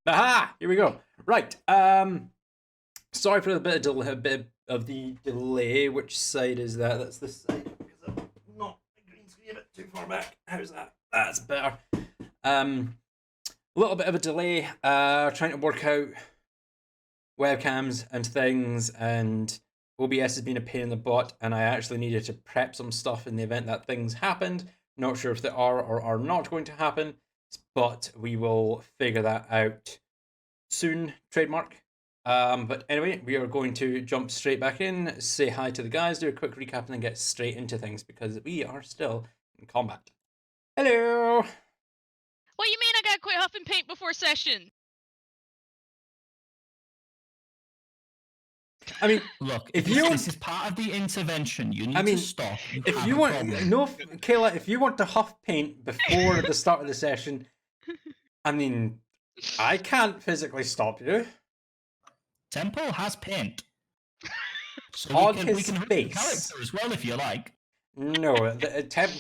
Aha! Here we go. Right. Sorry for a bit of the delay. Which side is that? That's this side because I'm not the green screen a bit too far back. How's that? That's better. A little bit of a delay. Trying to work out webcams and things, and OBS has been a pain in the butt, and I actually needed to prep some stuff in the event that things happened. Not sure if they are or are not going to happen, but we will figure that out soon. Trademark. But anyway, we are going to jump straight back in, say hi to the guys, do a quick recap, and then get straight into things because we are still in combat. Hello! What do you mean I gotta quit huffing paint before session? I mean, Look, if you this is part of the intervention. You need to stop. If you want, Kayla, if you want to huff paint before the start of the session, I mean, I can't physically stop you. Temple has paint. So on his face character as well, if you like. No,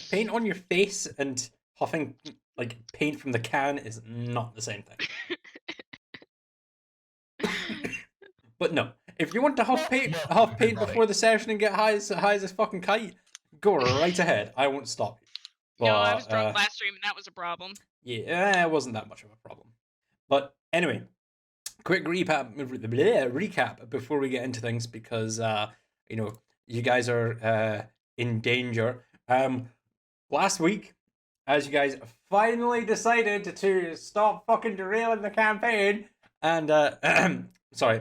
paint on your face and huffing like paint from the can is not the same thing. But no, if you want to huff paint before the session and get high as a fucking kite, go right ahead. I won't stop you. But, no, I was drunk last stream and that was a problem. Yeah, it wasn't that much of a problem. But anyway, quick recap before we get into things because you guys are in danger. Last week, as you guys finally decided to stop fucking derailing the campaign and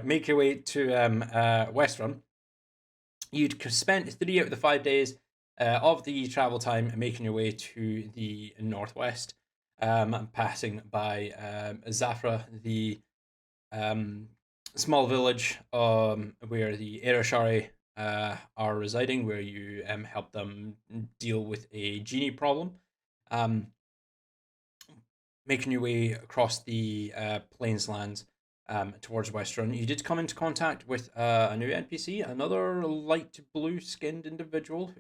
make your way to Westruun, you'd spent 3 out of the 5 days of the travel time making your way to the northwest, passing by Zafra, the small village where the Erashari are residing, where you help them deal with a genie problem. Making your way across the Plainslands towards Westruun, you did come into contact with a new NPC, another light blue-skinned individual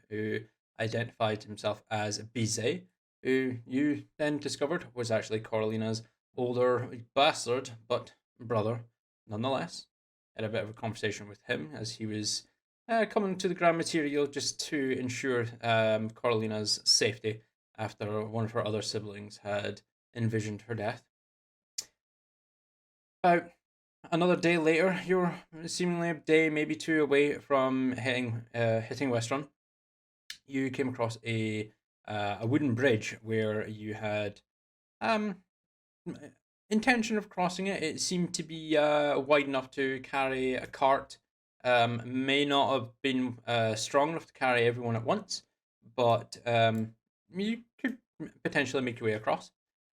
who identified himself as Bizet, who you then discovered was actually Coralina's older bastard, but brother nonetheless. Had a bit of a conversation with him as he was coming to the Grand Material just to ensure Coralina's safety after one of her other siblings had envisioned her death. About another day later, you're seemingly a day, maybe 2 away from hitting Westruun. You came across a wooden bridge where you had intention of crossing it. It seemed to be wide enough to carry a cart. May not have been strong enough to carry everyone at once, but you could potentially make your way across.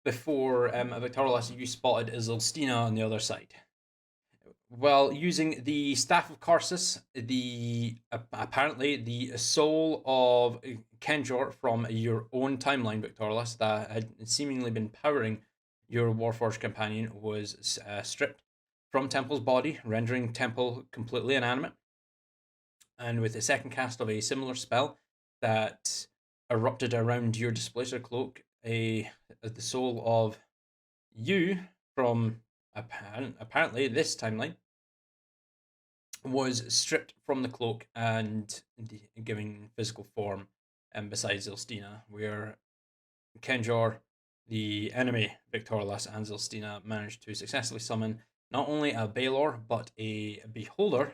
Before Victorious, you spotted Zolstina on the other side. While using the Staff of Karsus, apparently the soul of Kenjor from your own timeline, Victorious, that had seemingly been powering your Warforged companion was stripped from Temple's body, rendering Temple completely inanimate. And with the second cast of a similar spell that erupted around your Displacer cloak, the soul of you from apparently this timeline was stripped from the cloak and giving physical form, besides Zilstina, where Kenjor, the enemy Victorious, and Zilstina managed to successfully summon not only a Baelor but a Beholder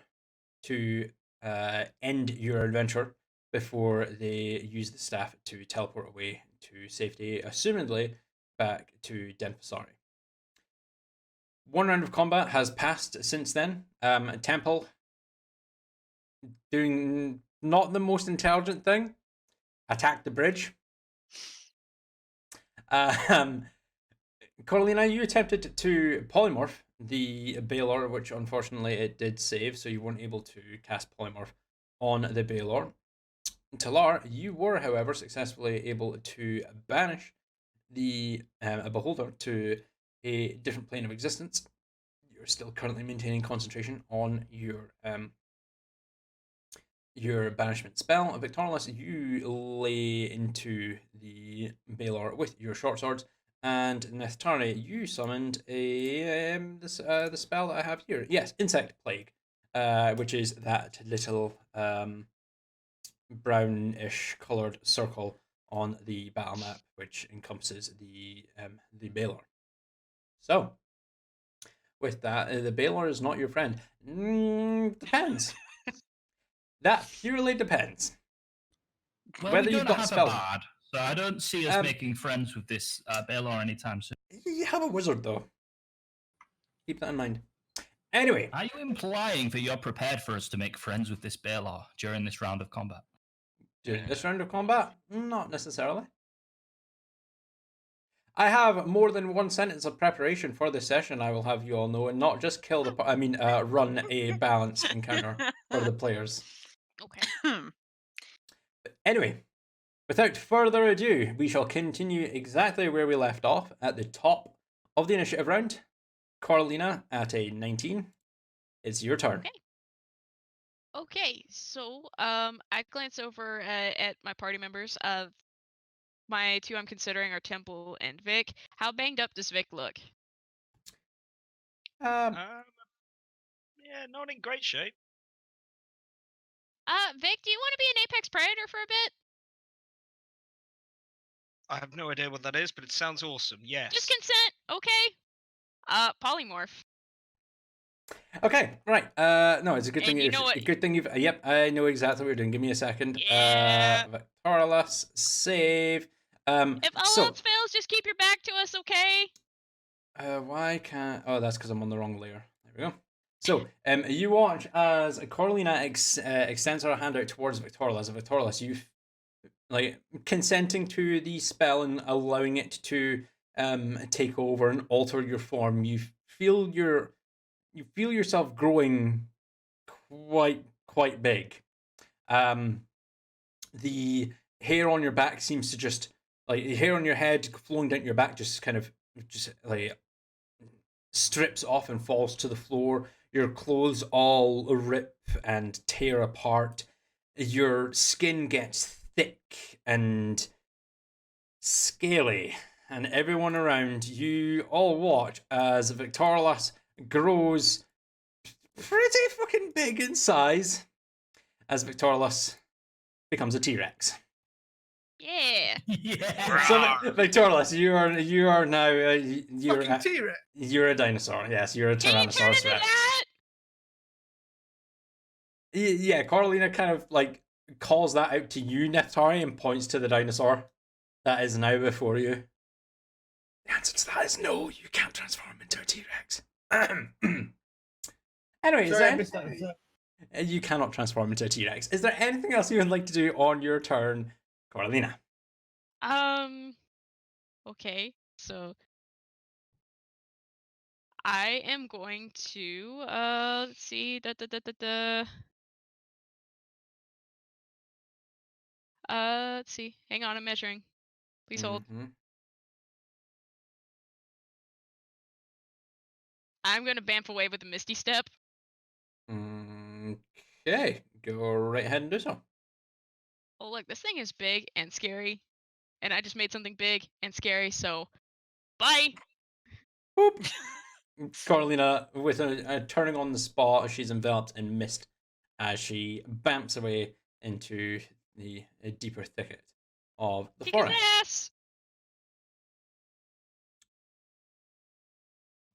to end your adventure before they use the staff to teleport away to safety, assumedly back to Denphasari. 1 round of combat has passed since then. Temple, doing not the most intelligent thing, attacked the bridge. Coralina, you attempted to polymorph the Baelor, which unfortunately it did save, so you weren't able to cast polymorph on the Baelor. Talar, you were, however, successfully able to banish the Beholder to a different plane of existence. You're still currently maintaining concentration on your banishment spell. Victorious, you lay into the Baelor with your short swords And Neftari, you summoned the spell that I have here. Yes, Insect Plague, which is that little brownish coloured circle on the battle map, which encompasses the Baelor. So, with that, the Baelor is not your friend. Depends. That purely depends. Well, Whether we you've don't got have spells. a bard, so I don't see us making friends with this Baelor anytime soon. You have a wizard, though. Keep that in mind. Anyway. Are you implying that you're prepared for us to make friends with this Baelor during this round of combat? During this round of combat? Not necessarily. I have more than one sentence of preparation for this session, I will have you all know, and not just run a balanced encounter for the players. Okay. Anyway, without further ado, we shall continue exactly where we left off at the top of the initiative round. Coralina at a 19. It's your turn. Okay, so I glance over at my party members. My two I'm considering are Temple and Vic. How banged up does Vic look? Yeah, not in great shape. Vic, do you want to be an Apex Predator for a bit? I have no idea what that is, but it sounds awesome. Yes. Just consent, okay? Polymorph. Okay, right. No, it's a good And thing. you know what? A good thing you've. Yep, I know exactly what you're doing. Give me a second. Yeah. Victorious save. If all else fails, just keep your back to us, okay? Why can't? Oh, that's because I'm on the wrong layer. There we go. So, you watch as Coralina extends her hand out towards Victorious. Victorious, you like consenting to the spell and allowing it to take over and alter your form. You feel yourself growing quite big. The hair on your back seems to just like the hair on your head flowing down your back just like strips off and falls to the floor. Your clothes all rip and tear apart. Your skin gets thick and scaly, and everyone around you all watch as Victorious grows pretty fucking big in size as Victorious becomes a T-Rex. Yeah. Yeah. So Victorious, you are now Fucking T-Rex. you're a dinosaur. Yes, you're a Can you turn Tyrannosaurus into Rex. that? Yeah, Coralina kind of like calls that out to you, Neftari, and points to the dinosaur that is now before you. The answer to that is no. You can't transform into a T-Rex. Anyway, Sorry, you cannot transform into a T-Rex. Is there anything else you would like to do on your turn, Coralina? Okay, so I am going to let's see, let's see. Hang on, I'm measuring. Please hold. I'm gonna bamf away with a Misty Step. Okay, go right ahead and do so. Oh look, this thing is big and scary, and I just made something big and scary. So, bye. Boop. Coralina, with a turning on the spot, she's enveloped in mist as she bamps away into the deeper thicket of the Kick his forest. ass.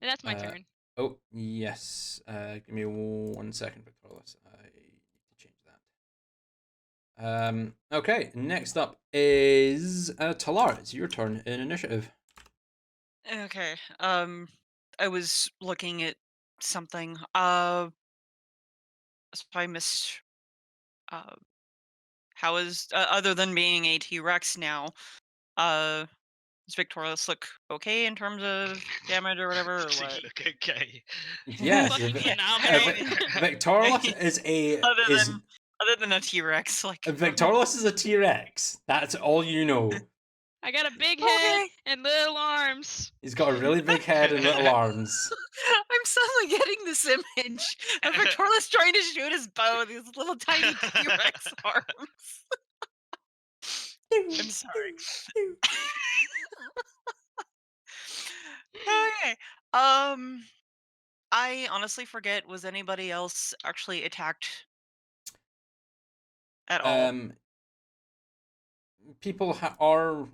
And that's my turn. Oh, yes. Give me 1 second, Victorious. I need to change that. Okay, next up is Talar. It's your turn in initiative. Okay. I was looking at something. So I missed. How is other than being a T-Rex now? Does Victorious look okay in terms of damage or whatever? Or Does he what? look okay? Yes, Fucking phenomenal. Victorious is a Other than a T-Rex, like Victorious is a T-Rex. That's all you know. I got a big head Okay. and little arms. He's got a really big head and little arms. I'm suddenly getting this image of Victorious trying to shoot his bow with these little tiny T-Rex arms. I'm sorry. Okay. I honestly forget. Was anybody else actually attacked at all? People are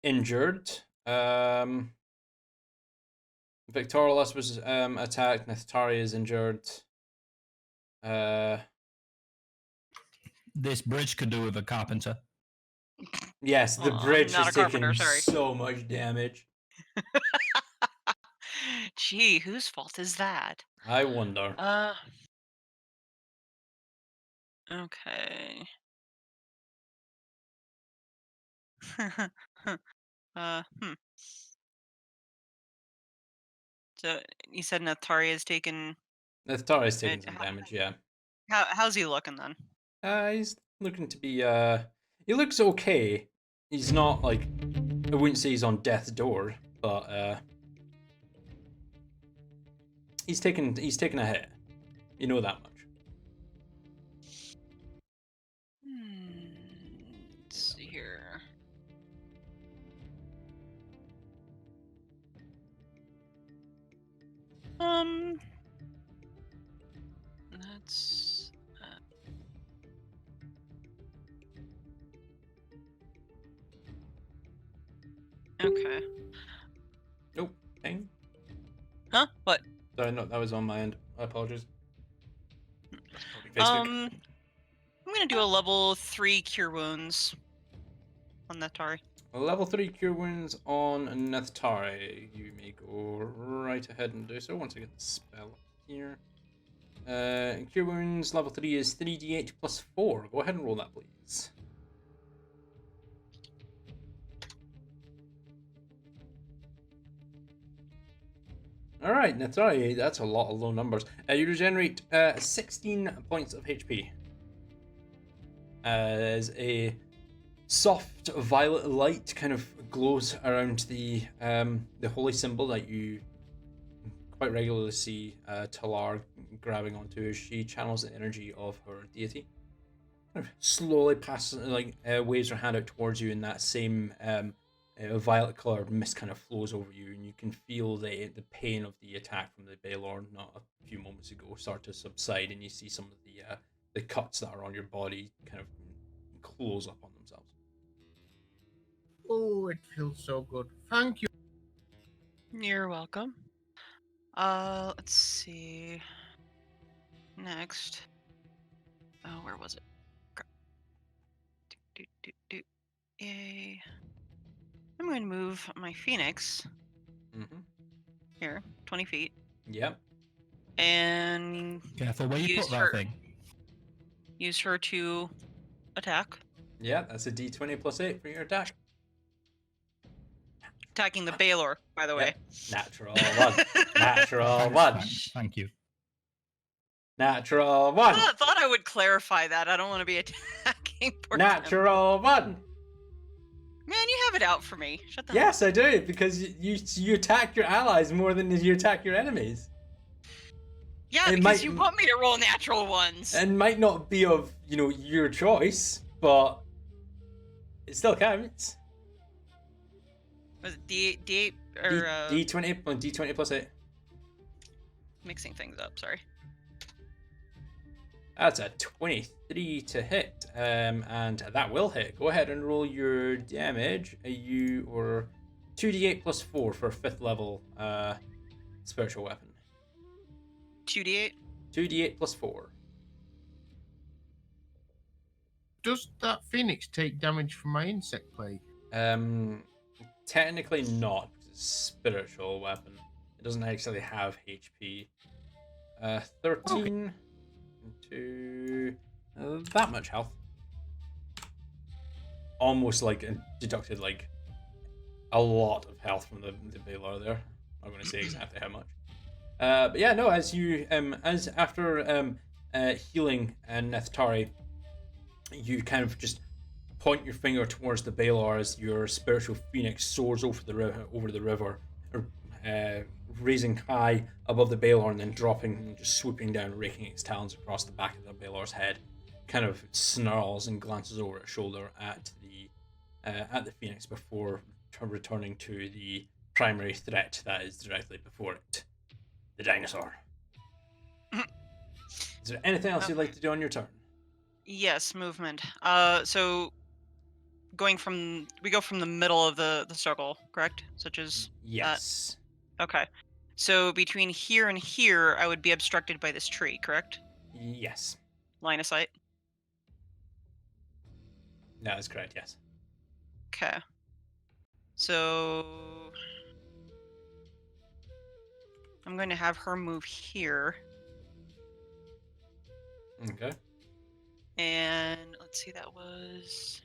injured. Victorious was attacked. Neftari is injured. This bridge could do with a carpenter. Yes, the I'm bridge not has a carpenter, taken sorry. so much damage. Gee, whose fault is that? I wonder. Okay. Hmm. So you said Nathari has taken. Neftari is taking it- some h- damage. Yeah. how's he looking then? He's looking to be. He looks okay. He's not like. I wouldn't say he's on death's door, but he's taken a hit. You know that much. Let's see here. That's. Okay. Nope. Dang. Huh? What? Sorry, no, that was on my end. I apologize. That's probably Facebook. I'm gonna do a level 3 cure wounds on Nathari. Level 3 cure wounds on Neftari. You may go right ahead and do so once I get the spell here. Cure wounds level 3 is 3d8 plus 4. Go ahead and roll that, please. Alright, Neftari, that's a lot of low numbers. You regenerate 16 points of HP. As a soft violet light kind of glows around the holy symbol that you quite regularly see Talar grabbing onto as she channels the energy of her deity. Kind of slowly passes, waves her hand out towards you, and that same violet colored mist kind of flows over you, and you can feel the pain of the attack from the Baelor not a few moments ago start to subside, and you see some of the cuts that are on your body kind of close up on themselves. Oh, it feels so good. Thank you. You're welcome. Let's see. Next. Oh, where was it? Yay. I'm going to move my Phoenix here, 20 feet, Yep. and Careful where you Use put that her- thing. use her to attack. Yeah, that's a d20 plus 8 for your attack. Attacking the Baelor, by the way. Natural 1. Natural 1. Thank you. Natural 1. I thought I would clarify that. I don't want to be attacking. poor Tim. Natural 1. Man, you have it out for me. Shut the Yes, I do, because you attack your allies more than you attack your enemies. Yeah, it because might- you want me to roll natural ones. And might not be of, your choice, but it still counts. Was it D8 or D20 plus 8. mixing things up? Sorry. That's a 23 to hit, and that will hit. Go ahead and roll your damage. You or 2d8 plus 4 for a 5th level spiritual weapon. 2d8. 2d8 plus 4. Does that Phoenix take damage from my insect plague? Technically not, because it's a spiritual weapon. It doesn't actually have HP. 13 to that much health. Almost deducted a lot of health from the Baelor there. I'm going to say exactly how much. But yeah, no. As you as after healing Neftari, you kind of just point your finger towards the Baelor as your spiritual phoenix soars over the river, raising high above the Baelor and then dropping and just swooping down, raking its talons across the back of the Baelor's head. Kind of snarls and glances over its shoulder at the phoenix before returning to the primary threat that is directly before it. The dinosaur. Is there anything else you'd like to do on your turn? Yes, movement. So we go from the middle of the circle, correct? Such as Yes. okay. So between here and here, I would be obstructed by this tree, correct? Yes. Line of sight. That is correct, yes. Okay. So I'm going to have her move here, Okay. and let's see, that was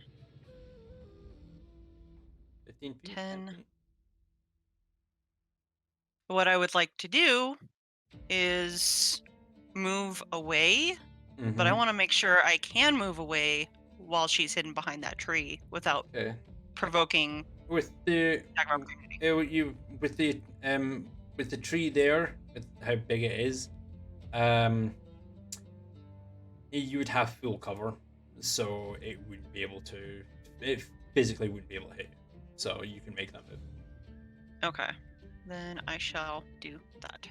15 feet? 10. 10 feet? what I would like to do is move away, but I Mhm. want to make sure I can move away while she's hidden behind that tree without Okay. provoking With the attack of opportunity. with the tree there, with how big it is, you would have full cover, so it wouldn't be able to. It physically wouldn't be able to hit you. So you can make that move. Okay. Then I shall do that.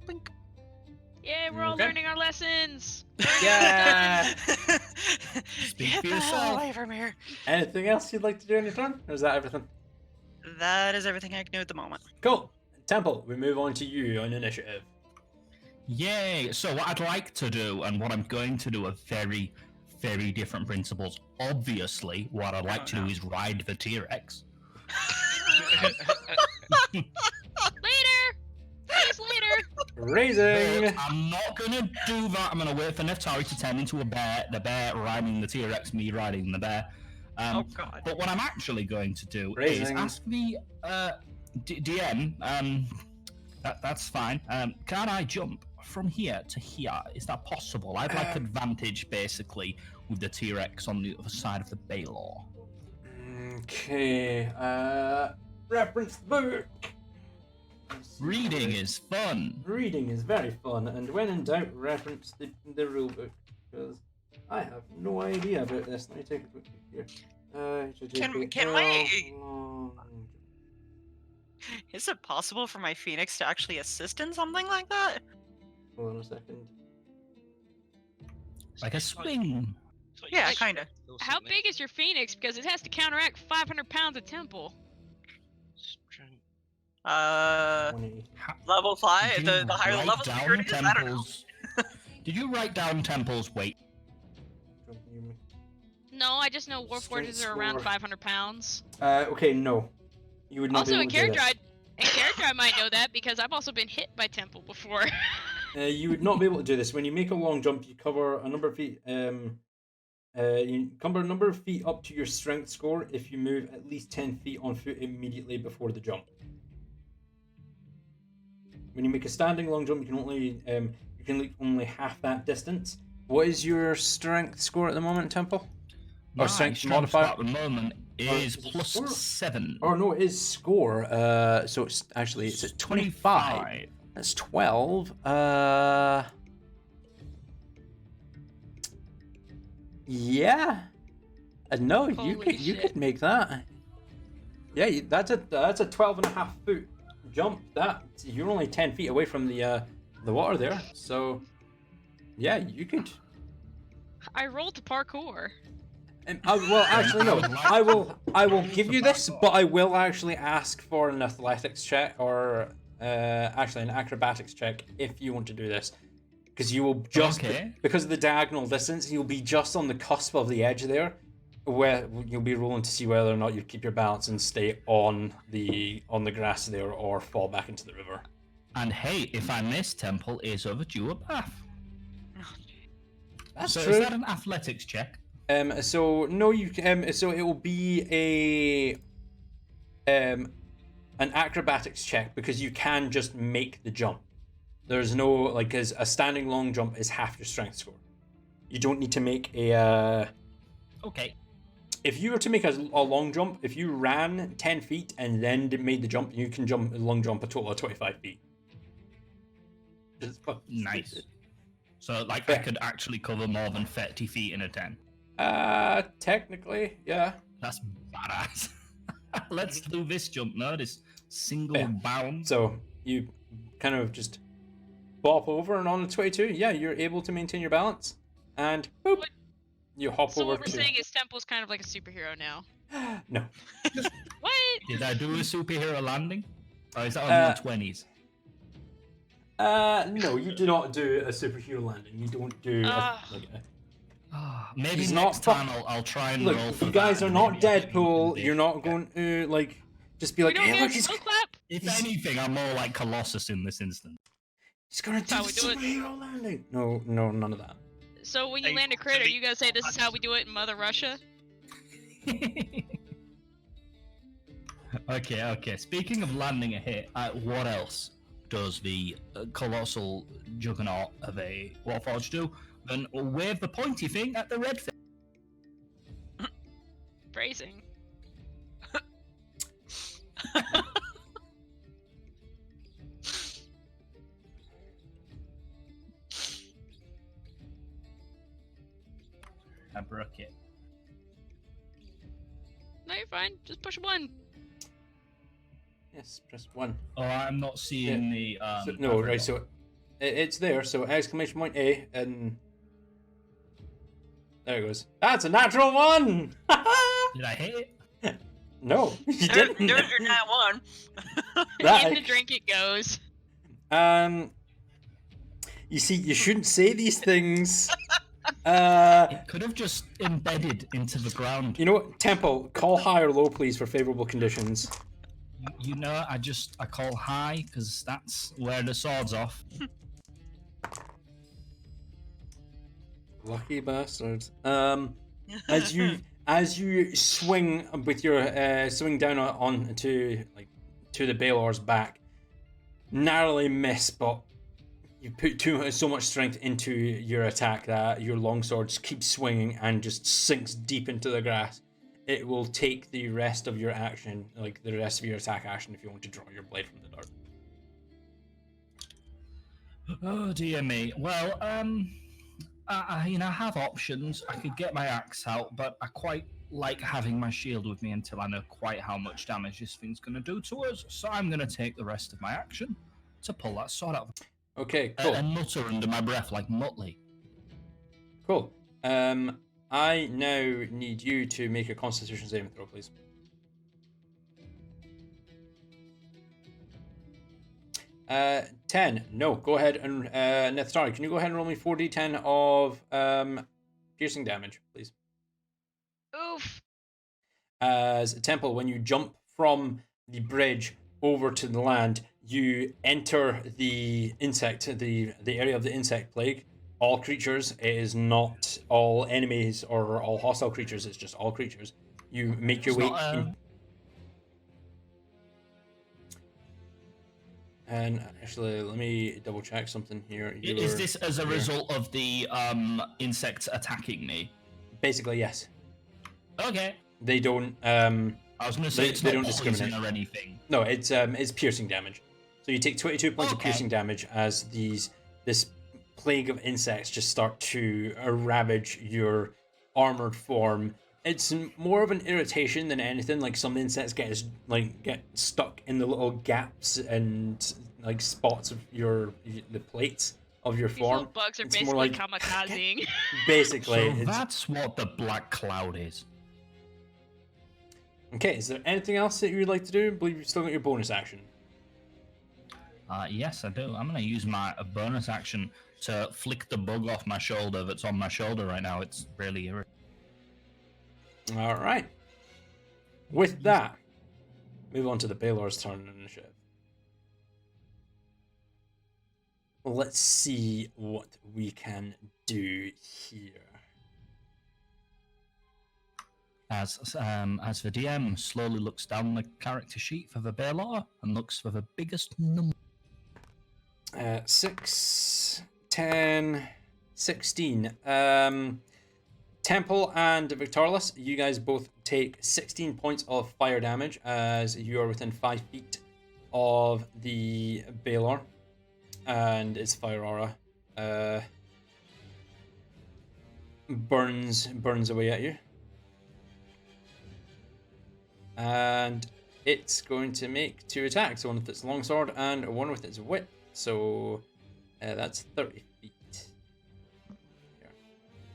Blink. Yay, we're all Okay. learning our lessons. Yeah. Speak Get for the hell yourself. away from here. Anything else you'd like to do on your turn, or is that everything? That is everything I can do at the moment. Cool. Temple, we move on to you on initiative. Yay! So what I'd like to do, and what I'm going to do, are very, very different principles. Obviously, what I'd like to do is ride the T-Rex. Later. Please later. Raising. But I'm not gonna do that. I'm gonna wait for Neftari to turn into a bear. The bear riding the T-Rex, me riding the bear. Oh god. But what I'm actually going to do is Raising. ask the DM. That's fine. Can I jump from here to here? Is that possible? I'd like advantage, basically, with the T-Rex on the other side of the Baylor. Okay. Reference the book. Reading is fun. Reading is very fun, and when in doubt, reference the rule book, because I have no idea about this. Let me take a quick look here. Can my- Is it possible for my Phoenix to actually assist in something like that? Hold on a second. Like a swing. Yeah, Like, kinda. How big is your Phoenix? Because it has to counteract 500 pounds of temple. Uh, 180. level 5, Did the you higher write level down security is, I don't know. Temple's... Did you write down Temple's weight? No, I just know Warforges Strength are around score. 500 pounds. Okay, no. You would not Also, be in able to do Character, this. I might know that because I've also been hit by temple before. You would not be able to do this. When you make a long jump, you cover a number of feet. You cover a number of feet up to your strength score if you move at least 10 feet on foot immediately before the jump. When you make a standing long jump, you can leap only half that distance. What is your strength score at the moment, Temple? Or My strength strength modifier? at the moment is is it plus score? 7. Oh no, it is score. So it's actually it's at 25. That's 12. Yeah. No, you Holy could shit. make that. Yeah, that's a 12 and a half foot jump. That you're only 10 feet away from the water there. So yeah, you could. I rolled to parkour. Well, actually, no. I will give you this, Back but I will actually ask for an athletics check or actually an acrobatics check if you want to do this, because you will just because of the diagonal distance, you'll be just on the cusp of the edge there, where you'll be rolling to see whether or not you keep your balance and stay on the grass there or fall back into the river. And hey, if I miss, Temple is overdue a bath. That's so true. is that an athletics check? So no, you so it will be an acrobatics check because you can just make the jump. There's no like as a standing long jump is half your strength score. You don't need to make a. Okay. If you were to make a long jump, if you ran 10 feet and then made the jump, you can jump a long jump a total of 25 feet. Nice. So like I could actually cover more than 30 feet in a 10. Technically, yeah. That's badass. Let's do this jump now. This single Yeah. bound. So you kind of just bop over, and on the 22, yeah, you're able to maintain your balance, and boop, What- you hop So over what we're to. saying is Temple's kind of like a superhero now. No. What? Did I do a superhero landing? Or is that on Uh, your 20s? No, you do not do a superhero landing. You don't do Maybe He's next not time I'll try and Look, roll for you guys that, are and not maybe I can Deadpool. convince- You're not going to like just be We like, don't hey, get look, a he's slow clap. If He's- anything, I'm more like Colossus in this instance. gonna do how the we do it. superhero landing. No, none of that. So when you Hey, land a crit, to are be- you gonna say this is how we do it in Mother Russia? Okay. Speaking of landing a hit, what else does the colossal juggernaut of a Warforged do? Then wave the pointy thing at the red thing. Phrasing. I broke it. No, you're fine. Just push one. Yes, press 1. Oh, I'm not seeing the. No, I right. forgot. So it's there. So exclamation point A, and there it goes. That's a natural 1. Did I hit it? No, you There's didn't. your nat one. That- In the drink it goes. You see, you shouldn't say these things. It could have just embedded into the ground. You know what? Temple, call high or low, please, for favorable conditions. You know, I call high because that's where the sword's off. Lucky bastards. As you swing with your swing down onto to the Baelor's back, narrowly miss, but you put so much strength into your attack that your longsword just keeps swinging and just sinks deep into the grass. It will take the rest of your action, like the rest of your attack action, if you want to draw your blade from the dart. Oh dear me. Well, I have options. I could get my axe out, but I quite like having my shield with me until I know quite how much damage this thing's going to do to us. So I'm going to take the rest of my action to pull that sword out. Okay, cool. And mutter under my breath like Muttley. Cool. I now need you to make a Constitution saving throw, please. Uh, 10. No, go ahead and Neftari, can you go ahead and roll me 4d10 of piercing damage, please? Oof. As Temple, when you jump from the bridge over to the land, you enter the area of the insect plague. All creatures. It is not all enemies or all hostile creatures. It's just all creatures. You make your way. And actually, let me double check something here. Is this as a result of the insects attacking me? Basically, yes. Okay. They don't. I was going to say They don't not poison discriminate. or anything. No, it's piercing damage. So you take 22 points of Okay. piercing damage as this plague of insects just start to ravage your armored form. It's more of an irritation than anything. Like some insects get stuck in the little gaps and like spots of the plates of your These little form. bugs are It's basically more like kamikazing. basically. So It's, that's what the black cloud is. okay, is there anything else that you would like to do? I believe you've still got your bonus action. Yes, I do. I'm going to use my bonus action to flick the bug off my shoulder that's on my shoulder right now. It's really irritating. All right. With that, move on to the Baelor's turn in initiative. Let's see what we can do here. As the DM slowly looks down the character sheet for the Baelor and looks for the biggest number. 6, 10, 16. Temple and Victorless, you guys both take 16 points of fire damage as you are within 5 feet of the Baelor and its fire aura burns away at you. And it's going to make 2 attacks, one with its longsword and one with its whip. So that's 30 feet. Here.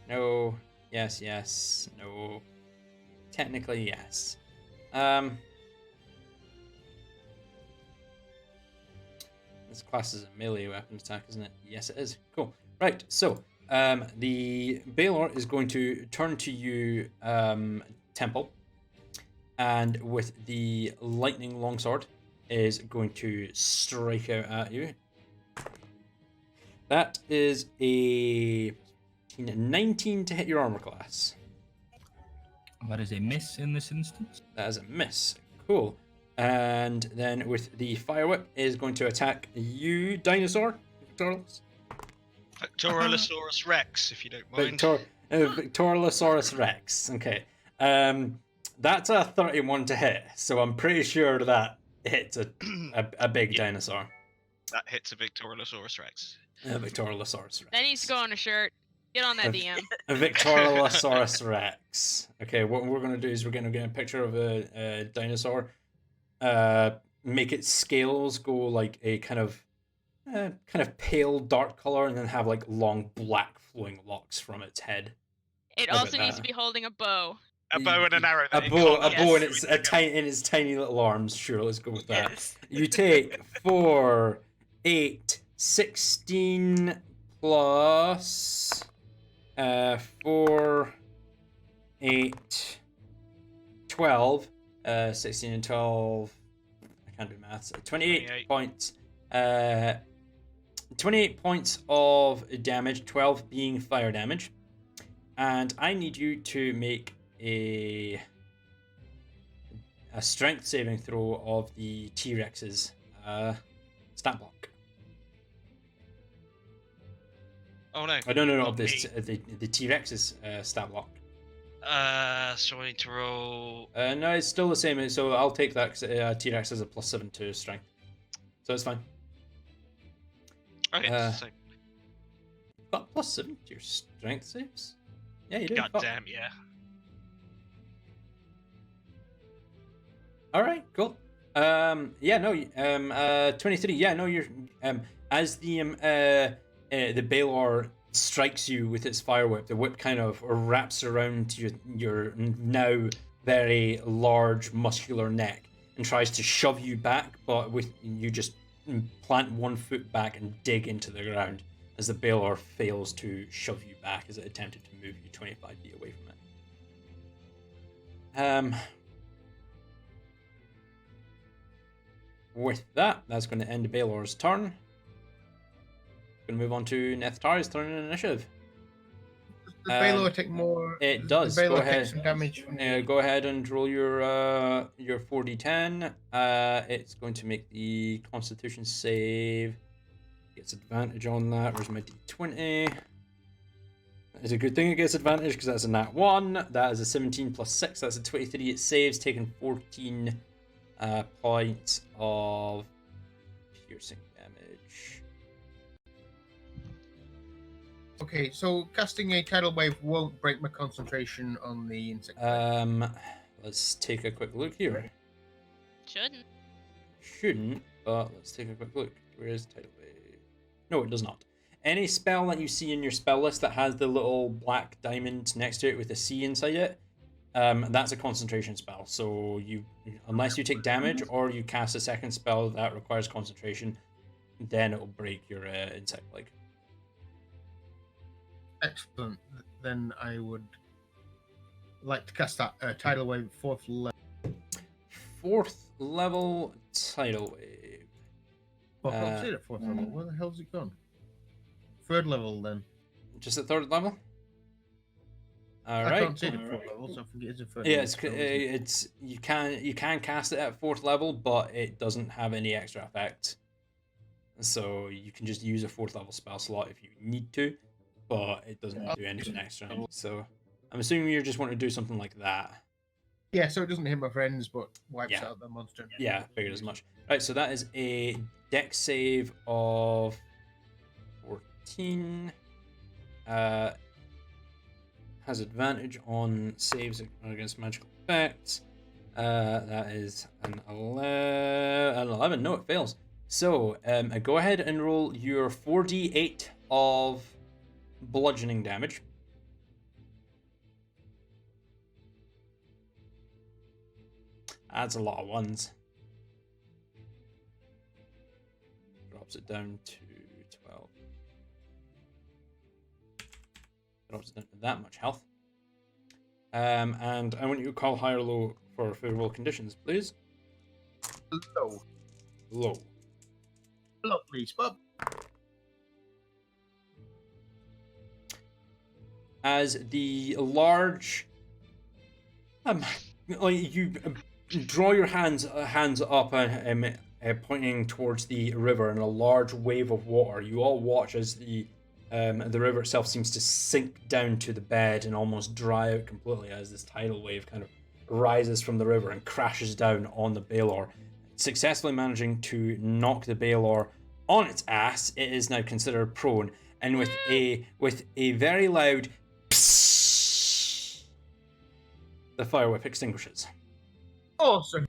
No. Yes, yes. No. Technically, yes. This class is a melee weapon attack, isn't it? Yes, it is. Cool. Right, so the Baylor is going to turn to you, Temple, and with the lightning longsword is going to strike out at you. That is a 19 to hit your armor class. That is a miss in this instance. That is a miss. Cool. And then with the fire whip is going to attack you, dinosaur. Victoriosaurus Rex, if you don't mind. Victoriosaurus Rex. Okay. That's a 31 to hit, so I'm pretty sure that hits a big dinosaur. That hits a Victoriosaurus Rex. Victoriosaurus Rex. That needs to go on a shirt. Get on that DM. A Victoriosaurus Rex. Okay, what we're going to do is we're going to get a picture of a dinosaur. Make its scales go like a kind of pale dark color, and then have like long black flowing locks from its head. It also needs to be holding a bow. A bow and an arrow. A bow in its tiny little arms. Sure, let's go with that. Yes. You take 4, 8, 16 plus 4, 8, 12. 16 and 12. I can't do maths. 28 points. 28 points of damage, 12 being fire damage. And I need you to make a strength saving throw of the T-Rex's stat block. Oh no. No, of Me. the T-Rex's stat block. So I need to roll. No, it's still the same. So I'll take that because T-Rex has a +7 to strength. So it's fine. Okay, so Got +7 to your strength saves? Yeah, you do. God Fuck. damn, yeah. All right, cool. 23. Yeah, no, you're as the Baylor strikes you with its fire whip, the whip kind of wraps around your now very large muscular neck and tries to shove you back, but you just plant 1 foot back and dig into the ground as the Baylor fails to shove you back as it attempted to move you 25 feet away from it. With that, that's going to end Baylor's turn. Going to move on to Neftari's turn in initiative. Does the Baylor take more? It does. The Baylor Go ahead. takes some damage from Go ahead and roll your 4d10. It's going to make the Constitution save. Gets advantage on that. Where's my d20? It's a good thing it gets advantage because that's a nat 1. That is a 17 plus 6. That's a 23. It saves, taking 14 points of piercing damage. Okay, so casting a tidal wave won't break my concentration on the insect. Let's take a quick look here. Shouldn't, but let's take a quick look. Where is tidal wave? No, it does not. Any spell that you see in your spell list that has the little black diamond next to it with a C inside it, that's a concentration spell. So unless you take damage or you cast a second spell that requires concentration, then it'll break your insect leg. Excellent. Then I would like to cast that tidal wave 4th level. 4th level tidal wave. Well, I can't see it at 4th level. Where the hell's it gone? 3rd level then. Just at 3rd level. All right. I can't see it at 4th level, so I think it is a 3rd Yeah, level. it's you can cast it at 4th level, but it doesn't have any extra effect. So you can just use a 4th level spell slot if you need to, but it doesn't do anything extra. So I'm assuming you just want to do something like that. Yeah, so it doesn't hit my friends, but wipes Yeah. out the monster. Yeah, figured as much. Right, so that is a dex save of 14. Has advantage on saves against magical effects. That is an 11. No, it fails. So, go ahead and roll your 4d8 of bludgeoning damage. That's a lot of ones. Drops it down to 12. Drops it down to that much health. And I want you to call high or low for favorable conditions, please. Low. Low. Low, please, Bob. As the large, like you draw your hands up, pointing towards the river, and a large wave of water. You all watch as the river itself seems to sink down to the bed and almost dry out completely as this tidal wave kind of rises from the river and crashes down on the Baelor, successfully managing to knock the Baelor on its ass. It is now considered prone, and with a very loud psss, the fire whip extinguishes. Awesome.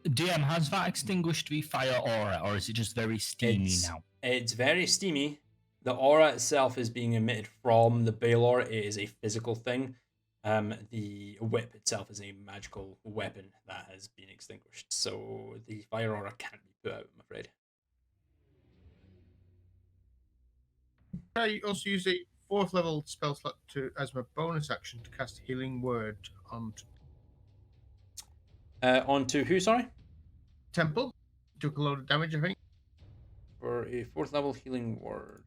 DM, has that extinguished the fire aura, or is it just very steamy now? It's very steamy. The aura itself is being emitted from the Baelor. It is a physical thing. The whip itself is a magical weapon that has been extinguished. So the fire aura can't be put out, I'm afraid. I also use a 4th level spell slot as my bonus action to cast Healing Word on Onto who, sorry? Temple. Took a load of damage, I think. For a 4th level healing word.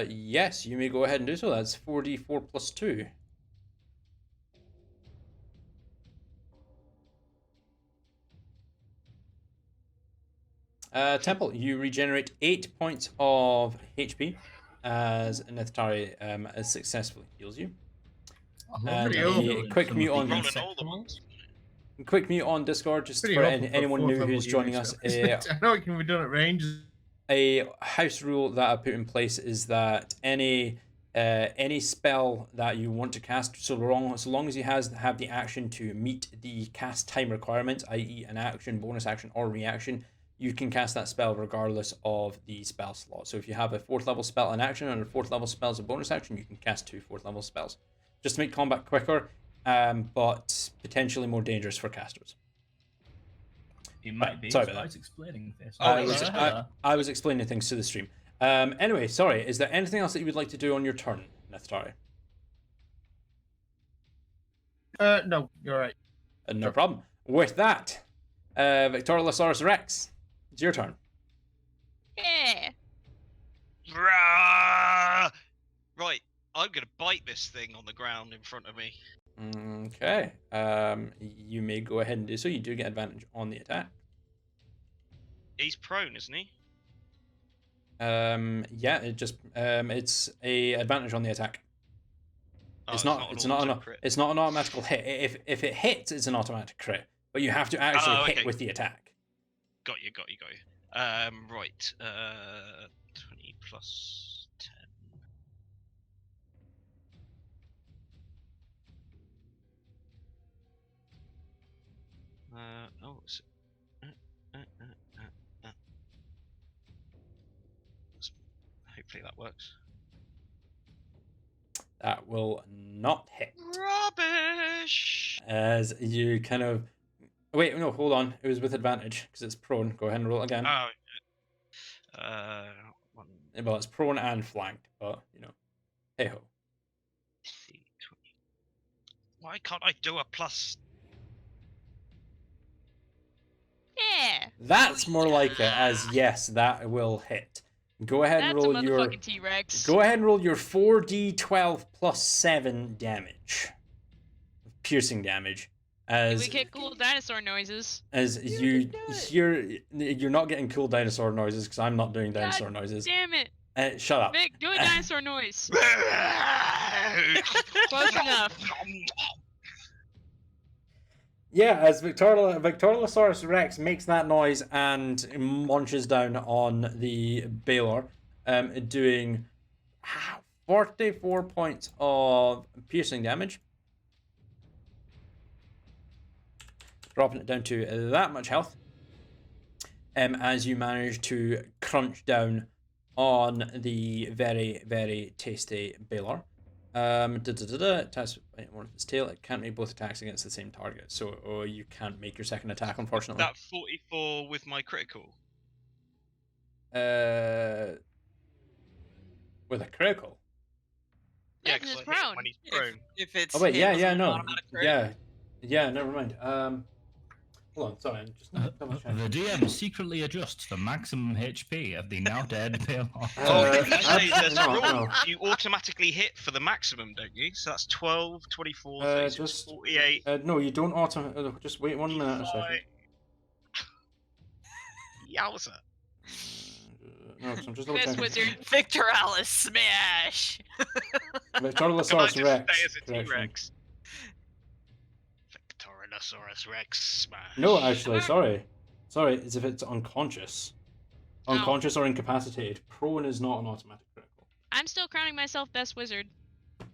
Yes, you may go ahead and do so. That's 4d4 plus 2. Temple, you regenerate 8 points of HP as Neth'Tari successfully heals you. And a quick mute on Rolling all the ones. quick mute on Discord, just Pretty for open for anyone 4th new level who's healing joining us. stuff. I know it can be done at range. A house rule that I put in place is that any spell that you want to cast, so long as you have the action to meet the cast time requirement, i.e. an action, bonus action, or reaction, you can cast that spell regardless of the spell slot. So if you have a 4th level spell in action and a 4th level spell as a bonus action, you can cast 2 4th level spells. Just to make combat quicker, but potentially more dangerous for casters. It might be. Sorry so about I that. was explaining this. I was explaining things to the stream. Anyway, sorry. Is there anything else that you would like to do on your turn, Neth'Tari? No, you're right. No problem. With that, Victorilosaurus Rex, it's your turn. Yeah. Rah! Right, I'm gonna bite this thing on the ground in front of me. Okay. You may go ahead and do so. You do get advantage on the attack. He's prone, isn't he? Yeah, it's a advantage on the attack. Oh, It's not an automatical hit. If it hits, it's an automatic crit. But you have to actually hit with the attack. Got you. Right. 20 plus 10. Hopefully that works. That will not hit. Rubbish! As you kind of... Wait, no, hold on. It was with advantage, because it's prone. Go ahead and roll it again. Oh. Well, it's prone and flanked, but, hey-ho. Why can't I do a plus? Yeah. That's more like it, as yes, that will hit. Go ahead and roll your... That's a motherfucking T-Rex. Go ahead and roll your 4d12 plus 7 damage. Piercing damage. As we get cool dinosaur noises. As you hear... You're not getting cool dinosaur noises, because I'm not doing dinosaur noises. Damn it. Shut up. Vic, do a dinosaur noise. Close enough. Yeah, as Victorilosaurus Rex makes that noise and munches down on the Baelor, doing 44 points of piercing damage. dropping it down to that much health. As you manage to crunch down on the very, very tasty Baylor. Attacks one of its tail. It can't make both attacks against the same target, so you can't make your second attack, unfortunately. That 44 with my critical. With a critical. Yeah, Yeah, 'cause because it's I hit him prone. when he's prone. If it's Oh wait, hit yeah, with yeah, an no, automatic crit. yeah, never mind. Hold on, sorry, I'm just double checking. The DM secretly adjusts the maximum HP of the now dead Baylor. Oh, did you say no, there's a rule? no. You automatically hit for the maximum, don't you? So that's 12, 24, 36, Just 48. no, you don't just wait 1 minute a second. 55. Yowza. No, 'cause I'm just double Best checking. wizard. Victor Alice smash. Can I Victorinosaurus just Rex. stay as a correction. T-Rex? Victorinosaurus Rex smash. No, actually, sorry, as if it's unconscious, Oh. unconscious or incapacitated. Prone is not an automatic critical. I'm still crowning myself best wizard. A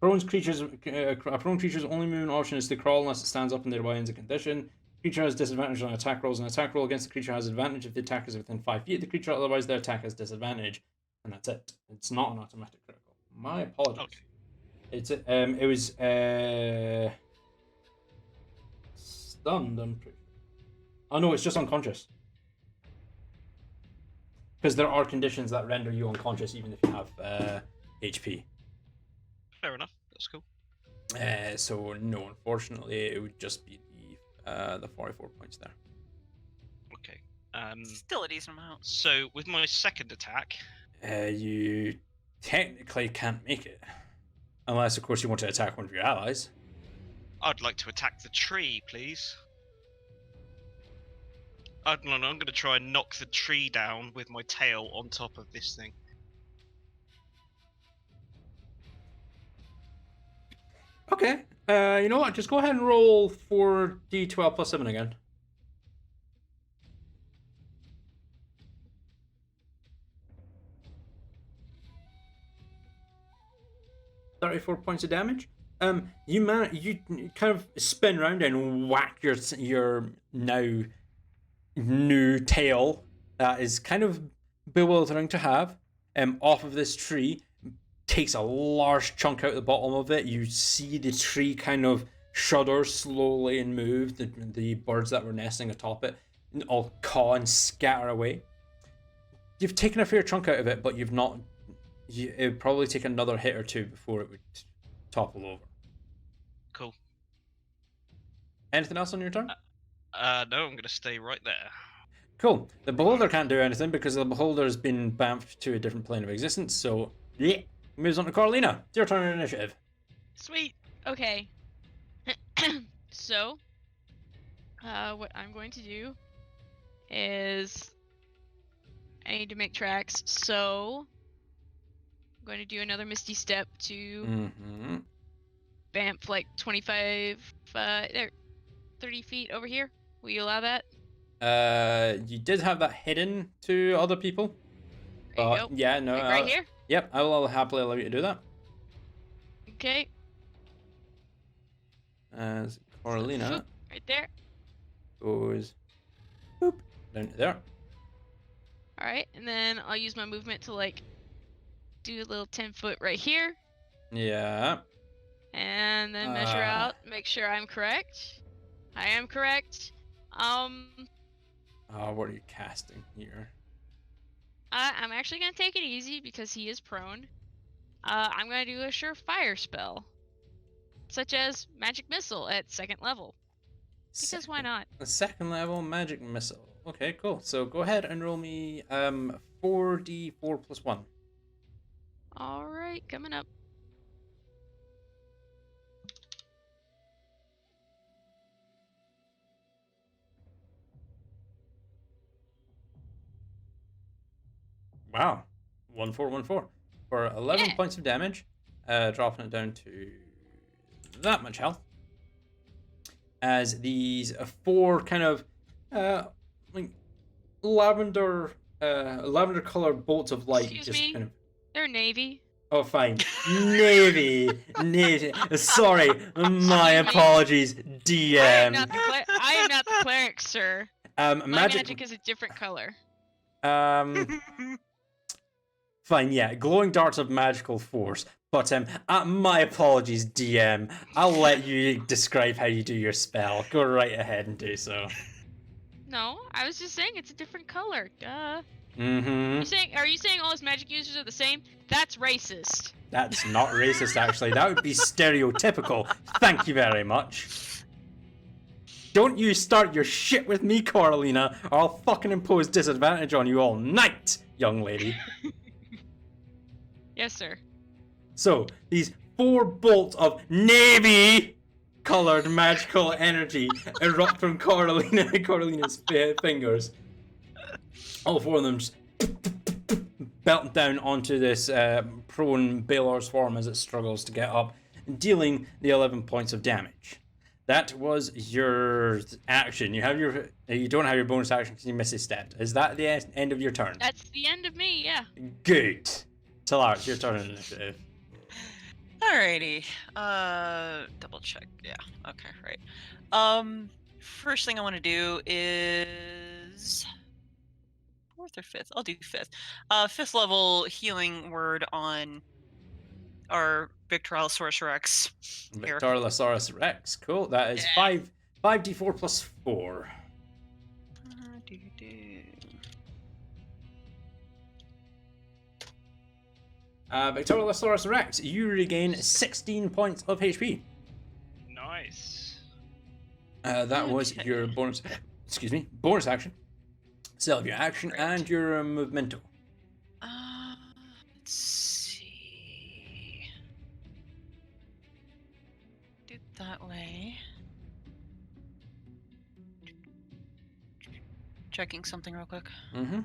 prone creature's only movement option is to crawl unless it stands up in their ends of condition. Creature has disadvantage on attack rolls. An attack roll against the creature has advantage if the attack is within 5 feet of the creature, otherwise their attack has disadvantage. And that's it. It's not an automatic critical. My apologies. Okay. It was stunned, I'm pretty sure. Oh no, it's just unconscious. Because there are conditions that render you unconscious even if you have HP. Fair enough. That's cool. So no, unfortunately, it would just be the 44 points there. Okay. Still a decent amount. So with my second attack, You technically can't make it. Unless, of course, you want to attack one of your allies. I'd like to attack the tree, please. I don't know, I'm going to try and knock the tree down with my tail on top of this thing. Okay. You know what? Just go ahead and roll 4d12 plus 7 again. $34 points of damage. You kind of spin around and whack your now new tail that is kind of bewildering to have off of this tree. Takes a large chunk out the bottom of it. You see the tree kind of shudder slowly and move. The birds that were nesting atop it all caw and scatter away. You've taken a fair chunk out of it, but you've not. It would probably take another hit or two before it would topple over. Cool. Anything else on your turn? No, I'm going to stay right there. Cool. The beholder can't do anything because the beholder has been bamfed to a different plane of existence. So yeah, moves on to Carolina. It's your turn in initiative. Sweet. Okay. So, what I'm going to do is I need to make tracks. So, I'm going to do another Misty Step to Mm-hmm. bamf like 25, 30 feet over here. Will you allow that? You did have that hidden to other people. There you But go. yeah, no. Like right here? Yep, I will happily allow you to do that. Okay. As Carolina Boop, right there. goes boop down to there. Alright, and then I'll use my movement to like do a little 10-foot right here. Yeah. And then measure out, make sure I'm correct. I am correct. What are you casting here? I'm actually gonna take it easy because he is prone. I'm gonna do a surefire spell, such as Magic Missile at 2nd level. Because why not? A 2nd level magic missile. Okay, cool. So go ahead and roll me 4d4 plus 1. All right, coming up. Wow. 1414. For 11 Yeah. points of damage, dropping it down to that much health. As these 4 kind of like lavender colored bolts of light Excuse just me? kind of They're navy. Oh, fine. Navy. Sorry, my Excuse me? apologies, I am DM. not the cleric, sir. My magic is a different color. Fine, yeah, glowing darts of magical force. But my apologies, DM. I'll let you describe how you do your spell. Go right ahead and do so. No, I was just saying it's a different color. Duh. Mm-hmm. Are you saying all his magic users are the same? That's racist. That's not racist, actually. That would be stereotypical. Thank you very much. Don't you start your shit with me, Coralina, or I'll fucking impose disadvantage on you all night, young lady. Yes, sir. So, these 4 bolts of navy-colored magical energy erupt from Coralina's fingers. All 4 of them just belt down onto this prone Baelor's form as it struggles to get up, dealing the 11 points of damage. That was your action. You don't have your bonus action because you missed a step. Is that the end of your turn? That's the end of me, yeah. Good. Talar, it's your turn in initiative. Alrighty. Double check. Yeah. Okay. Right. First thing I want to do is 4th or 5th. I'll do 5th. 5th level healing word on our Victorilosaurus Rex. Here. Victorilosaurus Rex. Cool. That is 5d4 plus 4. Victorilosaurus Rex, you regain 16 points of HP. Nice. That was your bonus action. Still have your action and your movemento. Let's see. Do it that way. Checking something real quick. Mm-hmm.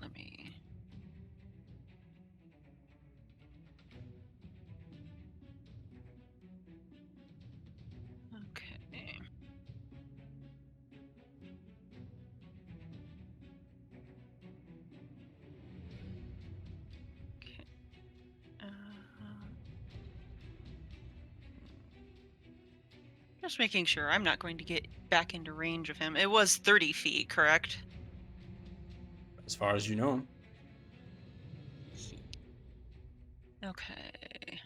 Let me. Okay. Okay. Just making sure I'm not going to get back into range of him. It was 30 feet, correct? As far as you know. Okay.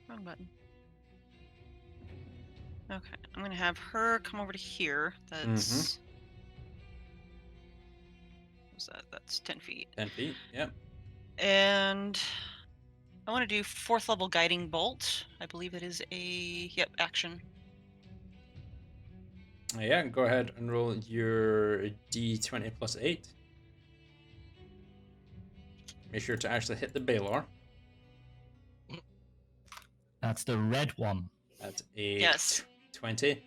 Wrong button. Okay, I'm gonna have her come over to here. That's what's that? That's 10 feet. 10 feet, yep. And I want to do 4th level guiding bolt. I believe it is a action. Yeah, go ahead and roll your d20 plus 8. Make sure to actually hit the Baelor. That's the red one. That's a Yes. 20.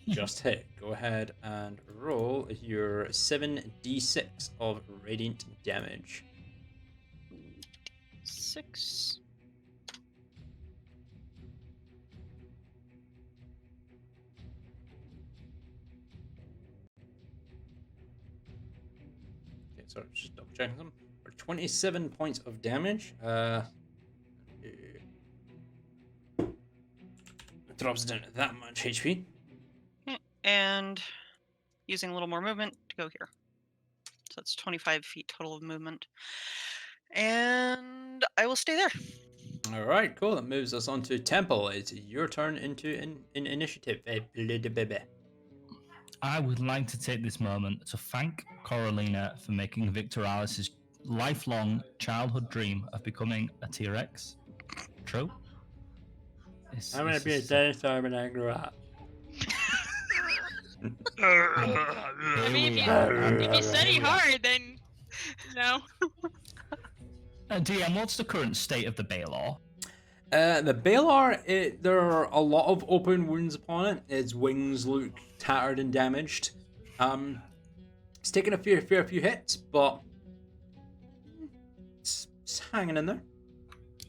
Just hit. Go ahead and roll your 7d6 of radiant damage. 6. Okay, sorry, just double checking them. For 27 points of damage. It drops down to that much HP. And using a little more movement to go here. So that's 25 feet total of movement. And I will stay there. All right, cool. That moves us on to Temple. It's your turn into initiative. I would like to take this moment to thank Coralina for making Victor Alice's lifelong childhood dream of becoming a T-Rex true. I'm going to be a dinosaur when I grow up. I mean, if you study hard, then no. DM, what's the current state of the Baelor? The Baelor, there are a lot of open wounds upon it. Its wings look tattered and damaged. It's taken a fair few hits, but it's hanging in there.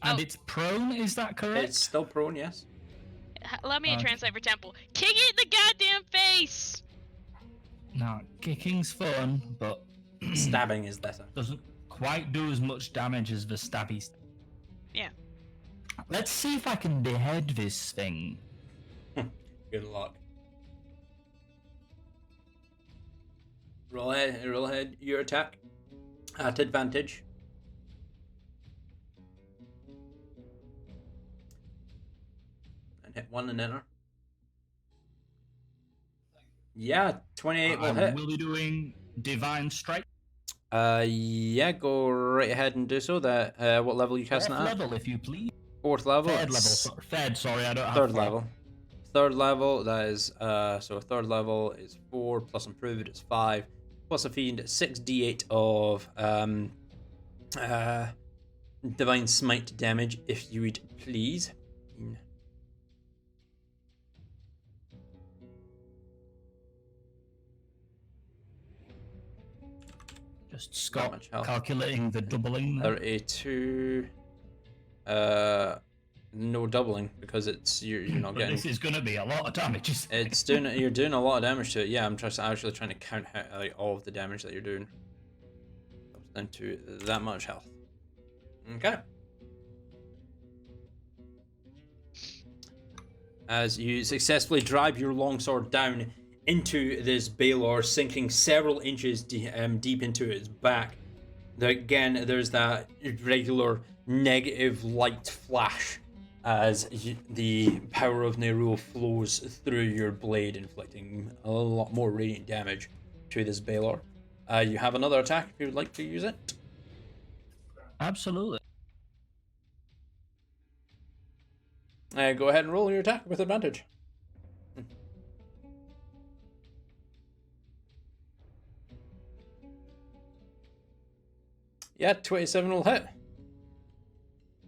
And it's prone, is that correct? It's still prone, yes. Let me translate for Temple. Kick it in the goddamn face! Now, kicking's fun, but Stabbing is better. doesn't quite do as much damage as the stabby. Yeah. Let's see if I can behead this thing. Good luck. Roll ahead your attack at advantage. And hit one and enter. Yeah, 28 will hit. Will be doing divine strike. Yeah, go right ahead and do so. That what level are you casting Fourth that at? level, if you please. Fourth level. Third level. It's Third. Sorry, I don't have. Third four. level. Third level. That is so third level is 4 plus improved is 5 plus a fiend 6d8 of divine smite damage if you would please. Just Not Scott much health. calculating the doubling. there. 32. No doubling because it's you're not But getting. this is going to be a lot of damage. isn't it? It's doing. You're doing a lot of damage to it. Yeah, I'm actually trying to count how, like all of the damage that you're doing. Comes down to that much health. Okay. As you successfully drive your longsword down into this Baelor, sinking several inches deep into its back. Again, there's that regular negative light flash as the power of Nerul flows through your blade, inflicting a lot more radiant damage to this Baelor. You have another attack if you would like to use it. Absolutely. Go ahead and roll your attack with advantage. Yeah, 27 will hit.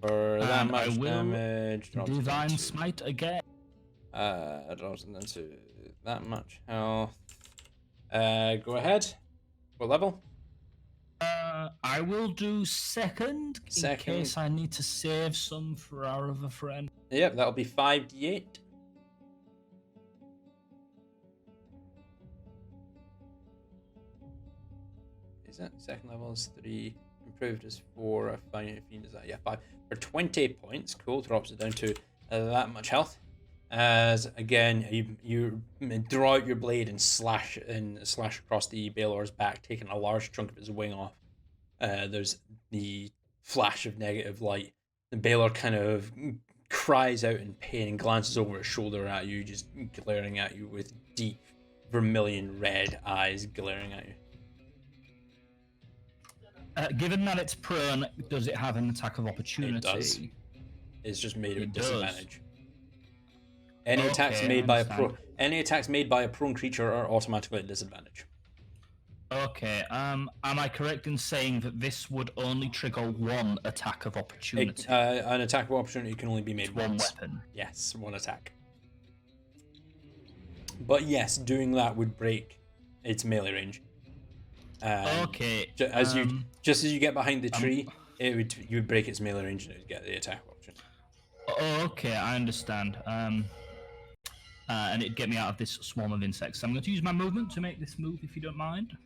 For that And I much will damage. drops it Divine to- smite again. drops it down to that much health. Go ahead. What level? I will do second, in Second. case I need to save some for our other friend. Yep, that'll be 5d8. Is that second level is 3, improved is 4, a fiend is that, yeah, 5. For 20 points, cool, drops it down to that much health. As again, you draw out your blade and slash across the Baelor's back, taking a large chunk of his wing off. There's the flash of negative light. The Baelor kind of cries out in pain and glances over his shoulder at you, just glaring at you with deep vermilion red eyes glaring at you. Given that it's prone, does it have an attack of opportunity? It does. It's just made with It does. disadvantage. Any attacks Okay, made I by understand. any attacks made by a prone creature are automatically at disadvantage. Okay. Am I correct in saying that this would only trigger one attack of opportunity? An attack of opportunity can only be made one once. weapon. Yes, one attack. But yes, doing that would break its melee range. Okay. As you get behind the tree, you would break its melee range and it would get the attack option. Okay, I understand. And it'd get me out of this swarm of insects. So I'm going to use my movement to make this move, if you don't mind.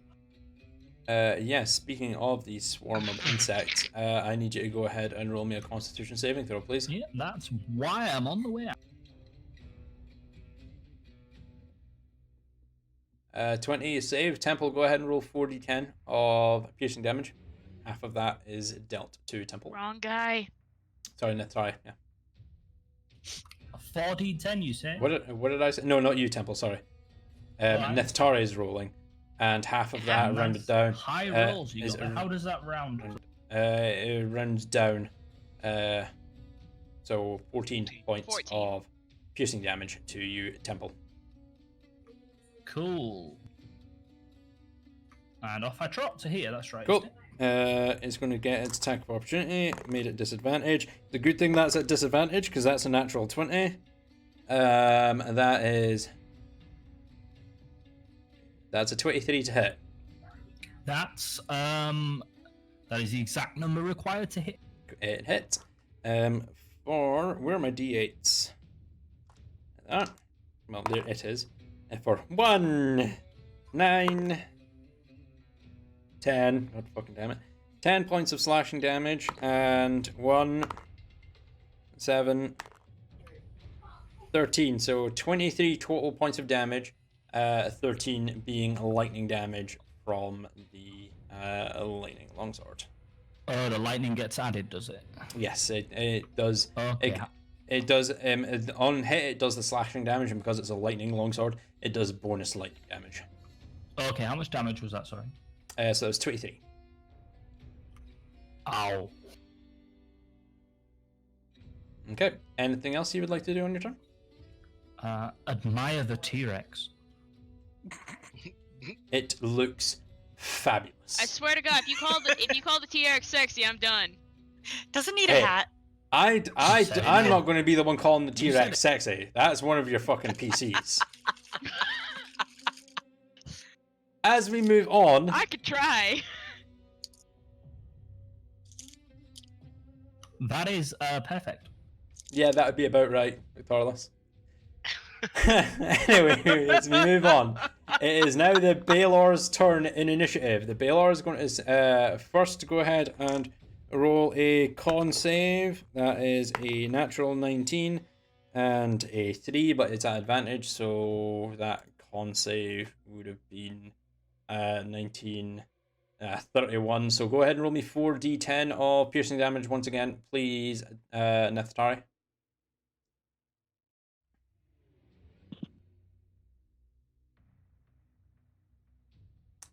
Yes, speaking of the swarm of insects, I need you to go ahead and roll me a Constitution saving throw, please. Yeah, that's why I'm on the way out. 20 is saved. Temple, go ahead and roll 4d10 of piercing damage. Half of that is dealt to Temple. Wrong guy. Sorry, Nethari. Yeah. 4d10, you say? What did I say? No, not you, Temple. Sorry. Right. Nethari is rolling, and half of that rounded down. High rolls, you is got. How does that round? It rounds down. So 14 points 14. of piercing damage to you, Temple. Cool. And off I trot to here, that's right. Cool. isn't it? It's going to get its attack of opportunity. Made it disadvantage. The good thing that's at disadvantage because that's a natural 20. That's a 23 to hit. That is the exact number required to hit. It hits. For where are my d8s? That. Well, there it is. For 1 9, 10, god fucking damn it, 10 points of slashing damage, and 1, 7, 13, so 23 total points of damage, 13 being lightning damage from the lightning longsword. Oh, the lightning gets added, does it? Yes, it does. Okay. It does, on hit it does the slashing damage, and because it's a lightning longsword, it does bonus lightning damage. Okay, how much damage was that, sorry? So it's 23. Ow. Okay, anything else you would like to do on your turn? Admire the T-Rex. It looks fabulous. I swear to God, if you call the T-Rex sexy, I'm done. Doesn't need Hey. a hat. I'm not going to be the one calling the You said T-Rex sexy. That's one of your fucking PCs. As we move on, I could try. That is perfect. yeah, that would be about right, Victorless. Anyway, as we move on, it is now the Baelor's turn in initiative. The Baelor is going to first go ahead and roll a con save. That is a natural 19 and a 3, but it's at advantage, so that con save would have been 19, 31. So go ahead and roll me 4d10 of piercing damage once again, please, Neftari.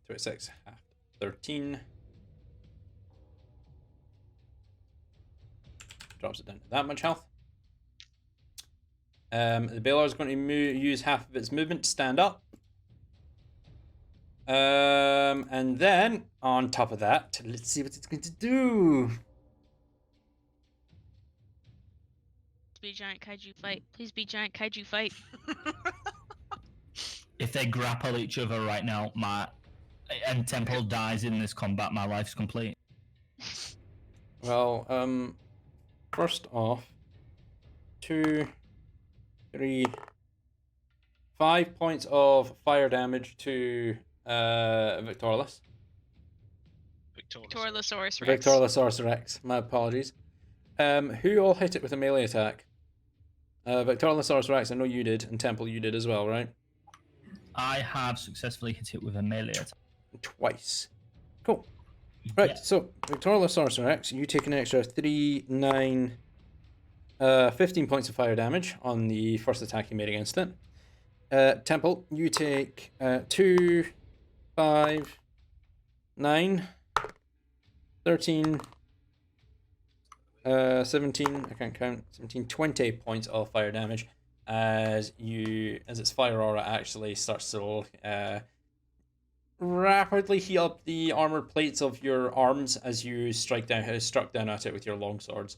36, half 13. Drops it down to that much health. The Baelor is going to use half of its movement to stand up. And then, on top of that, let's see what it's going to do. Please be giant kaiju fight. Please be giant kaiju fight. If they grapple each other right now, and Temple dies in this combat, my life's complete. Well, first off, 2, 3, 5 points of fire damage to Victorless. Torlosaurus Rex. Victorlosaurus Rex. My apologies. Who all hit it with a melee attack? Victorlosaurus Rex, I know you did, and Temple, you did as well, right? I have successfully hit it with a melee attack. Twice. Cool. Right, Yeah. so Victorlosaurus Rex, you take an extra 3, 9, 15 points of fire damage on the first attack you made against it. Temple, you take 2, 5, 9, 13, 17, I can't count, 17, 20 points of fire damage as its fire aura actually starts to rapidly heat up the armor plates of your arms as you struck down at it with your longsword,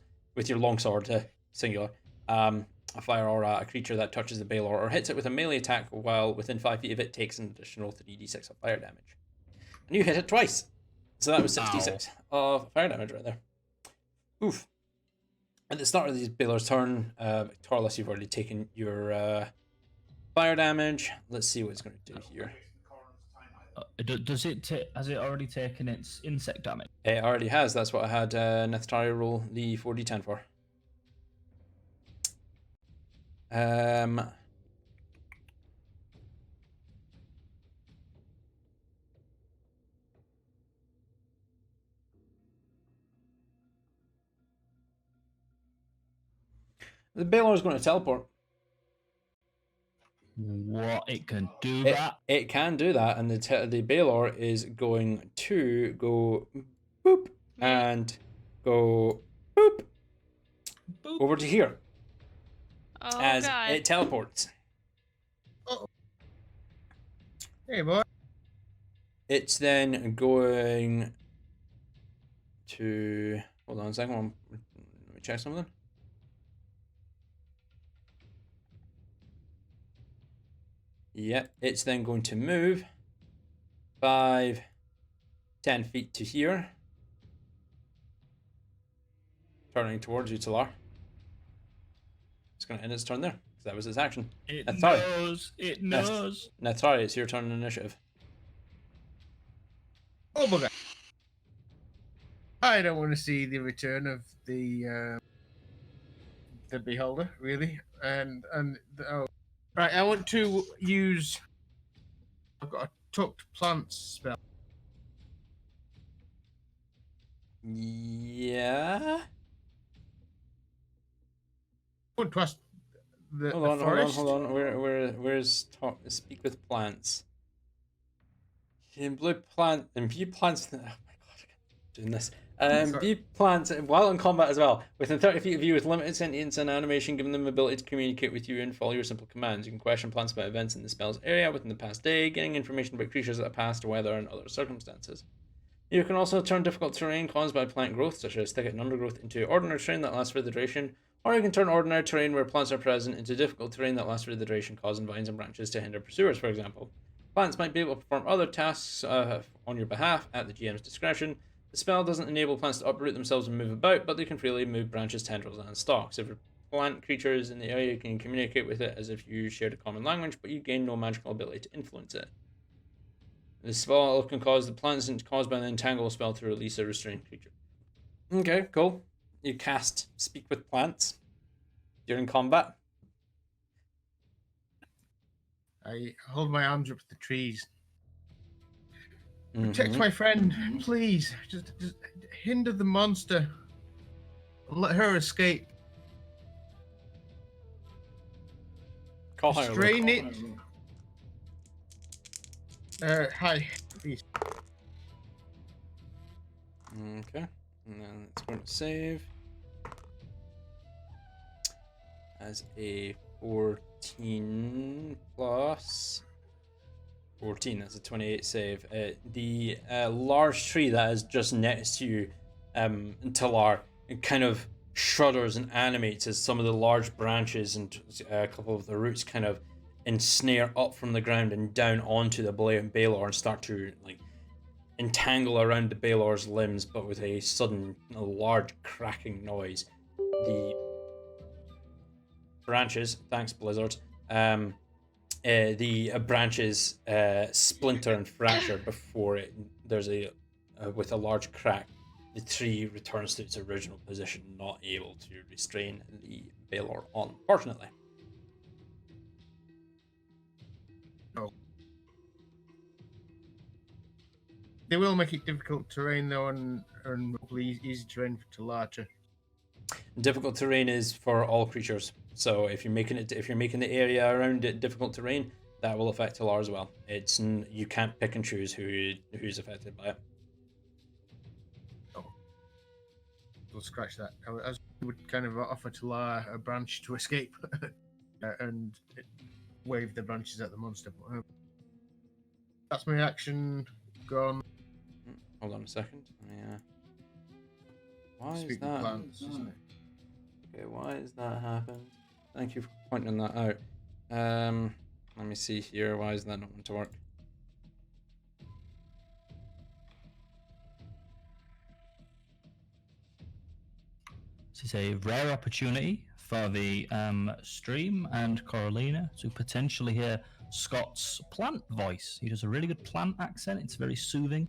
singular. A fire aura, a creature that touches the Baelor or hits it with a melee attack while within 5 feet of it takes an additional 3d6 of fire damage. And you hit it twice. So that was 66 of fire damage right there. Oof. At the start of the Baelor's turn, Victorless, you've already taken your fire damage. Let's see what it's going to do here. Has it already taken its insect damage? It already has. That's what I had Neftari roll the 4d10 for. The Baelor is going to teleport. What? It can do that? It can do that, and the Baelor is going to go boop and go boop, Boop. over to here Oh as God. it teleports. Hey, boy. It's then going to... Hold on a second. Let me check something. Yep, it's then going to move 5, 10 feet to here. Turning towards you, Talar. It's going to end its turn there, because that was its action. It That's sorry. knows. It knows. Neftari, it's your turn in initiative. Oh bugger! I don't want to see the return of the beholder, really. Oh, right. I want to use. I've got a tucked plants spell. Yeah. I want to ask the Hold forest. on. Where's talk? Speak with plants. In blue plant and view plants. Oh my god, I'm doing this. Sorry. View plants while in combat as well. Within 30 feet of you with limited sentience and animation, giving them the ability to communicate with you and follow your simple commands. You can question plants about events in the spell's area within the past day, getting information about creatures that have passed, weather, and other circumstances. You can also turn difficult terrain caused by plant growth, such as thicket and undergrowth, into ordinary terrain that lasts for the duration, or you can turn ordinary terrain where plants are present into difficult terrain that lasts for the duration, causing vines and branches to hinder pursuers, for example. Plants might be able to perform other tasks on your behalf at the GM's discretion. The spell doesn't enable plants to uproot themselves and move about, but they can freely move branches, tendrils, and stalks. If a plant creature is in the area, you can communicate with it as if you shared a common language, but you gain no magical ability to influence it. The spell can cause the plants caused by the entangle spell to release a restrained creature. Okay, cool. You cast Speak with Plants during combat. I hold my arms up to the trees. Protect my friend, please. Just hinder the monster. And let her escape. Call her. Restrain it. Hi, please. Okay, and then it's going to save as a 14 plus 14. That's a 28 save. The large tree that is just next to you, Talar, it kind of shudders and animates as some of the large branches and a couple of the roots kind of ensnare up from the ground and down onto the Balor and start to like entangle around the Balor's limbs, but with a sudden large cracking noise. The branches, thanks Blizzard, the branches splinter and fracture before there's with a large crack. The tree returns to its original position, not able to restrain the Balor, unfortunately. They will make it difficult terrain though, and hopefully easy terrain to larger. Difficult terrain is for all creatures. So if you're making the area around it difficult terrain, that will affect Talar as well. You can't pick and choose who's affected by it. Oh, we'll scratch that. I would kind of offer Talar a branch to escape, and wave the branches at the monster. That's my action. Gone. Hold on a second. Yeah. Why Speak is that? plants, isn't it? Okay, why is that happened? Thank you for pointing that out. Let me see here. Why is that not going to work? This is a rare opportunity for the stream and Coralina to potentially hear Scott's plant voice. He does a really good plant accent. It's very soothing.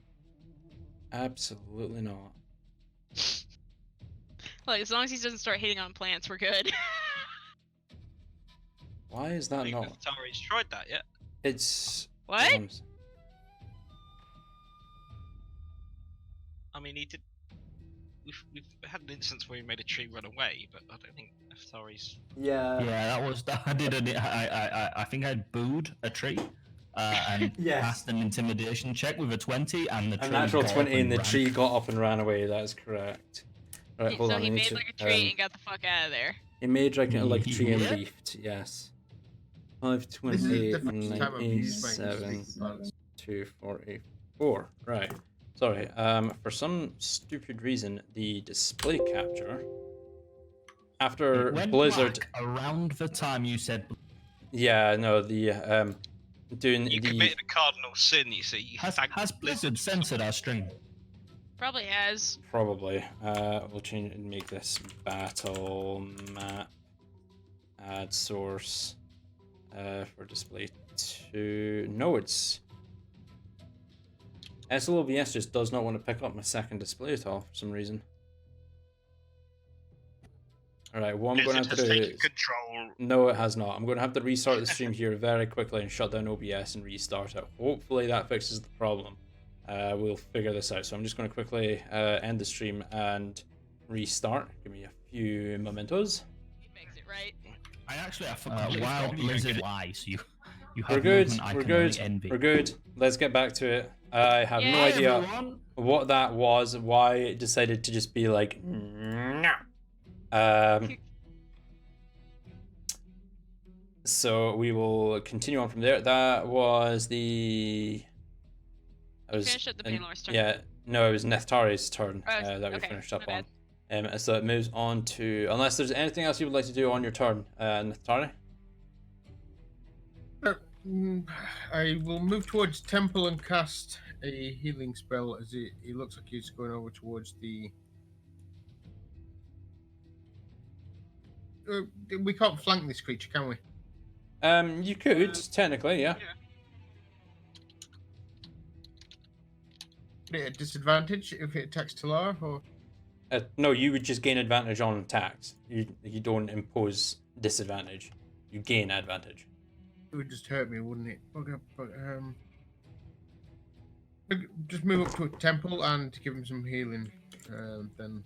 Absolutely not. Like, as long as he doesn't start hitting on plants, we're good. Why is I that think not? Atari's tried that yet. It's What? I mean, he did. We've had an instance where he made a tree run away, but I don't think Atari's. Yeah. Yeah, that was. I did. I think I booed a tree. And Yes. passed an intimidation check with a 20, and the tree A natural got 20 up and the ran. tree got up and ran away. That is correct. Right, hold So on. he I need made to, like a tree and got the fuck out of there. He made like a tree and Yeah. leafed. Yes. 5, This is 28, the first time I've used my 97, speak plants. 244. Right. Sorry. For some stupid reason, the display capture after It went Blizzard. black around the time you said. Yeah. No. The doing You the. committed a cardinal sin, you see. Has Blizzard censored our stream? Probably has. Probably. We'll change it and make this battle map. Add source. For display 2. No, it's. SLOBS just does not want to pick up my second display at all for some reason. Alright, what I'm Is going it to have just to do taking is... control? No, it has not. I'm going to have to restart the stream here very quickly and shut down OBS and restart it. Hopefully that fixes the problem. We'll figure this out. So I'm just going to quickly end the stream and restart. Give me a few mementos. He makes it right. I actually have forgot. Wild lizard lies. You have We're good. movement I We're can only good. envy. We're good. Let's get back to it. I have no Yeah. idea Everyone. what that was, why it decided to just be like... So we will continue on from there. That was the... Finish up the Banelor's turn. Yeah, no, it was Neftari's turn Oh, that we okay, finished up my on. So it moves on to... Unless there's anything else you would like to do on your turn, Neftari? I will move towards Temple and cast a healing spell as he looks like he's going over towards the... we can't flank this creature, can we? You could, technically, yeah. At a disadvantage if it attacks Talara, or... No, you would just gain advantage on attacks. You don't impose disadvantage. You gain advantage. It would just hurt me, wouldn't it? Okay, but, just move up to a temple and give him some healing, then...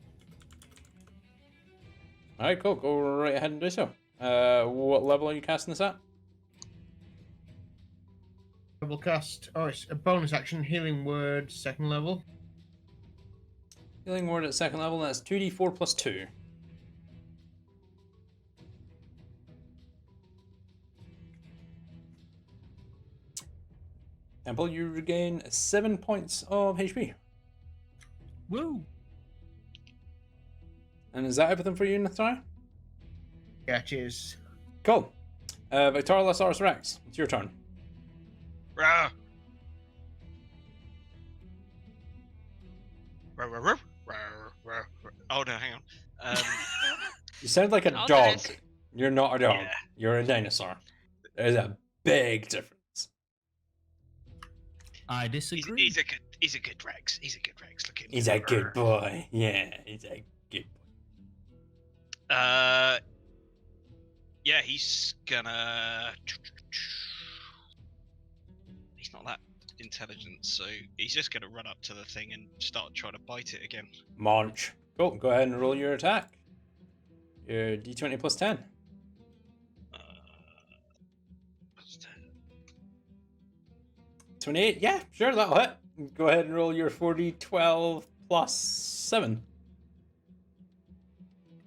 Alright, cool. Go right ahead and do so. What level are you casting this at? I will cast... Oh, it's a bonus action, Healing Word, 2nd level. Healing word at 2nd level, that's 2d4 plus 2. Temple, you regain 7 points of HP. Woo! And is that everything for you, Nathari? Yeah, cheers. Cool. Victorilosaurus Rex, it's your turn. Rah. Rah, rah, rah, rah, rah, rah. Oh no, hang on. You sound like a All dog. that is- You're not a dog. Yeah. You're a dinosaur. There's a big difference. I disagree. He's a good Rex. He's a good Rex. Look at him. He's a good boy. Yeah, he's a good boy. Yeah, he's gonna. He's not that intelligent, so he's just gonna run up to the thing and start trying to bite it again. Munch. Cool. Go ahead and roll your attack. Your d20 plus 10. What's that? 28. Yeah, sure, that'll hit. Go ahead and roll your 4d12 plus 7.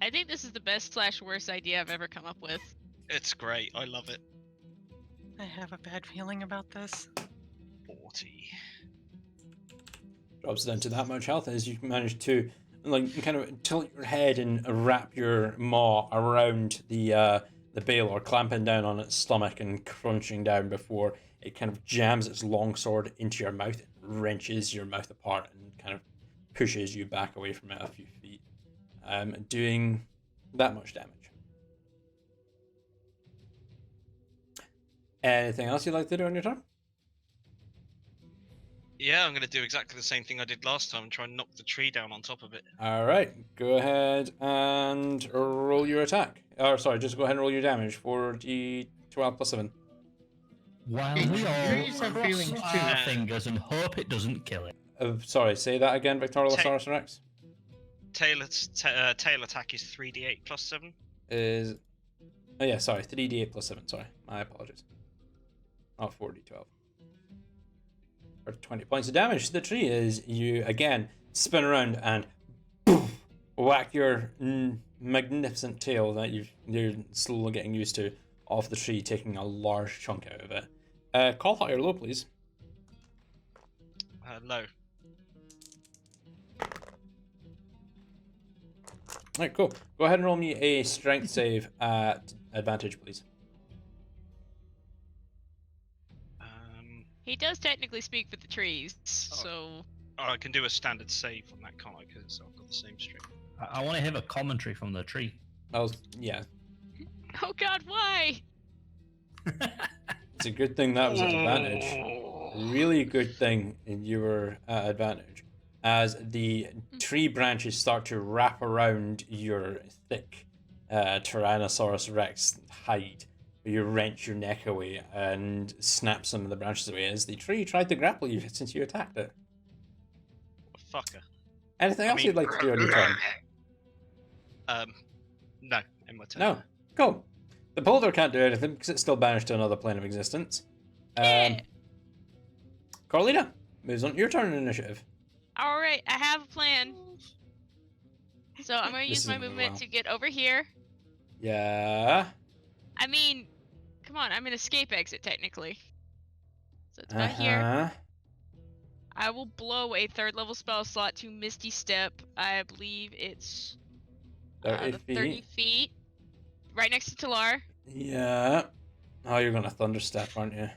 I think this is the best / worst idea I've ever come up with. It's great. I love it. I have a bad feeling about this. 40. Drops down to that much health as you manage to like kind of tilt your head and wrap your maw around the Baylor, clamping down on its stomach and crunching down before it kind of jams its long sword into your mouth, it wrenches your mouth apart and kind of pushes you back away from it a few feet, doing that much damage. Anything else you'd like to do on your turn? Yeah, I'm gonna do exactly the same thing I did last time and try and knock the tree down on top of it. Alright, go ahead and roll your attack. Or sorry, just go ahead and roll your damage for d12 plus 7. While Hey, we you all use some cross feelings too. our fingers and hope it doesn't kill it. Sorry, say that again, Victorilosaurus Rex. Tail attack is 3d8 plus 7. Is... Oh yeah, sorry, 3d8 plus 7, sorry. My apologies. Not 4d12. For 20 points of damage to the tree as you, again, spin around and poof, whack your magnificent tail that you're slowly getting used to off the tree, taking a large chunk out of it. Call high or low, please. Low. Alright, cool. Go ahead and roll me a strength save at advantage, please. He does technically speak for the trees, so... Oh, I can do a standard save on that, can't I? Because I've got the same string. I want to hear a commentary from the tree. Yeah. Oh god, why? It's a good thing that was at advantage. really good thing in your advantage as the tree branches start to wrap around your thick Tyrannosaurus Rex hide. You wrench your neck away and snap some of the branches away as the tree tried to grapple you since you attacked it. Fucker. Anything I else mean- you'd like to do on your turn? No, in my turn. No. Cool. The boulder can't do anything because it's still banished to another plane of existence. Yeah. Carlina, moves on to your turn in initiative. All right, I have a plan. So I'm gonna This use my isn't going movement well. to get over here. Yeah. I mean, come on, I'm an escape exit technically. So it's about here. Uh-huh. I will blow a 3rd level spell slot to Misty Step. I believe it's 30 the feet. 30 feet. Right next to Talar. Yeah. Oh, you're gonna thunderstep, aren't you?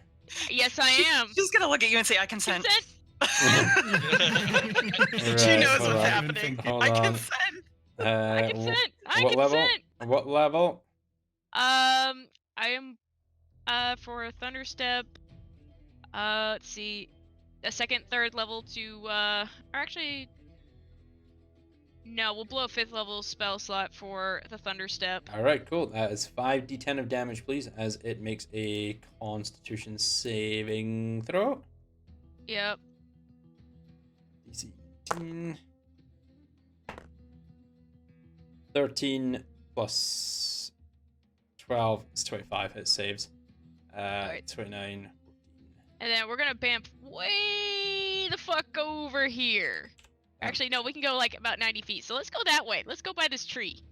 Yes, I am. She's gonna look at you and say, "I consent." Consent. She Right, knows hold what's on. happening. Hold I on. consent. I consent. I what level? consent. What level? I am for a thunder step. Let's see, a 2nd, 3rd level to or actually, no, we'll blow a 5th level spell slot for the thunder step. All right, cool. That is 5d10 of damage, please, as it makes a Constitution saving throw. Yep. DC 18. 13 plus 12 is 25. It saves. Alright. 29. And then we're gonna bamf way the fuck over here. Actually, no, we can go like about 90 feet. So let's go that way. Let's go by this tree.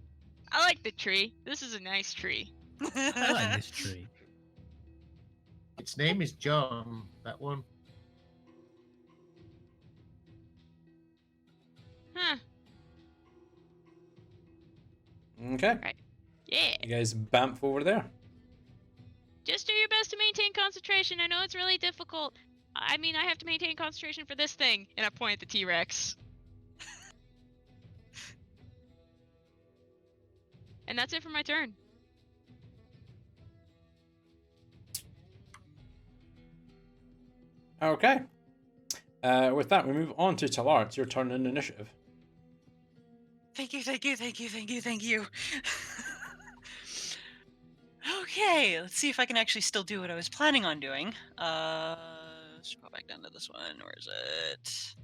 I like the tree. This is a nice tree. I like this tree. Its name is John. That one. Huh. Okay. Yeah. You guys bamf over there. Just do your best to maintain concentration. I know it's really difficult. I mean, I have to maintain concentration for this thing. And I point at the T-Rex. And that's it for my turn. Okay. With that, we move on to Talar. It's your turn in initiative. Thank you, thank you, thank you, thank you, thank you. Okay, let's see if I can actually still do what I was planning on doing. Let's go back down to this one. Where is it?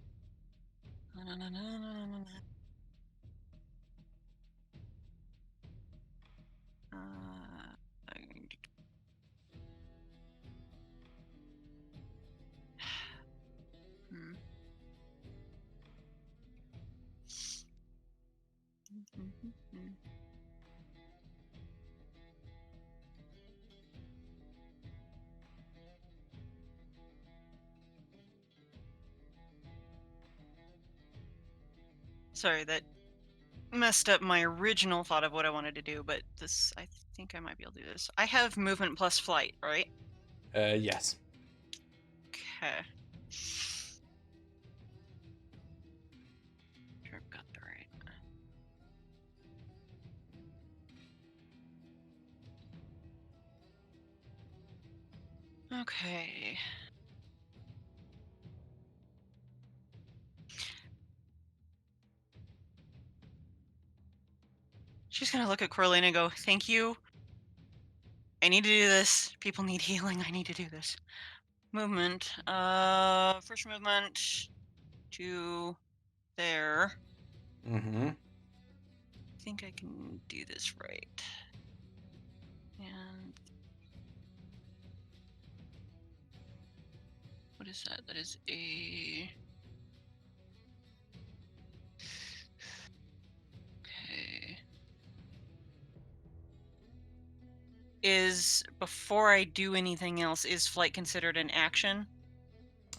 Sorry, that messed up my original thought of what I wanted to do, but this, I think I might be able to do this. I have movement plus flight, right? Yes. Okay. Sure, I've got that right. Okay. She's gonna look at Corlina and go, "Thank you. I need to do this. People need healing. I need to do this." Movement. First movement to there. Mm-hmm. I think I can do this right. And what is that? That is a... Okay. Is, before I do anything else, is flight considered an action?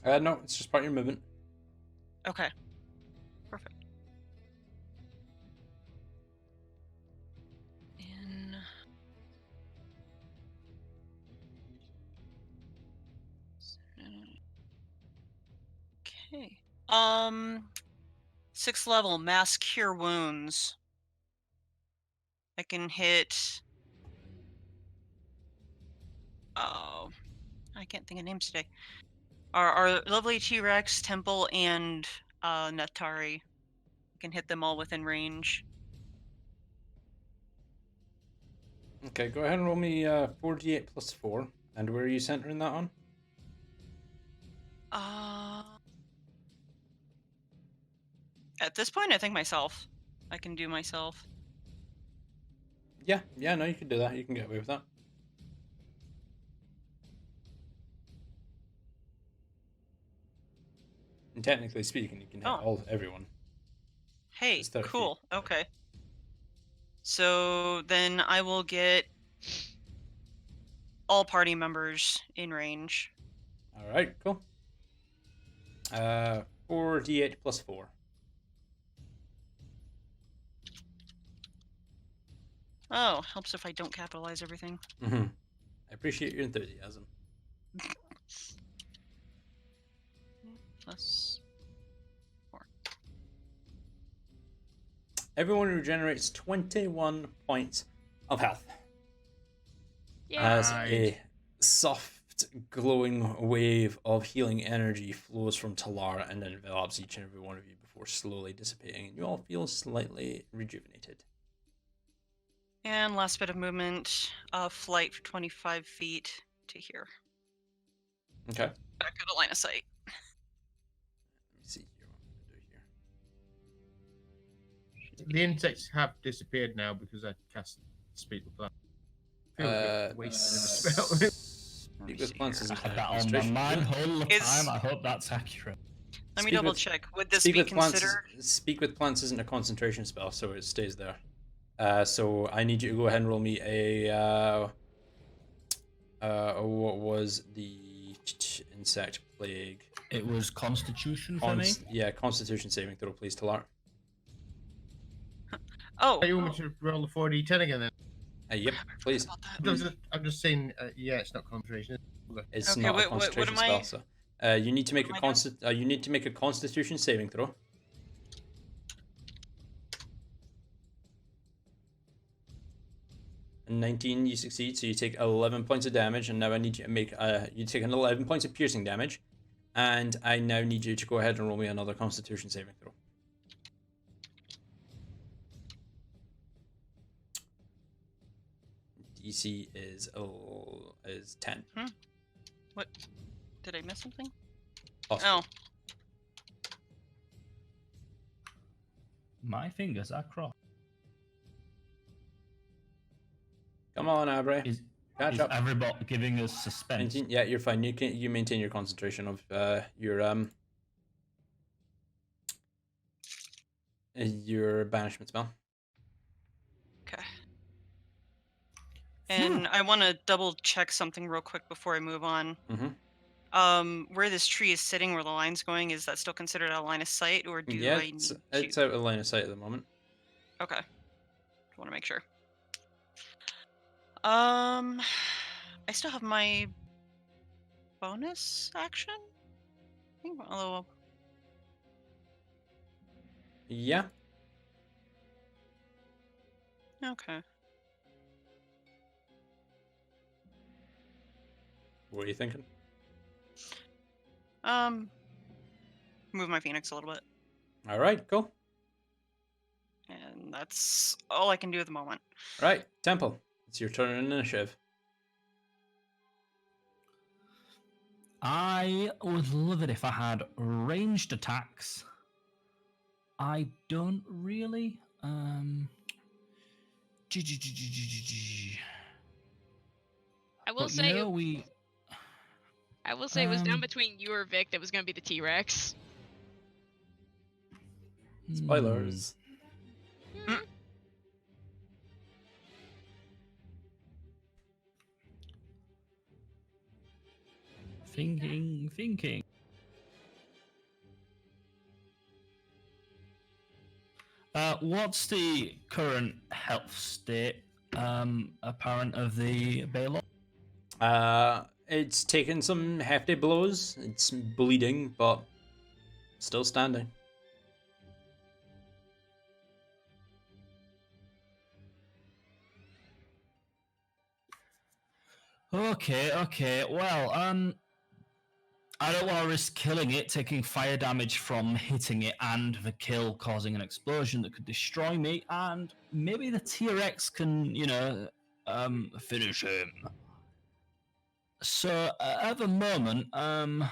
No, it's just part of your movement. Okay. Perfect. In... Okay. 6th level, mass cure wounds. I can hit... Oh, I can't think of names today. Our lovely T-Rex, Temple, and Natari. I can hit them all within range. Okay, go ahead and roll me 4d8 plus 4. And where are you centering that on? At this point, I think myself. I can do myself. Yeah, no, you can do that. You can get away with that. And technically speaking, you can hit everyone. Hey, It's 30 cool. feet. Okay. So then I will get all party members in range. All right, cool. 4d8 plus 4. Oh, helps if I don't capitalize everything. I appreciate your enthusiasm. Plus 4. Everyone regenerates 21 points of health. Yeah. As a soft, glowing wave of healing energy flows from Talara and envelops each and every one of you before slowly dissipating, and you all feel slightly rejuvenated. And last bit of movement, flight for 25 feet to here. Okay. Back out of line of sight. Let me see here what I'm going to do here. The insects have disappeared now because I cast Speak with Plants. Wasted a spell. Speak with plants isn't I had a that on my concentration. mind whole Is- time. I hope that's accurate. Let me Speak double with- check. Would this Speak be with plants. considered? Speak with plants isn't a concentration spell, so it stays there. So I need you to go ahead and roll me a what was the insect plague? It was Constitution for me. Yeah, Constitution saving throw, please, Talar. Oh, You want me to roll the 4d10 again then? Yep, please. about that. I'm just saying, yeah, it's not concentration. It's Okay, not what a concentration am spell, I- so you need to make what a am I you need to make a Constitution saving throw. And 19, you succeed, so you take 11 points of damage, and now I need you to make you take an 11 points of piercing damage, and I now need you to go ahead and roll me another Constitution saving throw. DC is 10. What? Did I miss something? Possible. Oh, My fingers are crossed. Come on, Aubrey. Is Catch up. everybody giving us suspense? Yeah, you're fine. You maintain your concentration of your banishment spell. okay. And I want to double check something real quick before I move on. Where this tree is sitting, where the line's going, is that still considered a line of sight, or do Yeah, I need it's to? out of line of sight at the moment. Okay. Want to make sure. I still have my bonus action. I think, although Yeah. okay. What are you thinking? Move my phoenix a little bit, All right, cool. and that's all I can do at the moment. All right, Temple, it's your turn in initiative. I would love it if I had ranged attacks. I don't really. I will But say, you know, we. it was down um, between you or Vic that was going to be the T-Rex. Spoilers. Thinking. What's the current health state apparent of the Baylor? It's taken some hefty blows. It's bleeding, but still standing. Okay. Well, I don't want to risk killing it, taking fire damage from hitting it, and the kill causing an explosion that could destroy me. And maybe the T-Rex can, finish him. So at the moment, I'm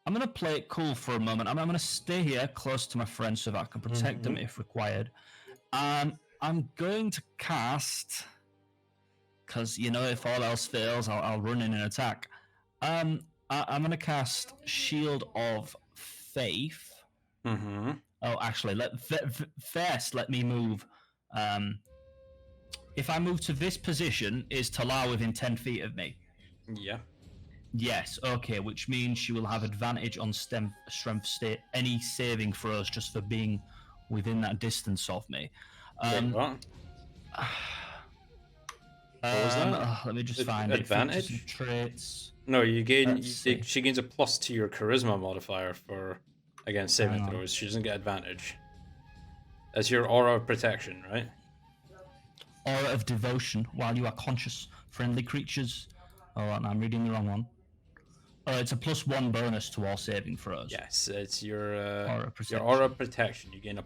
gonna play it cool for a moment. I'm gonna stay here close to my friends so that I can protect them if required. I'm going to cast, because if all else fails, I'll run in and attack. I'm gonna cast Shield of Faith. Mm-hmm. Oh, actually, first let me move. If I move to this position, is Talar within 10 feet of me? Yeah. Yes, okay, which means she will have advantage on strength state, any saving throws just for being within that distance of me. Wait, what? What was that? Let me just find advantage? it. Features and traits. No, you gain. Let's see. She gains a +2 to your charisma modifier for against saving Hang on. throws. She doesn't get advantage. That's your aura of protection, right? Aura of devotion. While you are conscious, friendly creatures. Oh, no, I'm reading the wrong one. Oh, it's a +1 bonus to all saving throws. Yes, it's your Aura of your aura of protection. You gain a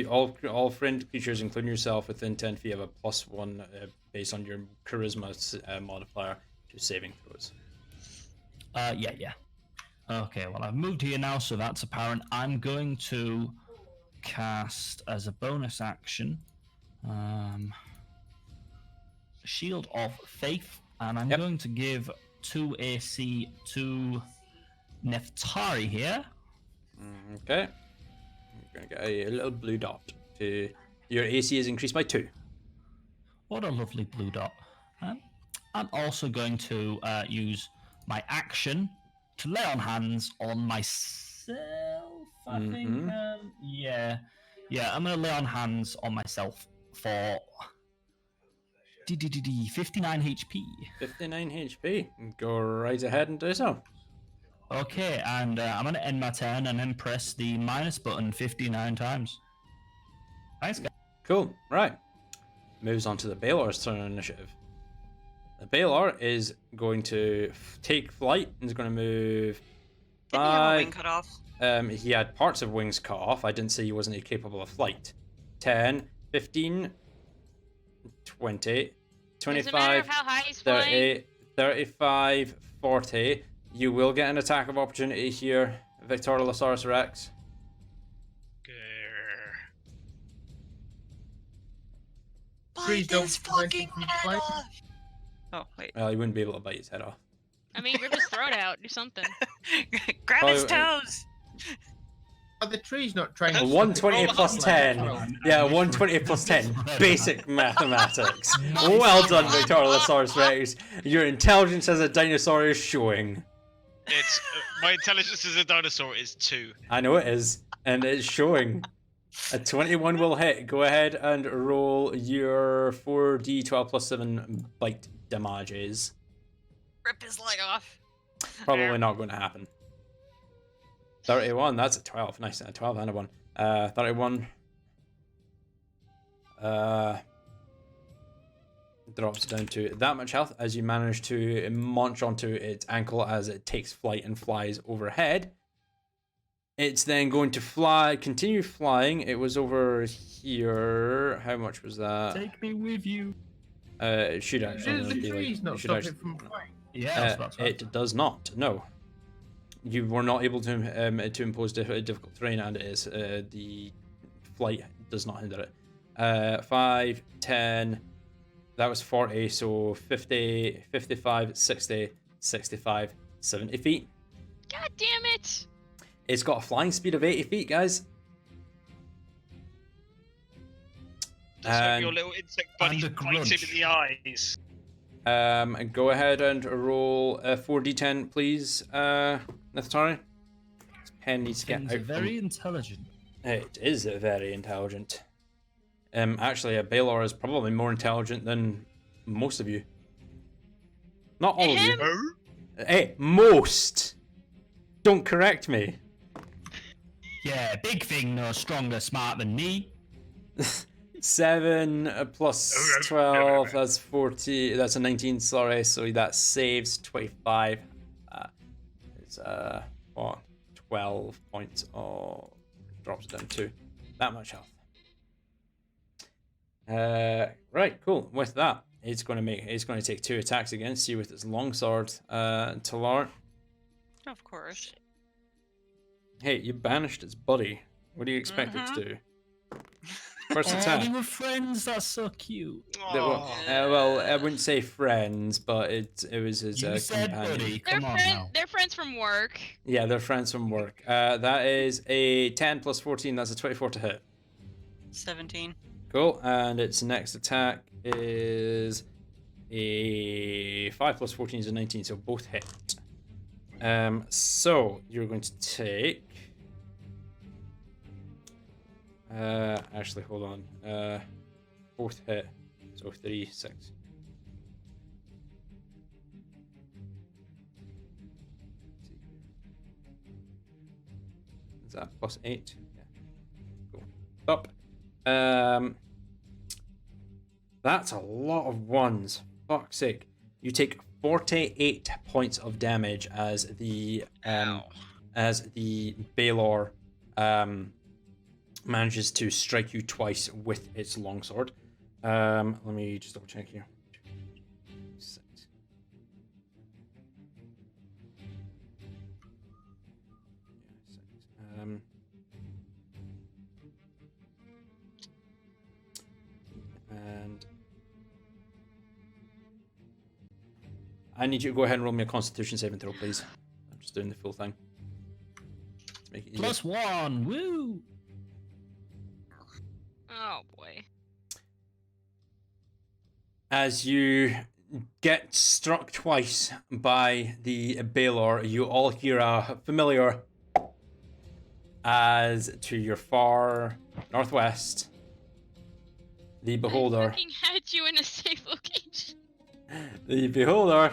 all friend creatures, including yourself, within 10 feet have a +1 based on your charisma modifier to saving throws. Yeah. Okay, well, I've moved here now, so that's apparent. I'm going to cast as a bonus action Shield of Faith, and I'm going to give 2 AC to Neftari here. Okay. You're going to get a little blue dot. Your AC is increased by 2. What a lovely blue dot. I'm also going to use my action to lay on hands on myself, I think. Yeah, I'm going to lay on hands on myself for 59 HP. 59 HP. Go right ahead and do so. Okay, and I'm going to end my turn and then press the minus button 59 times. Thanks, guys. Cool. Right. Moves on to the Baelor's turn initiative. The Baelor is going to take flight and is going to move. Did he have a wing cut off? He had parts of wings cut off. I didn't say he wasn't capable of flight. 10, 15, 20, 25, Doesn't matter how high he's 30, flying. 35, 40. You will get an attack of opportunity here, Victoriosaurus Rex. Trees Bite don't his prevent fucking him from head flying. off! Oh, wait. Well, he wouldn't be able to bite his head off. I mean, rip his throat out. Do something. Grab his Oh, toes! Are the trees not trying to... 120 plus 10. Yeah, 120 plus 10. Basic mathematics. Well done, Victoriosaurus Rex. Your intelligence as a dinosaur is showing. It's my intelligence as a dinosaur is 2. I know it is, and it's showing. A 21 will hit. Go ahead and roll your 4d12 plus 7 bite damages. Rip his leg off. Probably not going to happen. 31, that's a 12. Nice, a 12 and a 1. 31. Drops down to that much health as you manage to munch onto its ankle as it takes flight and flies overhead. It's then going to continue flying. It was over here. How much was that? Take me with you. It should actually Do the be trees not you should stop actually- it from flying? Yeah, that's right. It does not. No, you were not able to impose difficult terrain, and it is the flight does not hinder it. 5, 10. That was 40. So 50, 55, 60, 65, 70 feet. God damn it! It's got a flying speed of 80 feet, guys. Just hope And- your little insect buddy and a bites him in the eyes. And go ahead and roll a 4d10, please, Neftari. This pen needs to get Things out. are very intelligent. It is very intelligent. Actually, a Baelor is probably more intelligent than most of you. Not all of you. Hey, most. Don't correct me. Yeah, big thing, no stronger, smart than me. 7 plus 12, that's 40, that's a 19, sorry, so that saves 25. It's, what, 12 points, drops it down to that much health. Right, cool, with that, it's going to take 2 attacks against you with its longsword, Talar. Of course. Hey, you banished its buddy. What do you expect it to do? First Oh, attack. they were friends. That's so cute. Well, I wouldn't say friends, but it was his You said companion. buddy. They're Come on friends. now. They're friends from work. Yeah, they're friends from work. That is a 10 plus 14. That's a 24 to hit. 17. Cool. And its next attack is a 5 plus 14 is a 19, so both hit. So you're going to take. Actually, hold on. Both hit, so 3, 6. Is that plus 8? Yeah. Cool. Up. That's a lot of ones. Fuck's sake. You take 48 points of damage as the Baelor manages to strike you twice with its longsword. Let me just double check here. 6. And I need you to go ahead and roll me a Constitution saving throw, please. I'm just doing the full thing. Let's make it easy. +1. Woo! Oh boy. As you get struck twice by the Baelor, you all hear a familiar as to your far northwest. The Beholder. I'm looking at you in a safe location. The Beholder,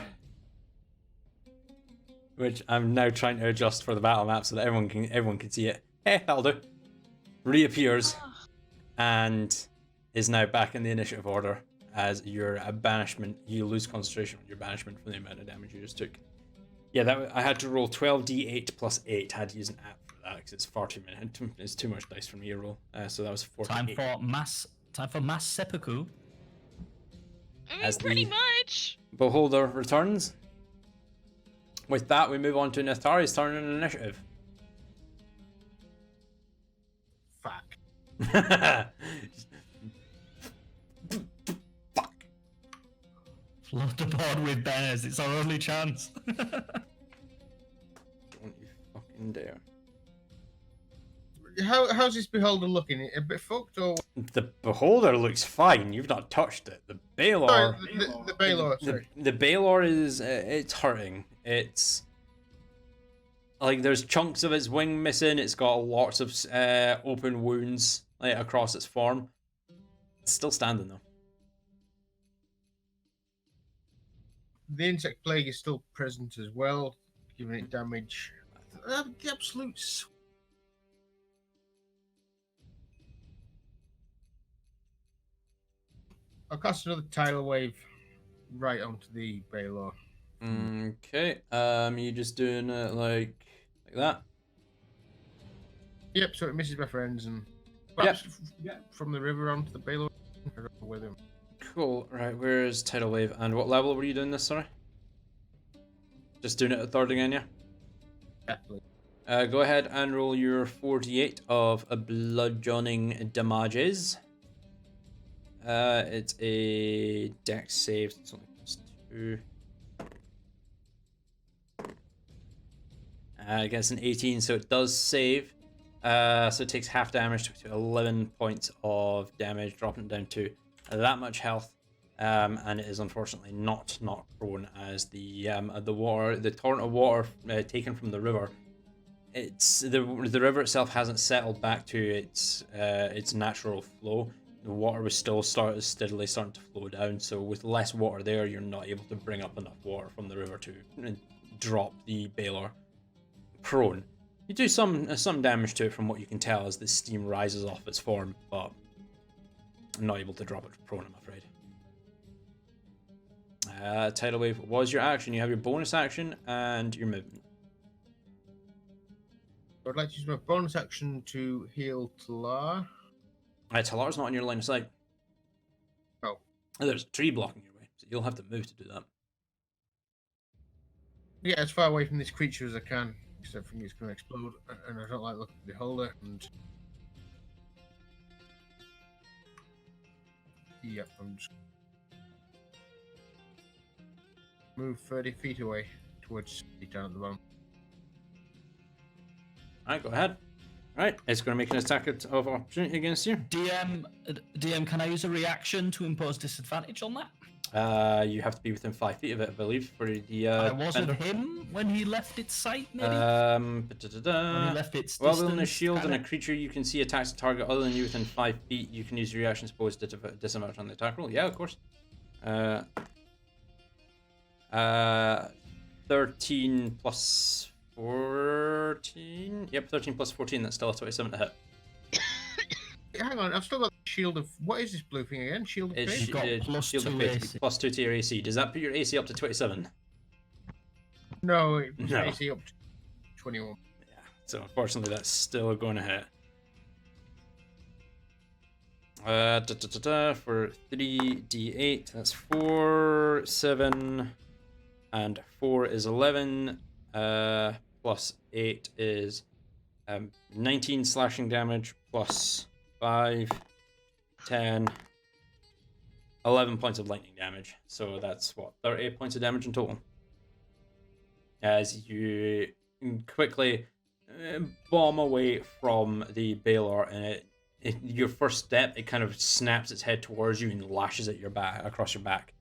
which I'm now trying to adjust for the battle map so that everyone can see it. Hey, that'll do. Reappears and is now back in the initiative order as your banishment. You lose concentration on your banishment from the amount of damage you just took. Yeah, I had to roll 12d8 plus 8. I had to use an app for that because it's far too many. It's too much dice for me to roll. So that was 48. Time for mass seppuku. I mean, As pretty the- much. Beholder returns. With that, we move on to Nathari's turn in initiative. Fuck. Fuck. Flood the board with bears. It's our only chance. Don't you fucking dare. How's this beholder looking? A bit fucked or? The Beholder looks fine. You've not touched it. The Baelor. Sorry, the Baelor. Sorry. The Baelor is it's hurting. It's like there's chunks of its wing missing. It's got lots of open wounds like across its form. It's still standing though. The insect plague is still present as well, giving it damage. The absolute. I'll cast another tidal wave right onto the Baelor. Okay. You just doing it like that? Yep. So it misses my friends and from the river onto the Baelor. I don't know where them. Cool. Right. Where's tidal wave? And what level were you doing this? Sorry. Just doing it at third again, yeah. Yeah. Go ahead and roll your 48 of a bludgeoning damages. It's a dex save. It's only +2. I guess an 18, so it does save. So it takes half damage to 11 points of damage, dropping it down to that much health. And it is unfortunately not prone as the water, the torrent of water taken from the river. It's the river itself hasn't settled back to its natural flow. The water was still steadily starting to flow down. So with less water there, you're not able to bring up enough water from the river to drop the Baelor prone. You do some damage to it from what you can tell as the steam rises off its form, but I'm not able to drop it prone, I'm afraid. Tidal Wave was your action. You have your bonus action and your movement. I'd like to use my bonus action to heal Talar. Talar's not in your line of sight. Oh. There's a tree blocking your way, so you'll have to move to do that. Yeah, as far away from this creature as I can, except for me it's going to explode, and I don't like looking at the beholder. And yep, I'm just move 30 feet away towards down at the bottom. Alright, go ahead. Alright, it's going to make an attack of opportunity against you. DM, can I use a reaction to impose disadvantage on that? You have to be within 5 feet of it, I believe, for the. I wasn't defender. him when he left its sight, maybe. When When he left its well, distance. within a shield kinda? and a creature you can see attacks a target other than you within 5 feet, you can use your reaction to impose disadvantage on the attack roll. Yeah, of course. 13 plus 14. Yep, 13 plus 14. That's still a 27 to hit. Hang on, I've still got the shield of. What is this blue thing again? Shield of It's faith? You've got plus shield of 2 faith, AC. plus 2 to your AC. Does that put your AC up to 27? No, it was No. AC up to 21. Yeah. So unfortunately, that's still going to hit. For 3d8, that's 4, 7, and 4 is 11. Plus 8 is 19 slashing damage, plus 5, 10, 11 points of lightning damage. So that's what, 38 points of damage in total. As you quickly bomb away from the Baylor, and your first step, it kind of snaps its head towards you and lashes at your back, across your back,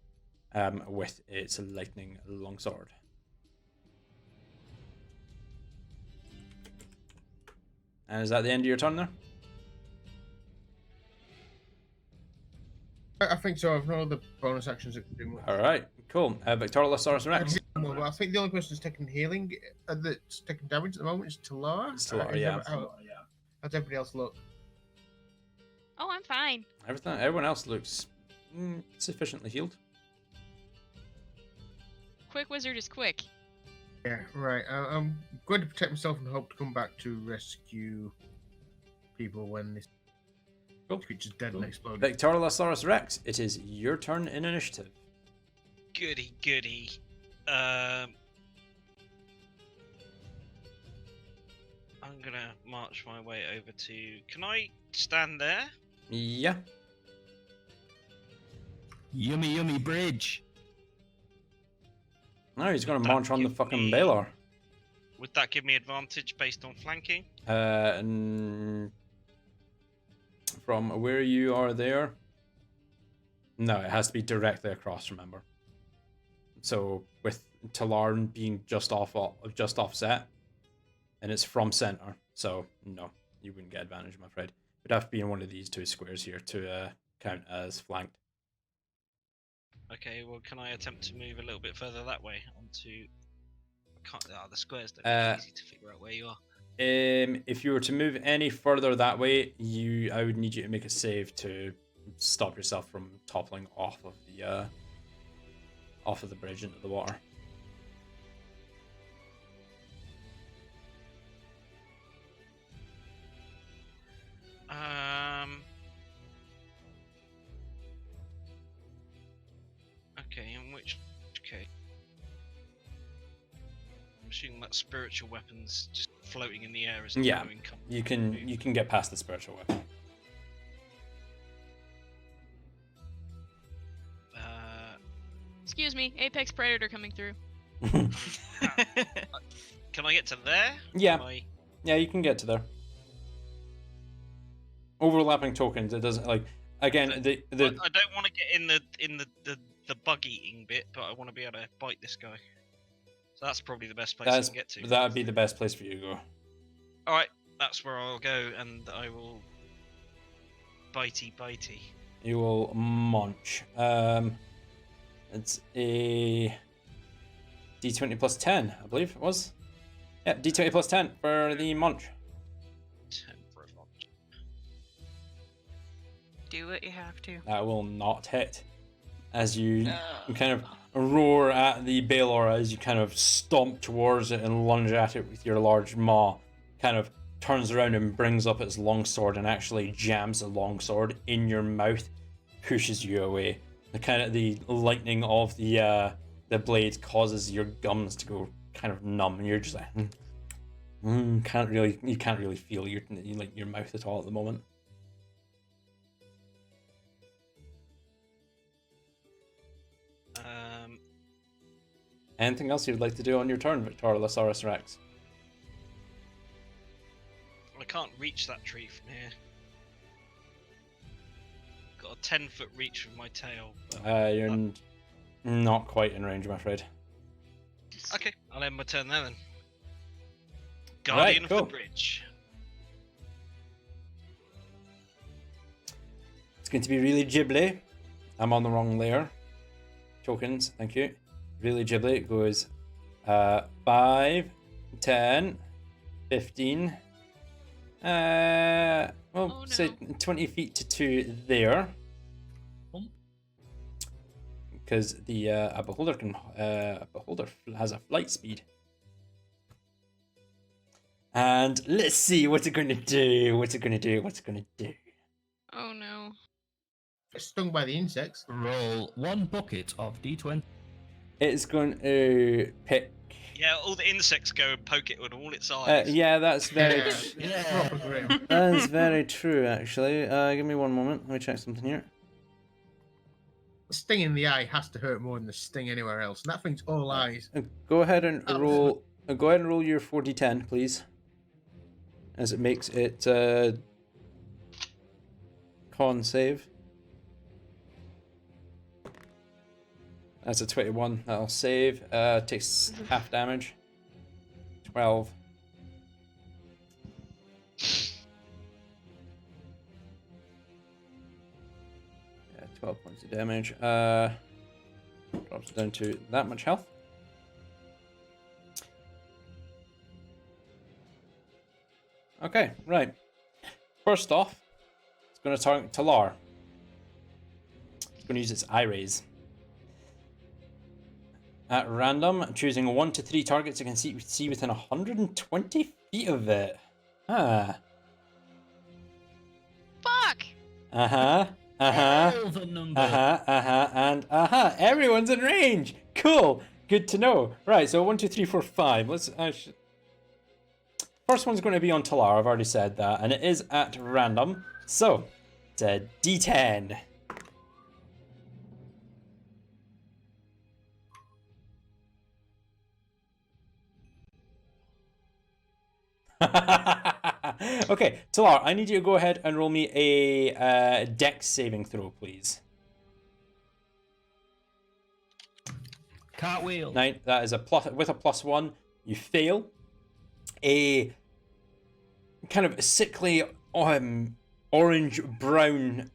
with its lightning longsword. And is that the end of your turn there? I think so. I've no other bonus actions that can do more. All right, cool. Victoriosaurus Rex. Well, I think the only person that's taking healing, that's taking damage at the moment is Talar. It's Talar, yeah. How's everybody else look? Oh, I'm fine. Everyone else looks sufficiently healed. Quick wizard is quick. Yeah, right. I'm going to protect myself and hope to come back to rescue people when this creature's dead and exploded. Victoriosaurus Rex, it is your turn in initiative. Goody, goody. I'm gonna march my way over to. Can I stand there? Yeah. Yummy, yummy bridge. No, he's going to That march on the give fucking me- Baylor. Would that give me advantage based on flanking? From where you are there. No, it has to be directly across, remember. So with Talarn being just offset, and it's from center, so no, you wouldn't get advantage, I'm afraid. It'd have to be in one of these two squares here to count as flanked. Okay, well, can I attempt to move a little bit further that way onto? I can't. The squares don't make it easy to figure out where you are. If you were to move any further that way, I would need you to make a save to stop yourself from toppling off of the bridge into the water. Okay, in which case? I'm assuming that spiritual weapon's just floating in the air as Yeah, no income. you can get past the spiritual weapon. Excuse me, Apex Predator coming through. Can I get to there? Yeah. Can I- Yeah, you can get to there. Overlapping tokens. It doesn't like again I the don't want to get in the bug eating bit, but I want to be able to bite this guy. So that's probably the best place I can get to. that would be the best place for you to go. All right, that's where I'll go, and I will bitey. You will munch. It's a D20 plus 10, I believe it was. Yeah, D20 plus 10 for the munch. 10 for a munch. Do what you have to. That will not hit. As you No. kind of roar at the Baylor as you kind of stomp towards it and lunge at it with your large maw, kind of turns around and brings up its longsword and actually jams the longsword in your mouth, pushes you away. The lightning of the blade causes your gums to go kind of numb, and you're just like, you can't really feel your mouth at all at the moment. Anything else you'd like to do on your turn, Victorilosaurus Rex? I can't reach that tree from here. Got a 10-foot reach with my tail. You're not quite in range, I'm afraid. Okay, I'll end my turn there then. Guardian cool. of the Bridge. It's going to be really Ghibli. I'm on the wrong layer. Tokens, thank you. Really Ghibli. It goes 5, 10, 15. Say 20 feet to 2 there. Because the a beholder has a flight speed. And let's see what's it going to do. Oh no. It's stung by the insects. Roll 1 bucket of D20. It's going to pick. Yeah, all the insects go and poke it with all its eyes. Yeah, that's very. Proper grim. That is very true, actually. Give me one moment. Let me check something here. The sting in the eye has to hurt more than the sting anywhere else, and that thing's all eyes. Go ahead and roll. Go ahead and roll your 4d10, please. As it makes it con save. That's a 21. That'll save. Takes half damage. 12. Yeah, 12 points of damage. Drops down to that much health. Okay, right. First off, it's going to target Talar. It's going to use its eye rays. At random, choosing 1 to 3 targets it can see within 120 feet of it. Fuck! All the number. Everyone's in range. Cool. Good to know. Right, so 1, 2, 3, 4, 5. Let's. First one's going to be on Talar. I've already said that, and it is at random. So it's a D10. Okay, Talar, I need you to go ahead and roll me a dex saving throw, please. Cartwheel. 9. That is a plus with a +1. You fail. A kind of sickly orange-brown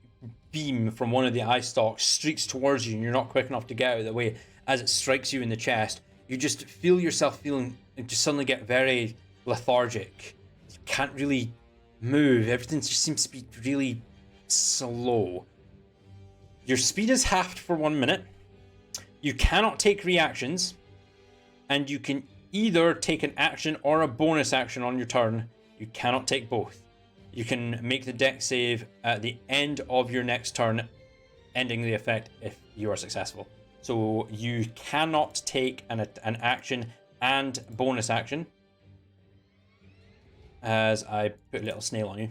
beam from one of the eye stalks streaks towards you, and you're not quick enough to get out of the way. As it strikes you in the chest, you just feel yourself just suddenly get very lethargic. You can't really move. Everything just seems to be really slow. Your speed is halved for 1 minute. You cannot take reactions, and you can either take an action or a bonus action on your turn. You cannot take both. You can make the dex save at the end of your next turn, ending the effect if you are successful. So you cannot take an action and bonus action. As I put a little snail on you,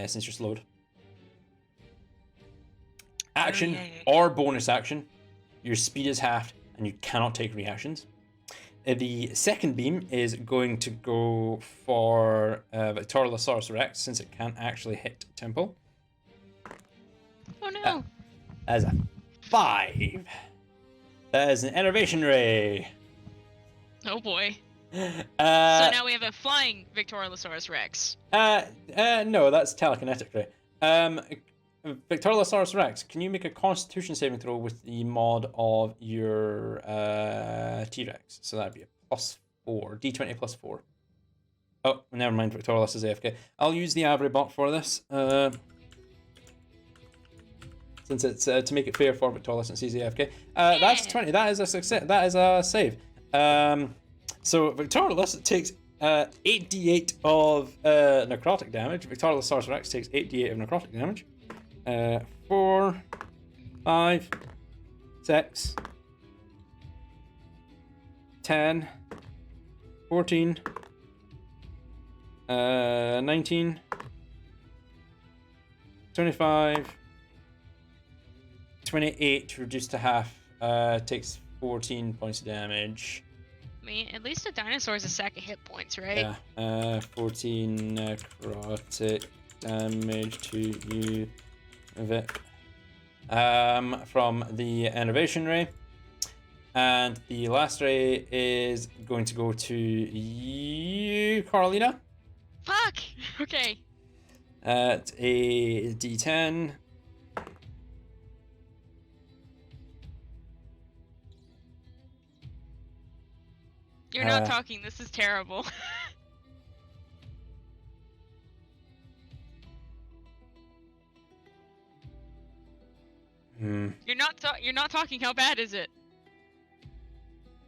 since you're slowed. Action or bonus action, your speed is halved and you cannot take reactions. The second beam is going to go for Victorilosaurus Rex, since it can't actually hit Temple. Oh no! As a 5. That is an enervation ray. Oh boy. So now we have a flying Victorilosaurus Rex. No, that's telekinetic ray. Victorilosaurus Rex, can you make a Constitution saving throw with the mod of your T-Rex? So that'd be a +4, D20 +4. Oh, never mind. Victorilis is AFK. I'll use the Avery bot for this. since it's to make it fair for Victoria since he's AFK. That's 20. That is a success. That is a save. So Victoria takes 8d8 of necrotic damage. Victoria Sorcerer X takes 8d8 of necrotic damage. 4, 5, 6, 10, 14, 19, 25, 28 reduced to half, takes 14 points of damage. I mean, at least a dinosaur is a sack of hit points, right? Yeah, 14 necrotic damage to you, Vic. From the Innovation Ray. And the last ray is going to go to you, Carolina. Fuck! Okay. At a d10. You're not talking. This is terrible. You're not talking. How bad is it?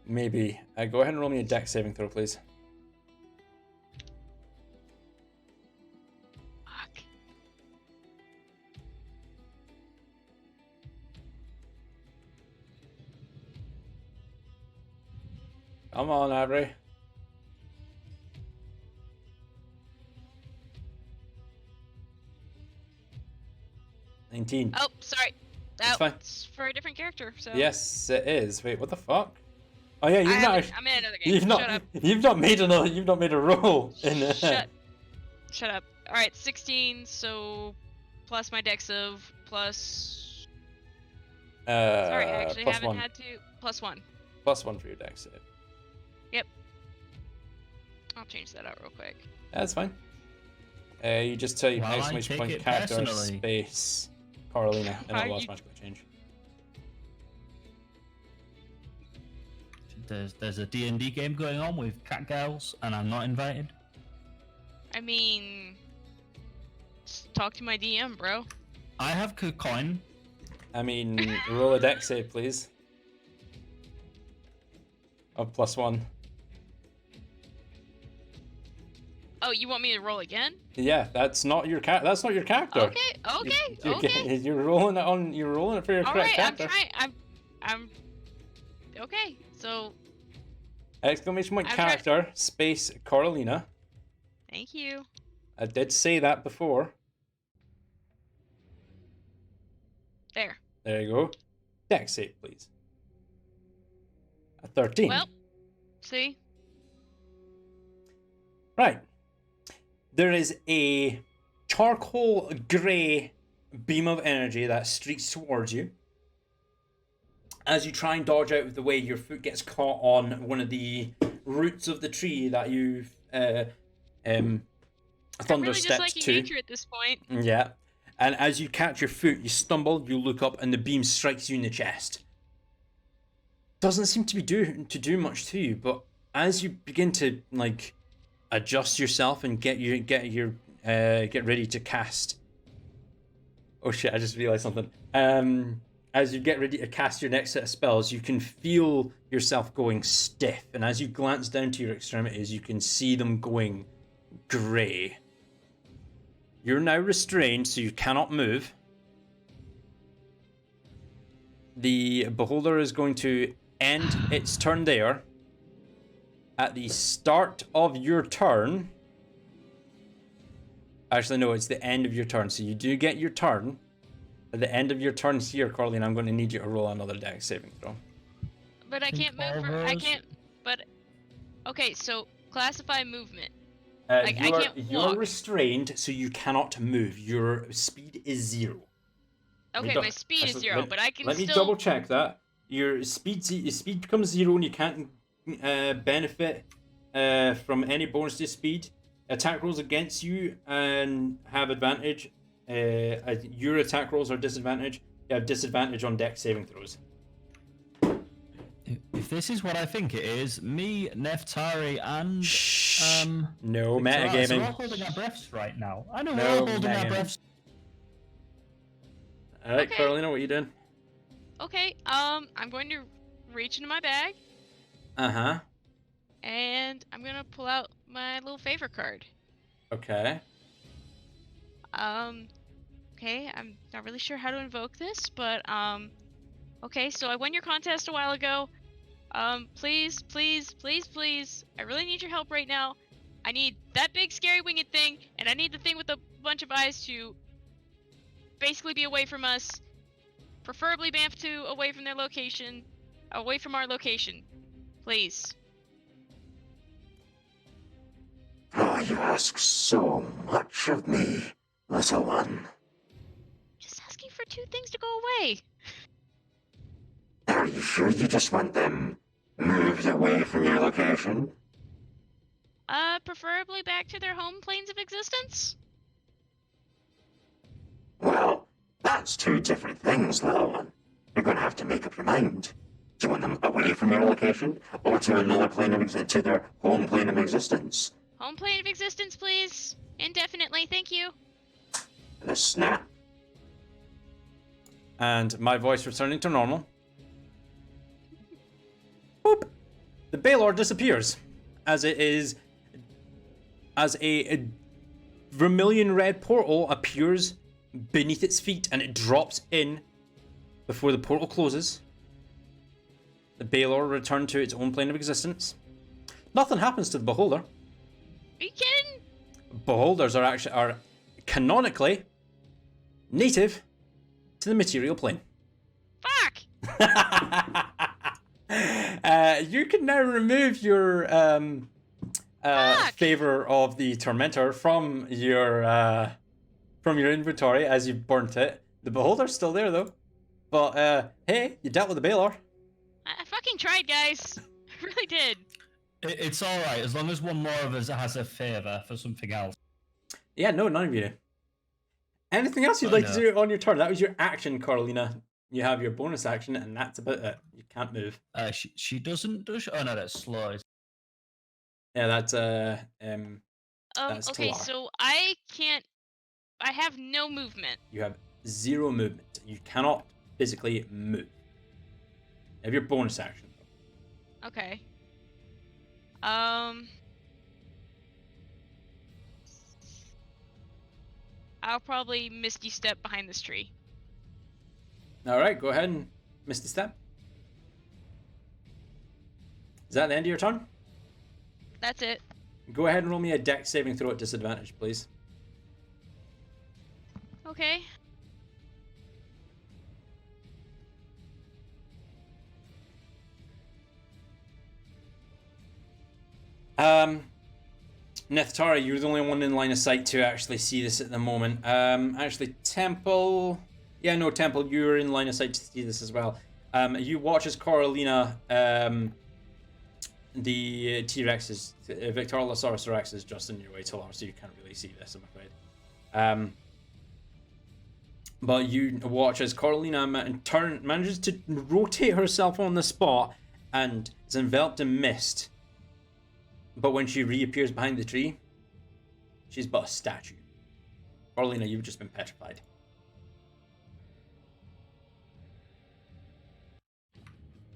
Maybe. Go ahead and roll me a dex saving throw, please. Fuck. Come on, Avery. Oh, sorry. That's fine. That's for a different character. So. Yes, it is. Wait, what the fuck? Oh yeah, I'm in another game. Shut up. You've not made a roll in. Shut up. All right, 16. So plus my dex of plus. Sorry, I actually haven't had to. +1. +1 for your dex save. Yep. I'll change that out real quick. That's fine. You just tell you exclamation point character space Carolina and it will automatically change. There's a D&D game going on with cat girls and I'm not invited. I mean, just talk to my DM, bro. I have coin. I mean, roll a dex save, please. Of +1. Oh, you want me to roll again? Yeah, that's not your That's not your character. Okay. You're rolling it on. You're rolling it for your correct character. I'm. Okay, so. Exclamation point character space Carolina. Thank you. I did say that before. There. There you go. Dex save, please. A 13. Well, see. Right. There is a charcoal grey beam of energy that streaks towards you. As you try and dodge out of the way, your foot gets caught on one of the roots of the tree that you've thunder really stepped just to. nature at this point. Yeah. And as you catch your foot, you stumble, you look up, and the beam strikes you in the chest. Doesn't seem to be do much to you, but as you begin to adjust yourself and get ready to cast. Oh shit! I just realized something. As you get ready to cast your next set of spells, you can feel yourself going stiff, and as you glance down to your extremities, you can see them going grey. You're now restrained, so you cannot move. The beholder is going to end its turn there. At the start of your turn... Actually, no, it's the end of your turn. So you do get your turn. At the end of your turn here, Carleen, I'm going to need you to roll another dex saving throw. But I can't move I can't... But... Okay, so classify movement. I can't walk. You're restrained, so you cannot move. Your speed is 0. Okay, my speed is 0, but I can Let me double check that. Your speed becomes 0 and you can't benefit from any bonus to speed. Attack rolls against you and have advantage. Your attack rolls are disadvantage. You have disadvantage on dex saving throws. If this is what I think it is, me, Neftari, and no metagaming. We're all holding our breaths right now. I know no we're all holding our breaths. All right, Okay. Carolina, what are you doing? Okay, I'm going to reach into my bag Uh-huh. and I'm gonna pull out my little favor card. Okay. Okay, I'm not really sure how to invoke this, but okay, so I won your contest a while ago. Please, please, please, please, I really need your help right now. I need that big scary winged thing, and I need the thing with a bunch of eyes to basically be away from us. Preferably bamf to away from their location. Away from our location. Please. Oh, you ask so much of me, little one. Just asking for 2 things to go away. Are you sure you just want them moved away from your location? Preferably back to their home planes of existence? Well, that's 2 different things, little one. You're gonna have to make up your mind. Do you want them away from your location, or to another plane of to their home plane of existence? Home plane of existence, please. Indefinitely, thank you. The snap. And my voice returning to normal. Boop. The Baylor disappears as a vermilion red portal appears beneath its feet and it drops in before the portal closes. The Baylor return to its own plane of existence. Nothing happens to the Beholder. Are you kidding? Beholders are canonically native to the material plane. Fuck! You can now remove your favor of the Tormentor from your inventory as you burnt it. The Beholder's still there though. But hey, you dealt with the Baylor. I fucking tried, guys. I really did. It's all right as long as one more of us has a favor for something else. Yeah, no, none of you do. Anything else you'd like to do on your turn? That was your action, Carolina. You have your bonus action, and that's about it. You can't move. She doesn't, does she? Oh no, that's slow. Yeah, that's that's Okay, Talar. so I have no movement. You have 0 movement. You cannot physically move. You have your bonus action. Okay. I'll probably Misty Step behind this tree. Alright, go ahead and Misty Step. Is that the end of your turn? That's it. Go ahead and roll me a dex saving throw at disadvantage, please. Okay. Neftari, you're the only one in line of sight to actually see this at the moment. Actually, Temple... Yeah, no, Temple, you're in line of sight to see this as well. You watch as Coralina, the T-Rex is... Victorolosaurus Rex is just in your way, Talar, so you can't really see this, I'm afraid. But you watch as Coralina manages to rotate herself on the spot and is enveloped in mist. But when she reappears behind the tree, she's but a statue. Coralina, you've just been petrified.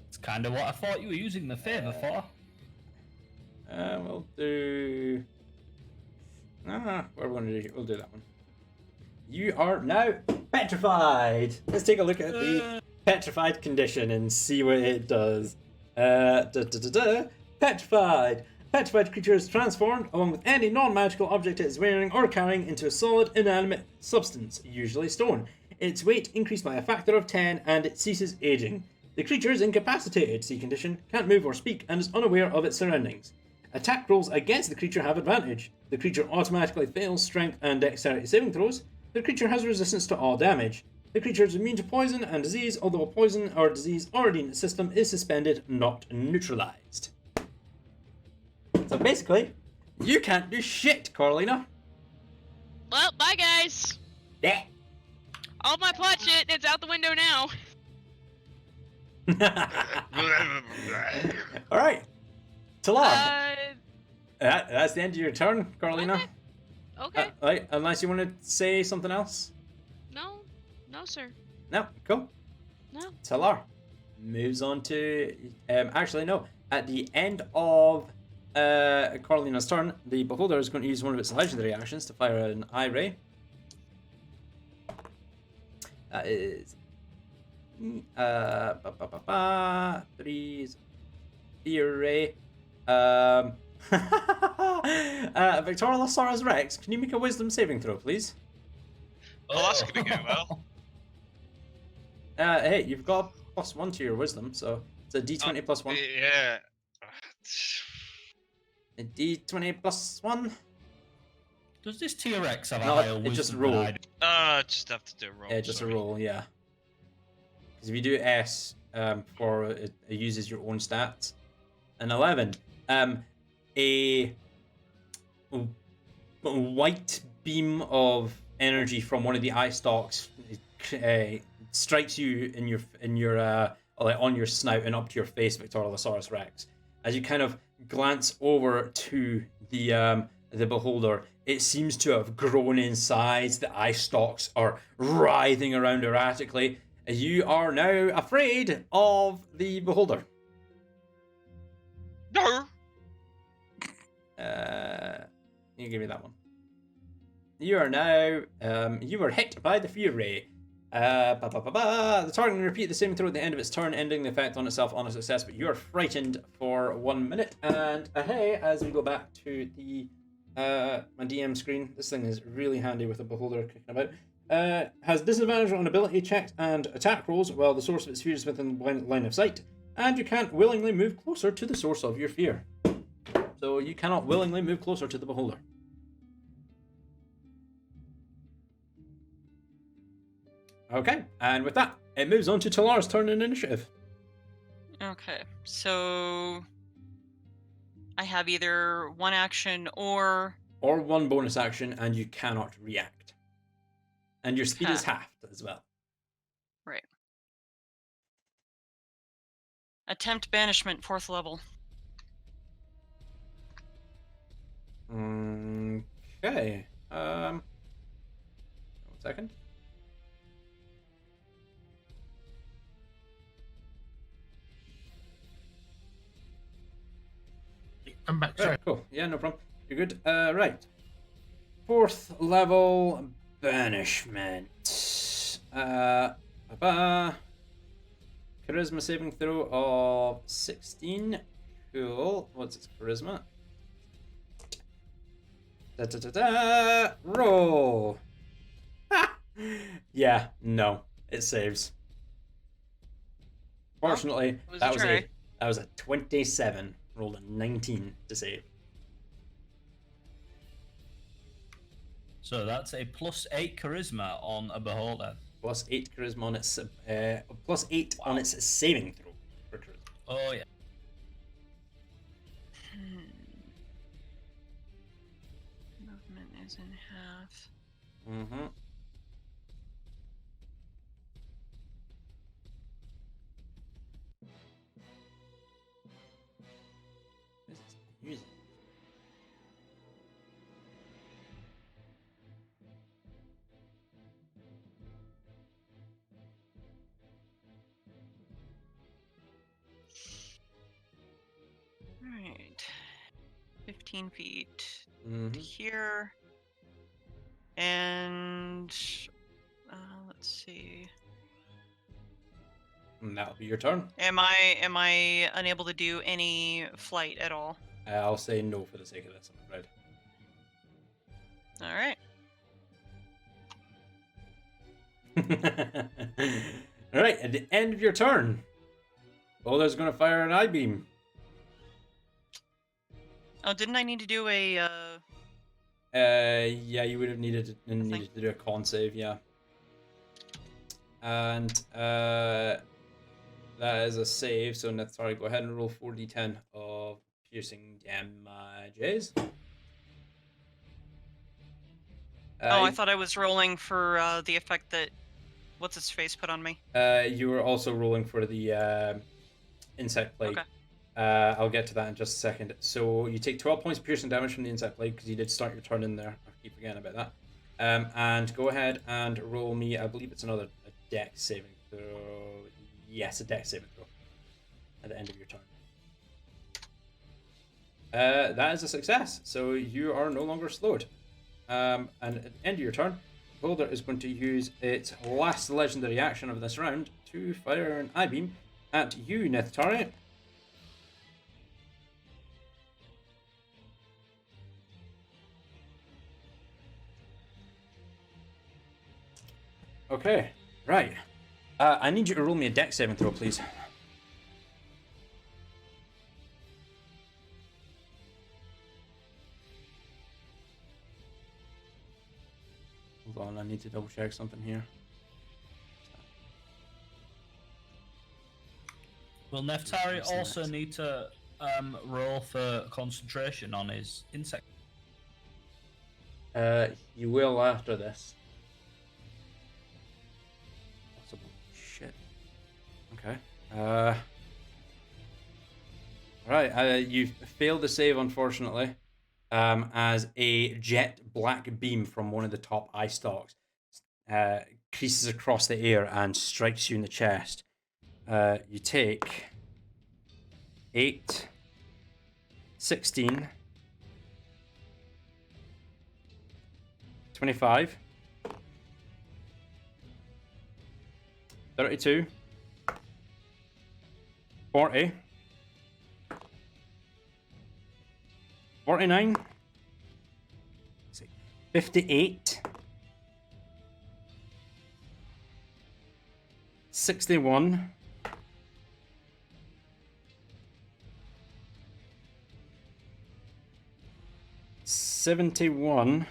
It's kind of what I thought you were using the favor for. We'll do... what are we going to do? We'll do that one. You are now petrified. Let's take a look at the petrified condition and see what it does. Petrified. Petrified creature is transformed, along with any non-magical object it is wearing or carrying, into a solid, inanimate substance, usually stone. Its weight increased by a factor of 10, and it ceases aging. The creature is incapacitated, see condition, can't move or speak, and is unaware of its surroundings. Attack rolls against the creature have advantage. The creature automatically fails strength and dexterity saving throws. The creature has resistance to all damage. The creature is immune to poison and disease, although poison or disease already in its system is suspended, not neutralized. So basically, you can't do shit, Coralina. Well, bye guys. Yeah. All my plot shit, it's out the window now. All right, Talar. That's the end of your turn, Carolina. Okay. Right, unless you want to say something else. No, sir. No, cool. No. Talar moves on to. Actually, no. At the end of Carolina's turn, the Beholder is going to use one of its legendary actions to fire an eye ray. That is. 3 fear ray. Victoriolosaurus Rex, can you make a wisdom saving throw, please? Oh, that's gonna go well. Hey, you've got a +1 to your wisdom, so it's a d20 +1. Yeah. A d20 +1. Does this T-Rex have a No, higher it wisdom just than roll. I do? Just have to do a roll. Yeah, just sorry. a roll, yeah. Because if you do S, for it uses your own stats. An 11. A white beam of energy from one of the eye stalks strikes you in your like on your snout and up to your face, Victoriolosaurus Rex. As you kind of glance over to the Beholder, it seems to have grown in size. The eye stalks are writhing around erratically. You are now afraid of the Beholder. No. You give me that one. You are now you were hit by the fear ray. The target will repeat the saving throw at the end of its turn, ending the effect on itself on a success, but you are frightened for 1 minute. And hey, as we go back to the my DM screen, this thing is really handy with a Beholder kicking about. Has disadvantage on ability checks and attack rolls while the source of its fear is within line of sight, and you can't willingly move closer to the source of your fear. So you cannot willingly move closer to the Beholder. Okay, and with that, it moves on to Talar's turn in initiative. Okay, so I have either one action or one bonus action, and you cannot react. And your speed is halved as well. Right. Attempt banishment, 4th level. Okay. 1 second. I'm back. Sorry. Cool. Yeah, no problem. You're good. Right. 4th level banishment. Charisma saving throw of 16. Cool. What's its charisma? Roll. Yeah, no, it saves. Fortunately, that was a 27. Rolled a 19 to save. So that's a +8 charisma on a Beholder. +8 charisma on its +8 on its saving throw for charisma. Oh yeah. Movement is in half. Mm-hmm. Music. Alright. 15 feet Mm-hmm. to here. And let's see. And that'll be your turn. Am I unable to do any flight at all? I'll say no for the sake of this, I'm afraid. Alright. Alright, at the end of your turn, Boulder's gonna fire an eye beam. Oh, didn't I need to do a Yeah, you would have needed to do a con save, yeah. And that is a save, so Nethari, go ahead and roll 4d10 of piercing damages. I thought I was rolling for the effect that what's its face put on me. You were also rolling for the insect plague. Okay. I'll get to that in just a second. So you take 12 points of piercing damage from the insect plague because you did start your turn in there. I keep forgetting about that. And go ahead and roll me, I believe it's another dex saving throw. Yes, a dex saving throw at the end of your turn. That is a success, so you are no longer slowed. And at the end of your turn, Boulder is going to use its last legendary action of this round to fire an eye beam at you, Nethitari. Okay, right. I need you to roll me a dex saving throw, please. Hold on, I need to double check something here. Will Neftari also need to roll for concentration on his insect? You will after this. Possible. Shit. Okay. Right, you failed the save, unfortunately. As a jet black beam from one of the top eye stalks creases across the air and strikes you in the chest. You take 8, 16, 25, 32, 40, 49, 58, 61, 71,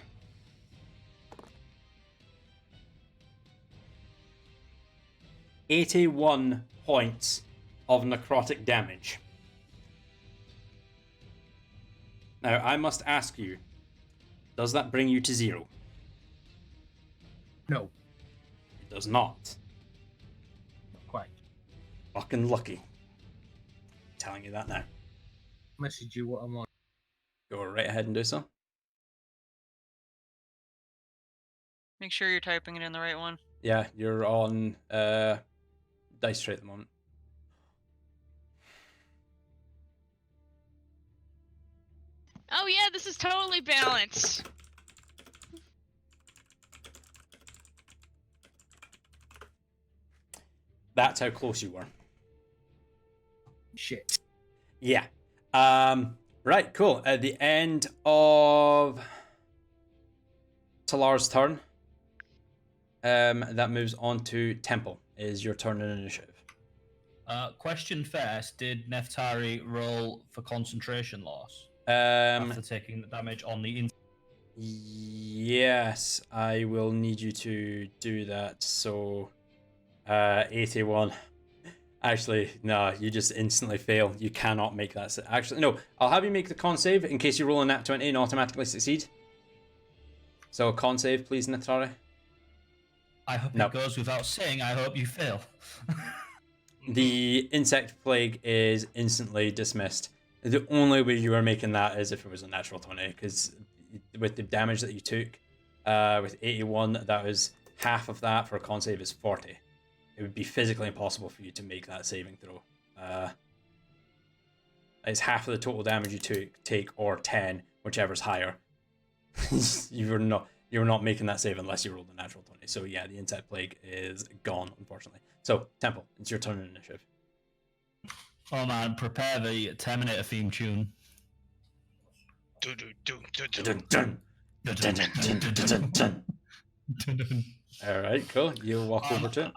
81 points of necrotic damage. Now, I must ask you, does that bring you to 0? No, It does not. not quite. Fucking lucky. I'm telling you that now. Message you what I'm on. Go right ahead and do so. Make sure you're typing it in the right one. Yeah, you're on Dice Tray at the moment. Oh yeah, this is totally balanced. That's how close you were. Shit. Yeah. Right, cool. At the end of Talar's turn, that moves on to Temple. Is your turn in initiative? Question first: did Neftari roll for concentration loss After after taking the damage on the? Yes, I will need you to do that. So, 81. Actually, no, you just instantly fail. You cannot make that. Actually, no, I'll have you make the con save in case you roll a nat 20 and automatically succeed. So, con save, please, Natari. I hope it goes without saying. I hope you fail. The insect plague is instantly dismissed. The only way you are making that is if it was a natural 20, because with the damage that you took, with 81, that was half of that for a con save is 40. It would be physically impossible for you to make that saving throw. It's half of the total damage you take, or 10, whichever's higher. You're not making that save unless you rolled a natural 20. So yeah, the insect plague is gone, unfortunately. So Temple, it's your turn in initiative. Oh man, prepare the Terminator theme tune. All right, cool. You walk over to it.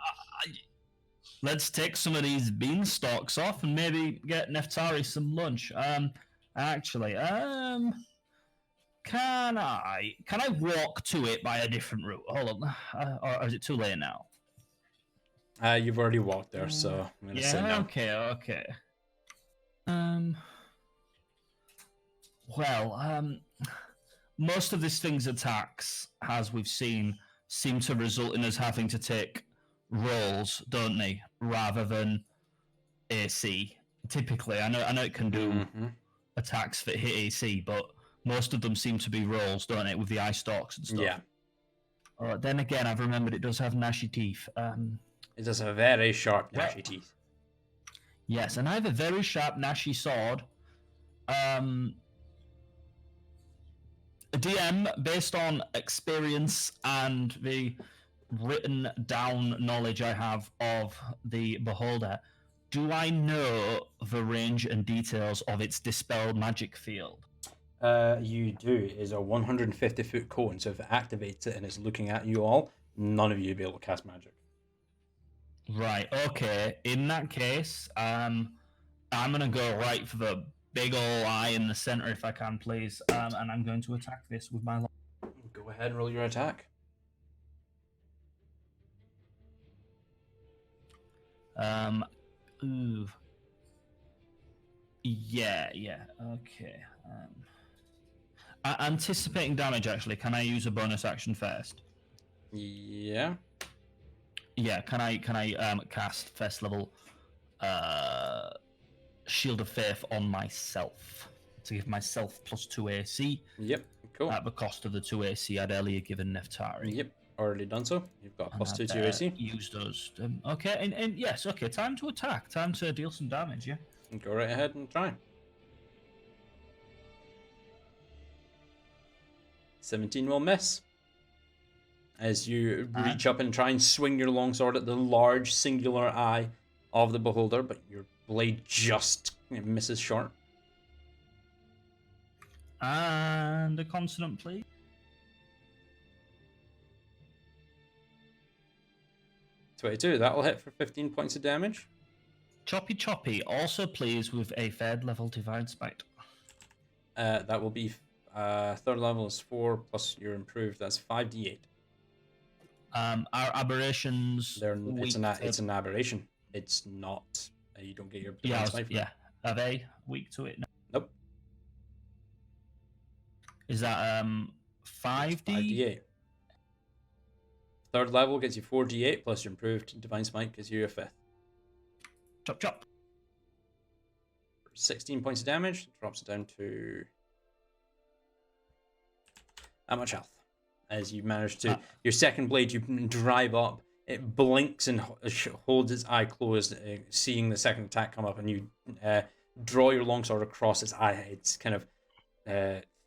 Let's take some of these beanstalks off and maybe get Neftari some lunch. Actually, can I walk to it by a different route? Hold on, or is it too late now? You've already walked there, so I'm gonna say no. Okay. Well, most of this thing's attacks, as we've seen, seem to result in us having to take rolls, don't they, rather than AC. Typically, I know it can do attacks that hit AC, but most of them seem to be rolls, don't it, with the eye stalks and stuff. Yeah. Then again, I've remembered it does have gnashy teeth. It does have very sharp, Well- gnashy teeth. Yes, and I have a very sharp, gnashy sword. DM, based on experience and the written down knowledge I have of the beholder, do I know the range and details of its dispel magic field? You do. It is a 150-foot cone, so if it activates it and is looking at you all, none of you will be able to cast magic. Right, okay. In that case, I'm gonna go right for the big ol' eye in the center if I can, please. And I'm going to attack this with my Go ahead and roll your attack. Ooh. Yeah, okay. Anticipating damage, actually, can I use a bonus action first? Yeah. Yeah, can I cast first level Shield of Faith on myself to give myself +2 AC Yep. Cool. at the cost of the 2 AC I'd earlier given Neftari. Yep. Already done so. You've got a And +2 to I'd, your AC. use those. Okay, and yes, okay, time to attack. Time to deal some damage, yeah? Go right ahead and try. 17 will miss. As you reach up and try and swing your longsword at the large singular eye of the beholder, but your blade just misses short. And a consonant, please. 22, that'll hit for 15 points of damage. Choppy, also please with a third level Divine Smite. That will be third level is 4 plus your improved. That's 5d8. Our aberrations. It's an aberration. It's not. You don't get your divine smite. Yeah. Are they weak to it? No. Nope. Is that 5d? 5d8. Third level gets you 4d8 plus your improved divine smite gives you a fifth. Chop. 16 points of damage, drops it down to that much health. As you manage to, your second blade, you drive up, it blinks and holds its eye closed, seeing the second attack come up, and you draw your longsword across its eye. It's kind of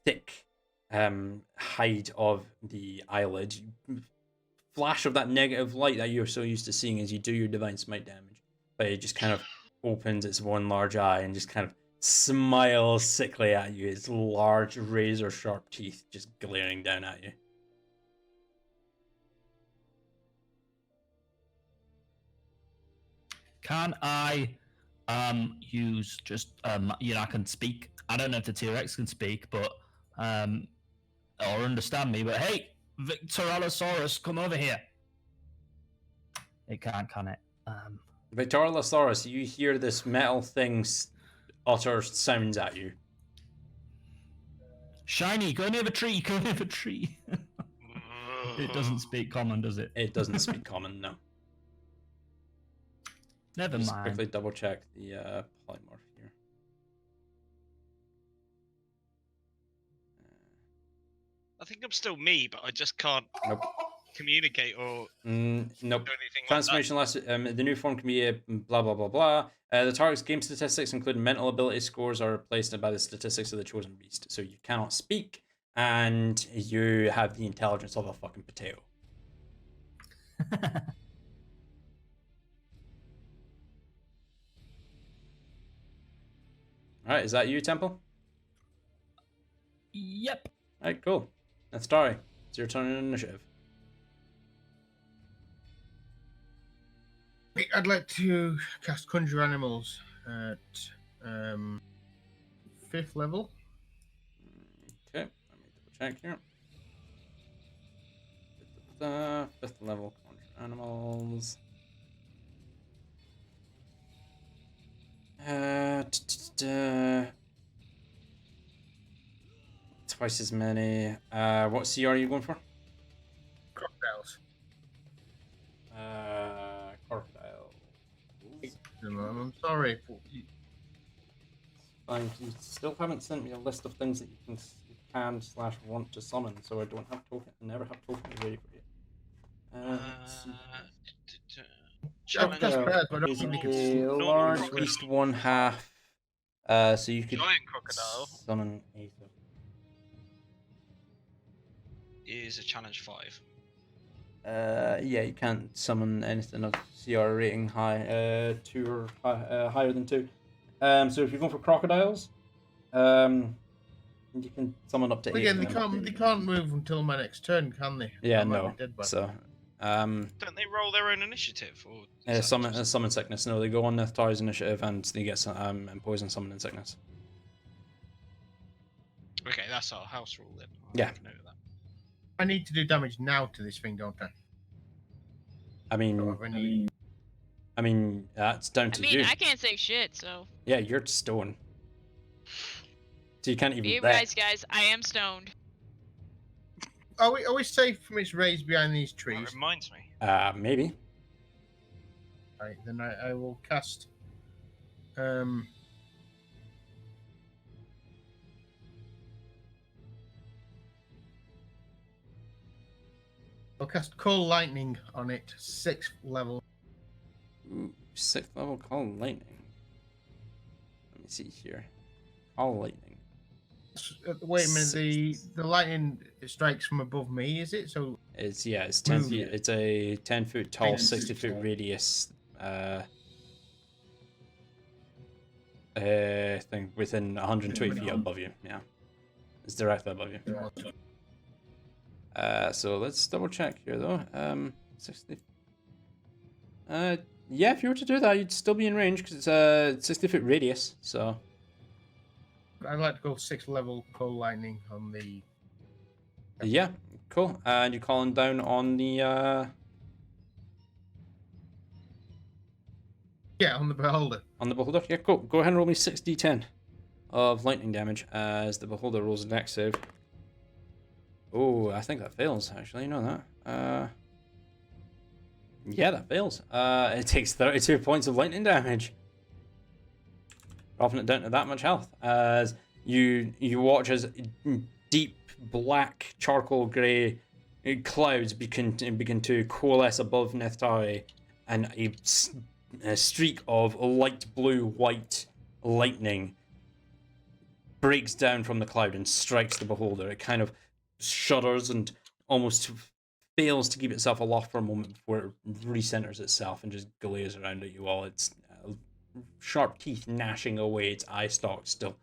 thick hide of the eyelid. Flash of that negative light that you're so used to seeing as you do your divine smite damage, but it just kind of opens its one large eye and just kind of smiles sickly at you, its large razor sharp teeth just glaring down at you. Can I use just I can speak. I don't know if the T-Rex can speak, but or understand me, but hey, Victorallosaurus, come over here. It can't, can it? Victorallosaurus, you hear this metal thing utter sounds at you. Shiny, go near the tree, It doesn't speak common, does it? It doesn't speak common, no. Never Just mind. quickly double check the polymorph here. I think I'm still me, but I just can't communicate or Nope. do anything like that. Transformation lasts. The new form can be a blah blah blah blah. The target's game statistics, including mental ability scores, are replaced by the statistics of the chosen beast. So you cannot speak, and you have the intelligence of a fucking potato. All right, is that you, Temple? Yep. All right, cool. That's Dari. It's your turn in initiative. I'd like to cast Conjure Animals at 5th level. Okay, let me double check here. 5th level Conjure Animals. Twice as many. What CR are you going for? Crocodiles. Crocodile. I'm sorry. Fine. You still haven't sent me a list of things that you can/want to summon, so I don't have token. I never have tokens ready for you. Let's see. Challenge That's Crocodile bad, but I don't is think they can a Normal large crocodile. beast 1/2. So you could Giant crocodile summon a. is a challenge 5. Yeah, you can't summon anything of CR rating high, 2 or higher than 2. So if you're going for crocodiles, you can summon up to 8. Again, of them. they can't move until my next turn, can they? Yeah, I might no. be dead by So, Don't they roll their own initiative? Or is that summon just- summon sickness. No, they go on Nethtar's initiative and they get impose on summoning sickness. Okay, that's our house rule then. I'll Yeah. make a note of that. I need to do damage now to this thing, don't I? I mean, that's down I to mean, you. I can't say shit, so. Yeah, you're stone. So you can't even Be bet. advised, guys, I am stoned. Are we safe from its rays behind these That trees? reminds me. Maybe. Right, then I will cast. I'll cast Cold Lightning on it, 6th level. Ooh, 6th level call lightning. Let me see here. Call lightning. Wait a minute, the lightning strikes from above me, is it? So It's 10 Move. feet. It's a 10-foot tall, 10 feet 60-foot tall. radius thing within 120 feet above you. Yeah, it's directly above you. So let's double check here though. 60. Yeah, if you were to do that, you'd still be in range because it's a 60-foot radius. So I'd like to go 6th level Cold Lightning on the. yeah, cool. And you're calling down on the Yeah, on the Beholder. on the beholder. Yeah, cool. Go ahead and roll me 6d10 of lightning damage as the beholder rolls a dex save. Oh, I think that fails. Actually, you know that. Yeah, that fails. It takes 32 points of lightning damage, dropping it down to that much health. As you watch as deep black charcoal grey clouds begin to coalesce above Neftari, and a streak of light blue white lightning breaks down from the cloud and strikes the beholder. It kind of shudders and almost fails to keep itself aloft for a moment before it recenters itself and just glares around at you all. Its sharp teeth gnashing away, its eye stalks still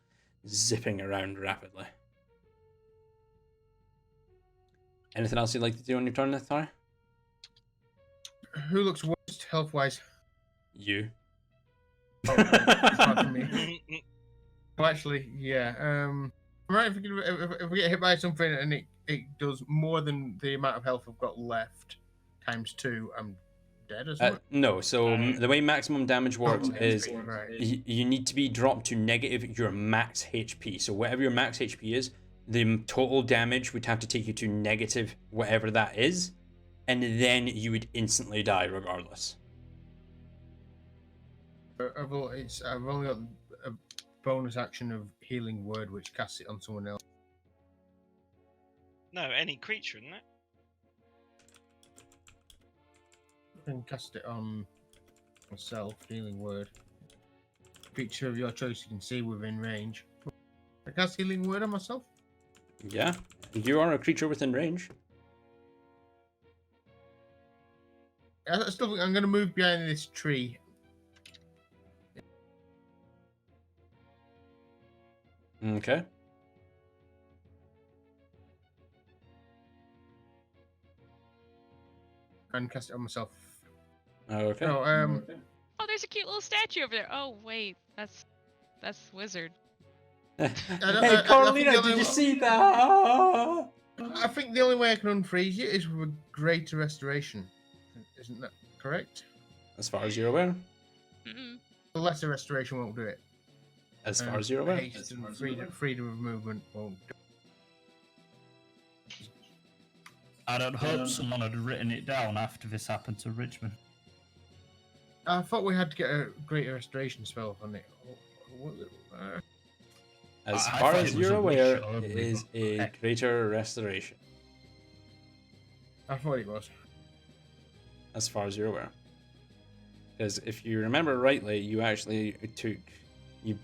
zipping around rapidly. Anything else you'd like to do on your turn, Nethar? Who looks worst health wise? You. Pardon me. Well, actually, yeah. Right, if we get hit by something and it does more than the amount of health I've got left times 2, I'm dead or something? No, so the way maximum damage works is Right. you need to be dropped to negative your max HP. So whatever your max HP is, the total damage would have to take you to negative whatever that is, and then you would instantly die regardless. I've only got a bonus action of Healing Word, which casts it on someone else. No, any creature, isn't it? I can cast it on myself, Healing Word. Creature of your choice you can see within range. I cast Healing Word on myself? Yeah, you are a creature within range. I still think I'm going to move behind this tree. Okay. And cast it on myself. Okay. No, Oh, there's a cute little statue over there. Oh, wait, that's Wizard. Hey, I Carolina, think the did only you one- see that? I think the only way I can unfreeze you is with Greater Restoration. Isn't that correct? As far as you're aware. Mm-mm. The Lesser Restoration won't do it. As far as you're aware. Haste and freedom of movement won't do I'd hope someone had written it down after this happened to Richmond. I thought we had to get a Greater Restoration spell on it. As I far thought as it was you're a wish, aware, I it believe. is a greater restoration. I thought it was. As far as you're aware. because if you remember rightly, you actually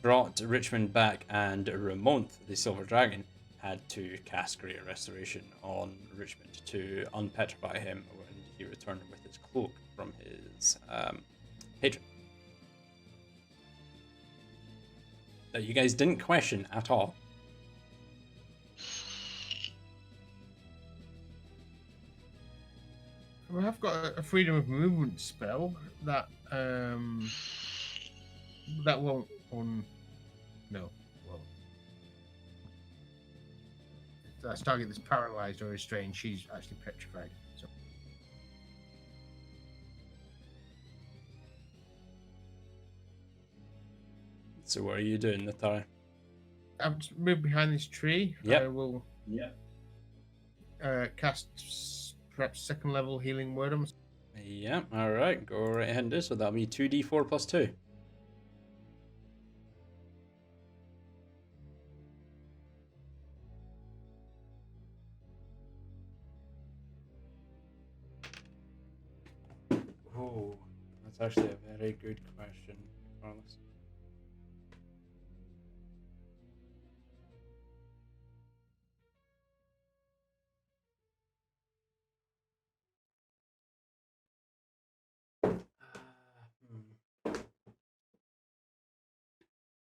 brought Richmond back, and Ramonth, the Silver Dragon, had to cast Greater Restoration on Richmond to unpetrify him when he returned with his cloak from his patron. That you guys didn't question at all. We have got a freedom of movement spell that won't no. Well, that target that's paralyzed or restrained, she's actually petrified. So. So what are you doing, Nathara? I've just moved behind this tree. Yep. I will cast perhaps second level healing word on. Yeah, alright, go right ahead and do so. That'll be 2d4 plus 2. Oh, that's actually a very good question, Carlos.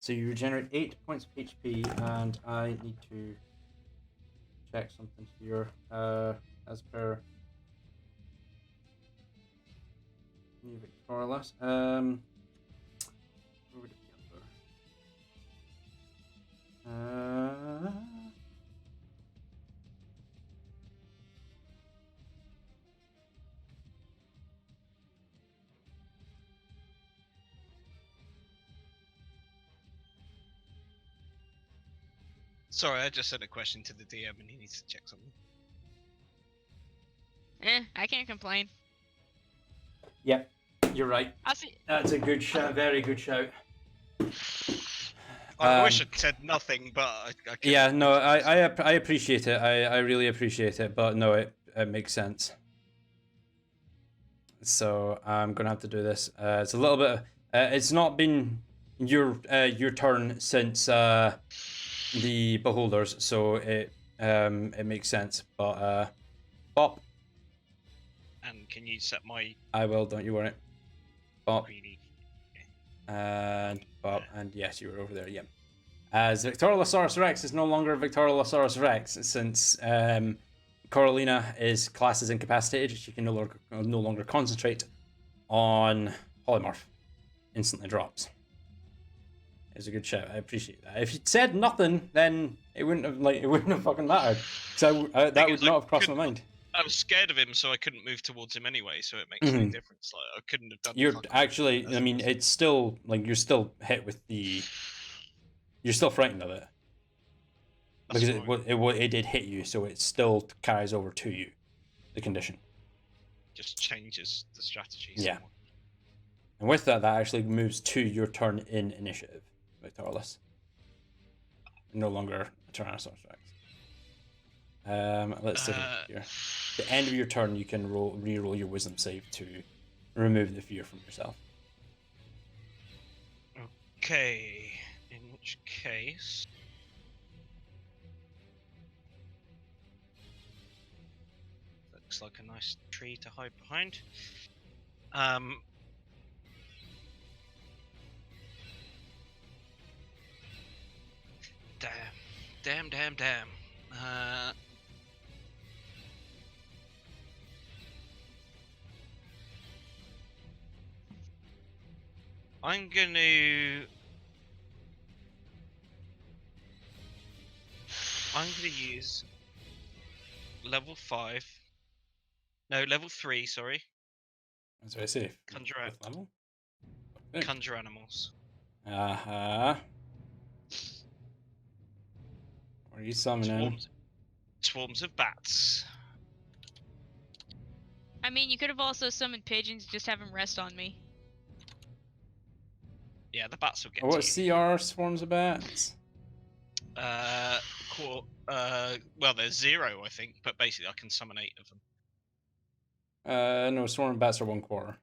So you regenerate 8 points of HP, and I need to check something here. As per New Victorious. Where would it be under? Sorry, I just sent a question to the DM and he needs to check something. I can't complain. Yep, you're right. I'll see. That's a good shout. Very good shout. I wish I'd said nothing, but I couldn't. Yeah, no, I appreciate it. I really appreciate it, but no, it makes sense. So I'm gonna have to do this. It's a little bit. It's not been your turn since the beholders, so it makes sense. But Bop. And can you set my? I will. Don't you worry. Bop. Greedy? And Bob, and yes, you were over there, yeah. As Victorolosaurus Rex is no longer Victorolosaurus Rex, since Coralina is classed as incapacitated, she can no longer concentrate on Polymorph. Instantly drops. It's a good shout. I appreciate that. If you'd said nothing, then it wouldn't have fucking mattered. So that would not have crossed my mind. I was scared of him, so I couldn't move towards him anyway. So it makes no difference. Like I couldn't have done. You're actually. I mean, it's still like you're still hit with the. You're still frightened of it. Because it did hit you, so it still carries over to you, the condition. Just changes the strategy. Yeah. And with that actually moves to your turn in initiative, Victorolus. No longer a Tyrannosaurus Rex. Let's take a look here. At the end of your turn, you can re-roll your Wisdom save to remove the fear from yourself. Okay. In which case. Looks like a nice tree to hide behind. Damn. I'm gonna use level 5. No, level 3, sorry. That's very safe. Conjure level? Conjure animals. Uh-huh. What are you summoning? Swarms of bats. I mean, you could have also summoned pigeons, just have them rest on me. Yeah, the bats will get What to you. CR swarms of bats? Cool. Well, there's 0, I think, but basically I can summon 8 of them. No, swarm of bats are 1/4.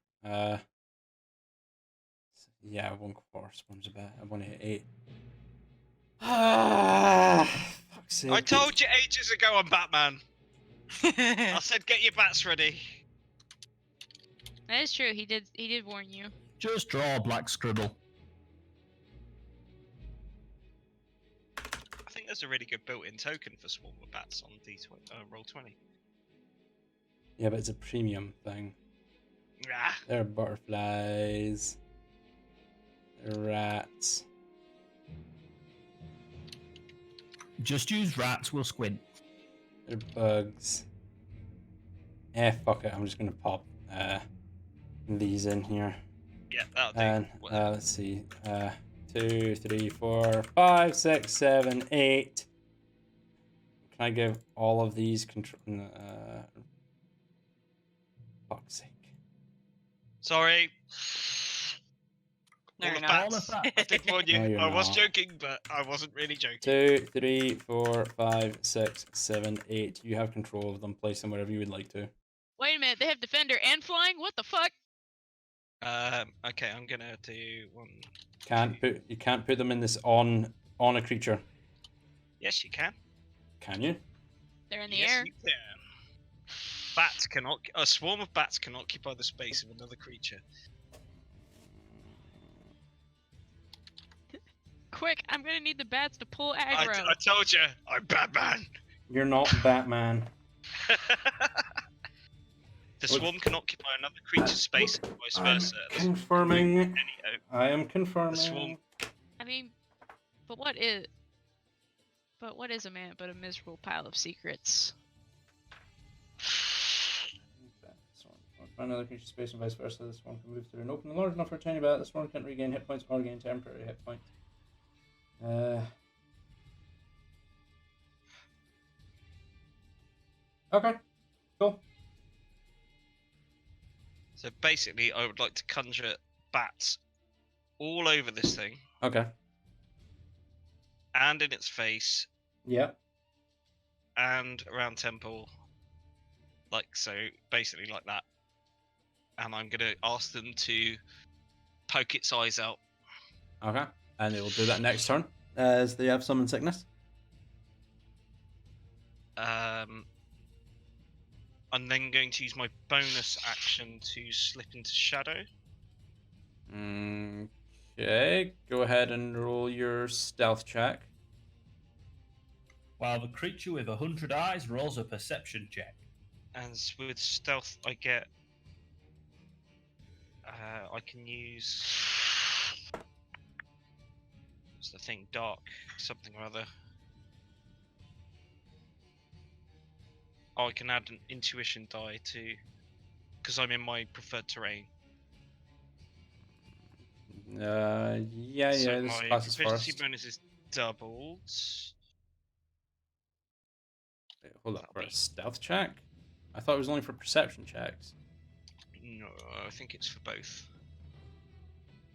Yeah, 1/4 swarms a bit. I want to hit 8. Ah, fuck's sake. I told you ages ago I'm Batman. I said get your bats ready. That is true. He did warn you. Just draw a black scribble. I think there's a really good built-in token for swarm of bats on Roll20. Yeah, but it's a premium thing. Ah, They're butterflies. They're rats. Just use rats, we'll squint. They're bugs. Fuck it. I'm just gonna pop these in here. yeah, that'll do. And Whatever. let's see. 2, 3, 4, 5, 6, 7, 8. Can I give all of these control? Fuck's sake. Sorry. No, All you're the not. bats. I did warn you. No, you're I was not. joking, but I wasn't really joking. 2, 3, 4, 5, 6, 7, 8. You have control of them. Place them wherever you would like to. Wait a minute. They have defender and flying. What the fuck? Okay, I'm gonna do one. You can't put them in this on a creature. Yes, you can. Can you? They're in the Yes, air. you can. Bats cannot. A swarm of bats can occupy the space of another creature. Quick! I'm gonna need the bats to pull I aggro. told you, I'm Batman. You're not Batman. The swarm can occupy another creature's space and vice versa. Confirming. I am The confirming. swarm. I mean, but what is a man but a miserable pile of secrets? Find another creature space and vice versa. This one can move through an opening large enough for a tiny bat. This one can't regain hit points or gain temporary hit points. Okay. Cool. So basically, I would like to conjure bats all over this thing Okay. and in its face Yeah. and around temple, like so, basically like that. And I'm gonna ask them to poke its eyes out. Okay. And they will do that next turn as they have summon sickness. I'm then going to use my bonus action to slip into shadow. Okay. Go ahead and roll your stealth check. While the creature with 100 eyes rolls a perception check. And with stealth, I get. I can use. What's the thing? Dark something or other. Oh, I can add an intuition die to. Because I'm in my preferred terrain. Yeah, So this my class is proficiency first. bonus is doubled. Wait, hold up, for a stealth check? I thought it was only for perception checks. No, I think it's for both.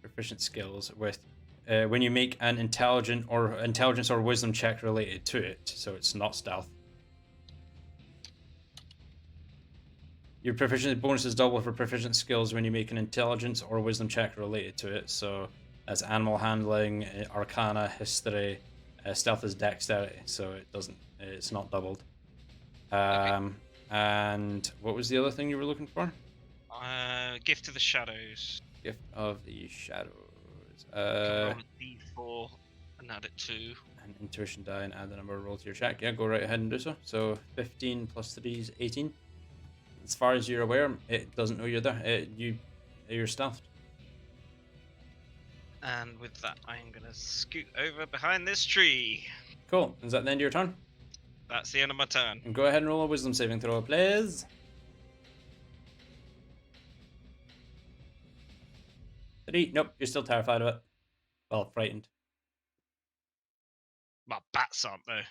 Proficient skills with when you make an intelligence or wisdom check related to it, so it's not stealth. Your proficiency bonus is double for proficient skills when you make an intelligence or wisdom check related to it. So that's animal handling, arcana, history. Stealth is dexterity, so it's not doubled. And what was the other thing you were looking for? Gift of the Shadows. Gift of the Shadows. Roll a d4 and add it to. An intuition die and add the number roll to your check. Yeah, go right ahead and do so. So 15 plus 3 is 18. As far as you're aware, it doesn't know you're there. You're stealthed. And with that, I'm gonna scoot over behind this tree. Cool. Is that the end of your turn? That's the end of my turn. And go ahead and roll a wisdom saving throw, please. 3. Nope, you're still terrified of it. Well, frightened. My bats aren't though.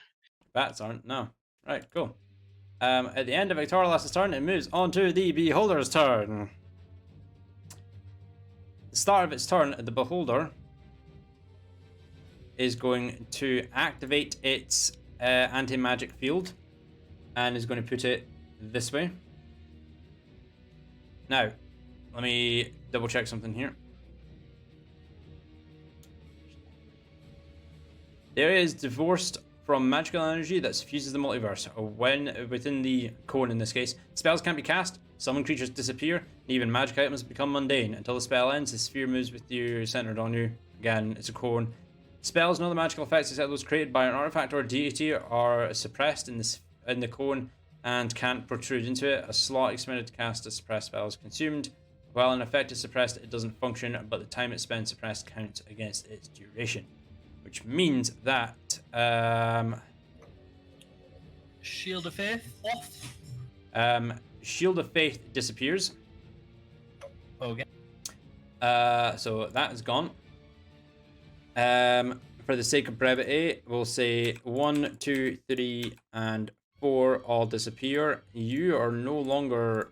Bats aren't. No. Right, cool. At the end of Victorious' turn, it moves on to the Beholder's turn. The start of its turn, the Beholder is going to activate its anti-magic field and is going to put it this way. Now, let me double check something here. There is divorced from magical energy that suffuses the multiverse. When within the cone, in this case, spells can't be cast, summon creatures disappear, and even magic items become mundane. Until the spell ends, the sphere moves with you centered on you. Again, it's a cone. Spells and other magical effects, except those created by an artifact or deity, are suppressed in the cone and can't protrude into it. A slot expended to cast a suppressed spell is consumed. While an effect is suppressed, it doesn't function, but the time it spends suppressed counts against its duration. Which means that Shield of Faith off. Shield of Faith disappears. Okay. So that is gone. For the sake of brevity, we'll say 1, 2, 3, and 4 all disappear. You are no longer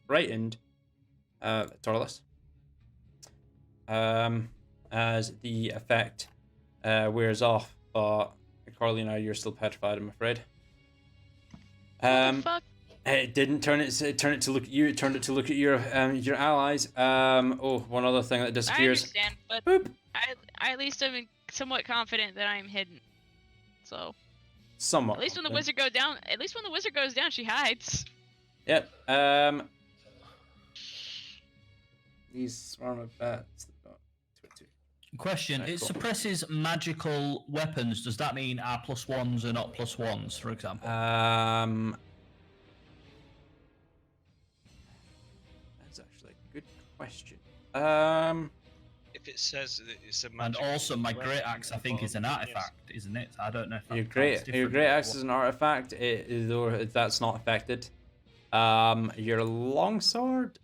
frightened, Torless. As the effect wears off, but Carlina, you're still petrified, I'm afraid. What the fuck? It didn't turn it to look at you. It turned it to look at your allies. Oh, one other thing that I disappears. understand, but Boop. I at least am somewhat confident that I'm hidden. So Somewhat. at least when the confident. wizard goes down, she hides. Yep. These swarm of bats. Question: Right, it cool. suppresses magical weapons. Does that mean our +1s are not +1s, for example? That's actually a good question. If it says that it's a And magic also, my weapon, great axe, I think, is an yes. artifact, isn't it? I don't know if that Your counts great differently. axe is an artifact, though that's not affected. Your longsword,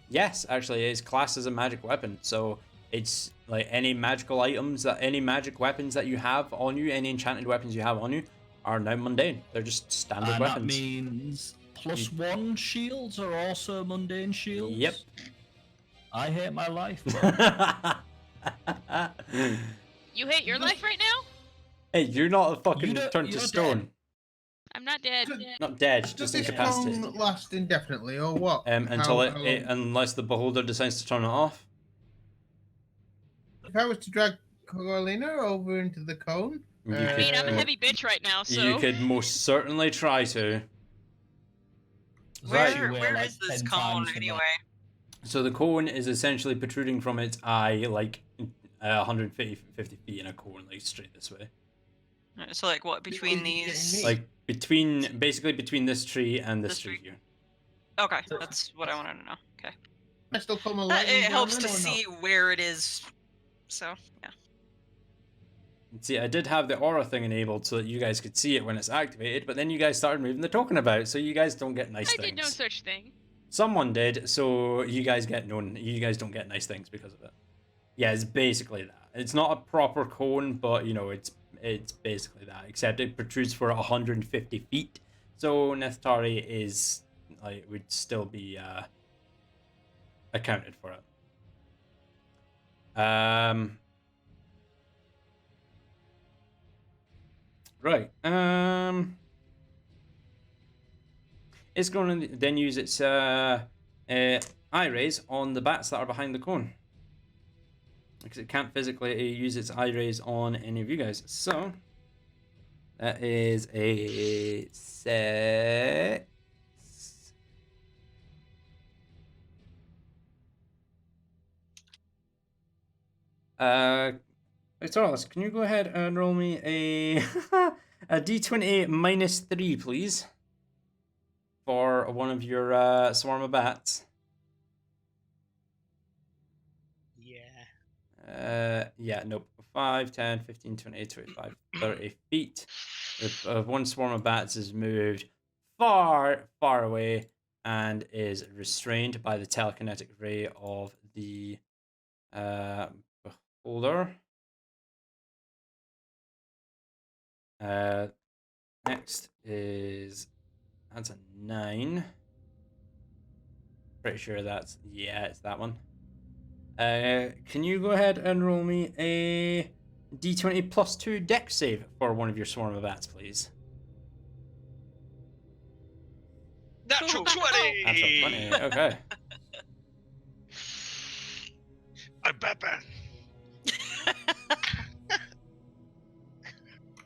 yes, actually, is classed as a magic weapon. So it's like any magic weapons that you have on you, any enchanted weapons you have on you, are now mundane. They're just standard And weapons. that means +1 shields are also mundane shields. Yep. I hate my life. You hate your life right now? Hey, you're not a fucking You don't- turned to you're stone. dead. I'm not dead. Not dead, Does just this incapacitated. cone last indefinitely, or what? Until How it, long? unless the beholder decides to turn it off. If I was to drag Carolina over into the cone, You I mean, I'm a could- heavy bitch right now, so You could most certainly try to. Right. Where like is this 10 cone times the anyway? So the cone is essentially protruding from its eye, like 150 feet in a cone, like straight this way. So like what between You're getting these? me. Like basically between this tree and this This tree tree. here. Okay, that's what I wanted to know. Okay, I still come alive. it helps to see where it is. So yeah. See, I did have the aura thing enabled so that you guys could see it when it's activated, but then you guys started moving the token about, so you guys don't get nice I things. did no such thing. Someone did, so you guys don't get nice things because of it. Yeah, it's basically that. It's not a proper cone, but you know, it's basically that, except it protrudes for 150 feet. So Neth'Tari is like would still be accounted for it. Right. It's going to then use its eye rays on the bats that are behind the cone, because it can't physically use its eye rays on any of you guys. So that is a 6. Thomas, can you go ahead and roll me a a d20 minus 3, please, for one of your swarm of bats? Yeah, nope. 5, 10, 15, 20, 25, 30 feet. One swarm of bats is moved far, far away and is restrained by the telekinetic ray of the beholder. Next is, that's a 9. Pretty sure that's, yeah, it's that one. Can you go ahead and roll me a d20 plus 2 dex save for one of your swarm of bats, please? Natural Cool. 20! Natural 20, okay. I'm Batman.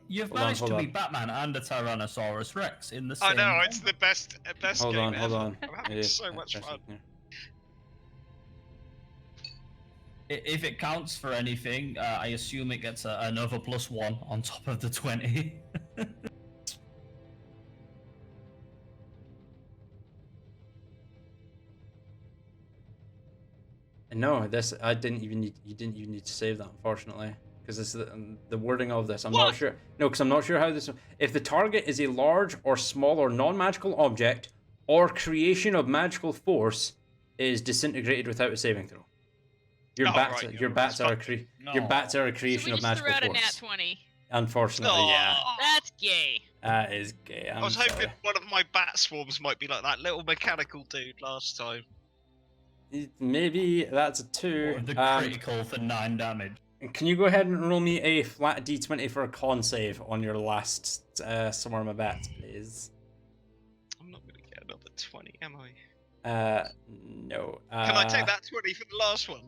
You've Hold on, managed hold to be on. Batman and a Tyrannosaurus Rex in the I same. know, it's the best Hold game on, ever. hold on. I'm having Yeah, so much press fun. it, yeah. If it counts for anything, I assume it gets another +1 on top of the 20. No, this I didn't even need. You didn't even need to save that, unfortunately, because this is the wording of this. I'm not What? sure. No, because I'm not sure how this. If the target is a large or small or non-magical object or creation of magical force, is disintegrated without a saving throw. Your Oh, bats, right, your yeah, bats are a fuck. your bats are a So creation we of just threw magical out a nat force. 20. Unfortunately, yeah, Oh, That's gay. that is gay. I I'm was hoping sorry. one of my bat swarms might be like that little mechanical dude last time. Maybe that's a 2. The critical for 9 damage. Can you go ahead and roll me a flat d20 for a con save on your last Swarm of Bats, please? I'm not gonna get another 20, am I? No. Can I take that 20 for the last one?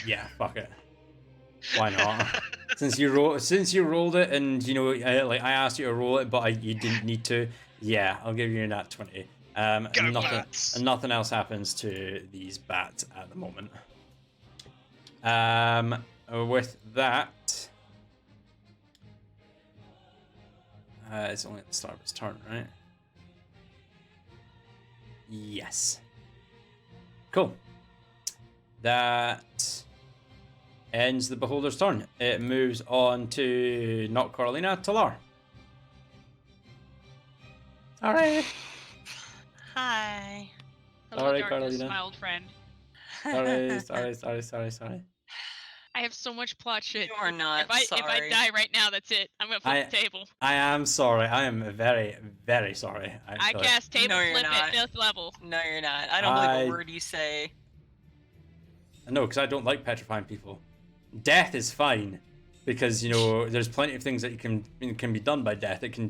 Yeah, fuck it. Why not? since you rolled it, and you know, I asked you to roll it, but you didn't need to. Yeah, I'll give you that 20. Go And bats! nothing else happens to these bats at the moment. With that, it's only at the start of its turn, right? Yes. Cool. That ends the Beholder's turn. It moves on to not Carolina, Talar. Alright. Hi. Hello, Sorry, darkness, Carolina. my old friend. Sorry. I have so much plot shit. You are not If I sorry. die right now, that's it. I'm gonna flip the table. I am sorry. I am very, very sorry. I Actually. cast table No, you're flip at not. 5th level. No, you're not. I don't believe I- a word you say. No, because I don't like petrifying people. Death is fine, because you know there's plenty of things that can be done by death. It can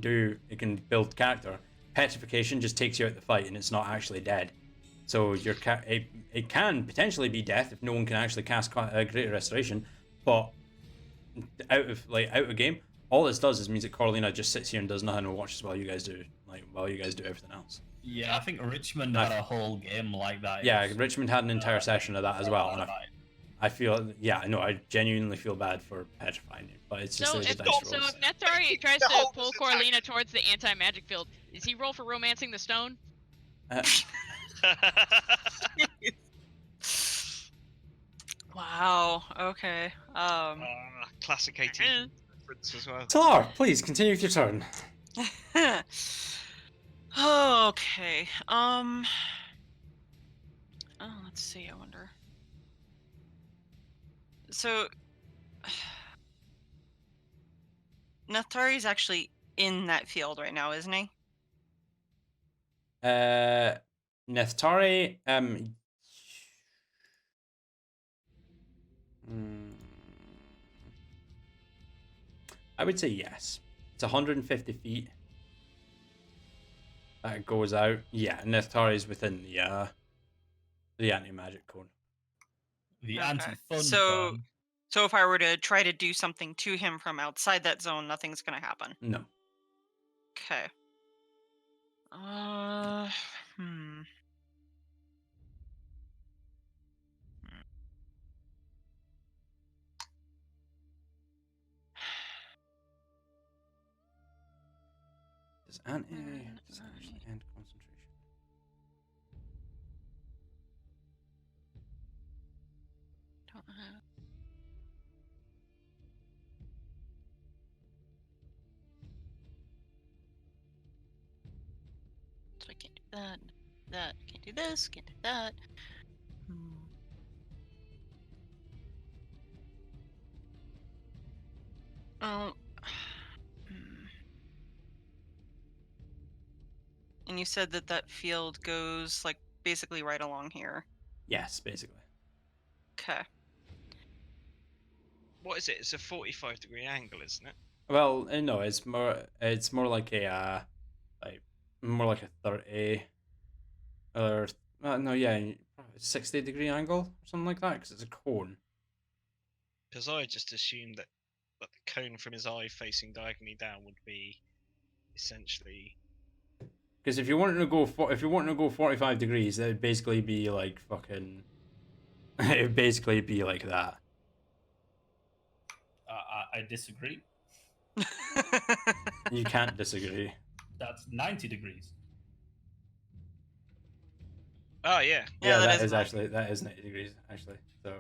build character. Petrification just takes you out the fight, and it's not actually dead. So it can potentially be death if no one can actually cast Greater Restoration, but out of game, all this does is means that Corlina just sits here and does nothing and watches while you guys do everything else. Yeah, I think Richmond had a whole game like that. Yeah, Richmond had an entire session of that as well, and I feel, I genuinely feel bad for petrifying you, but it's just So the if dice rolls. Nethari tries The to whole pull attack. Corlina towards the anti-magic field, does he roll for romancing the stone? Wow. Okay. Classic 18 reference as well. Talar, please continue with your turn. Okay. Oh, let's see. I wonder. So, Nathari's actually in that field right now, isn't he? Neftari, I would say yes. It's 150 feet. That goes out. Yeah, Neftari is within the anti-magic cone. The Okay. anti-fun So- zone. So if I were to try to do something to him from outside that zone, nothing's gonna happen. No. Okay. Hmm. Does actually end concentration? Don't have. So I can't do that. That can't do this. Can't do that. Oh. And you said that that field goes like basically right along here. Yes, basically. Okay. What is it? It's a 45-degree angle, isn't it? Well, no, it's more like more like a 30 or no, yeah, 60-degree angle or something like that because it's a cone. Because I just assumed that the cone from his eye facing diagonally down would be essentially. Because if you wanted to go 45 degrees, that would basically be like fucking. It would basically be like that. I disagree. You can't disagree. That's 90 degrees. Oh yeah. Yeah, that is is actually 90 degrees actually. So,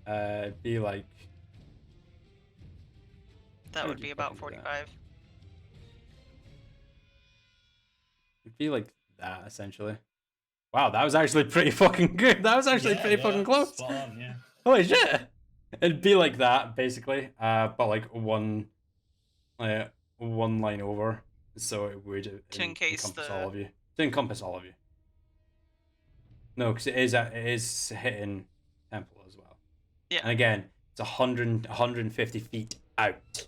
it'd be like. That how would would be you about fucking do that? 45. It'd be like that essentially. Wow, that was actually pretty fucking good. That was actually pretty fucking close. Spot on, yeah. Holy shit! It'd be like that basically, but like one line over, so it would To encase encompass the- all of you. To encompass all of you. No, because it is hitting temple as well. Yeah. And again, it's 150 feet out.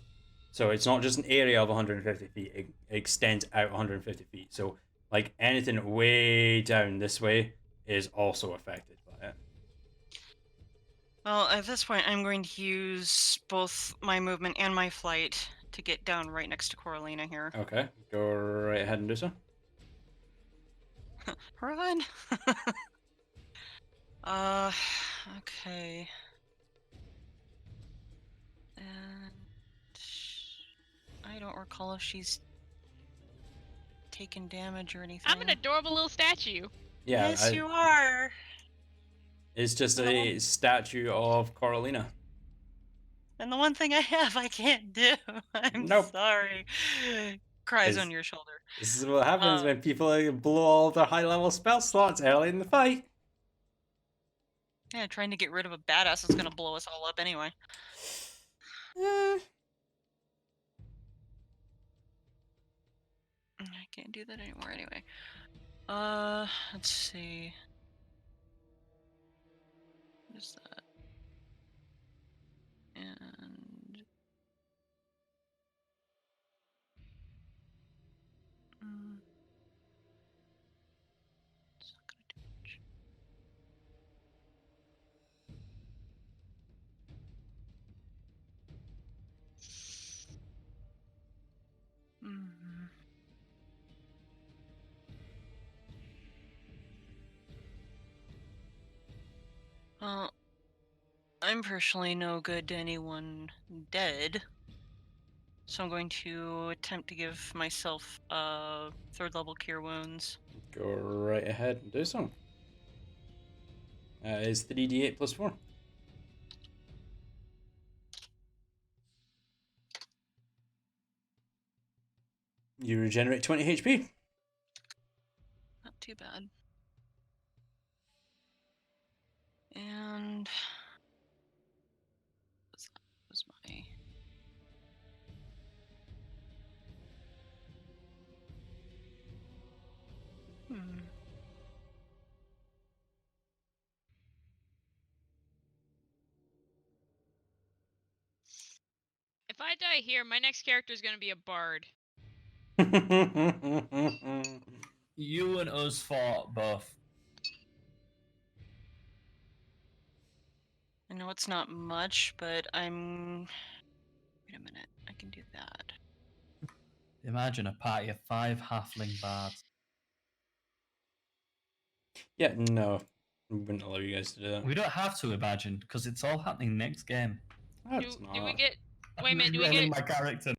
So it's not just an area of 150 feet. It extends out 150 feet. So like anything way down this way is also affected by it. Well, at this point, I'm going to use both my movement and my flight to get down right next to Coralina here. Okay, go right ahead and do so. Run! Okay. And I don't recall if she's taken damage or anything. I'm an adorable little statue. Yeah, Yes, you are. it's just a statue of Coralina. And the one thing I have, I can't do. I'm Nope. sorry. Cries Is- on your shoulder. This is what happens when people blow all their high level spell slots early in the fight. Yeah, trying to get rid of a badass is gonna blow us all up anyway. Eh, I can't do that anymore anyway. Let's see. What is that? And it's not gonna do much. Mhm. Well, I'm personally no good to anyone dead, so I'm going to attempt to give myself third level cure wounds. Go right ahead and do so. It's 3d8 plus 4. You regenerate 20 HP. Not too bad. And that was my If I die here, my next character is gonna be a bard. You and us fought both. I know it's not much, but I'm. Wait a minute, I can do that. Imagine a party of 5 halfling bards. Yeah, no. We wouldn't allow you guys to do that. We don't have to imagine, because it's all happening next game. That's Do not. we get? Wait a minute. Do we Rerolling get? my character.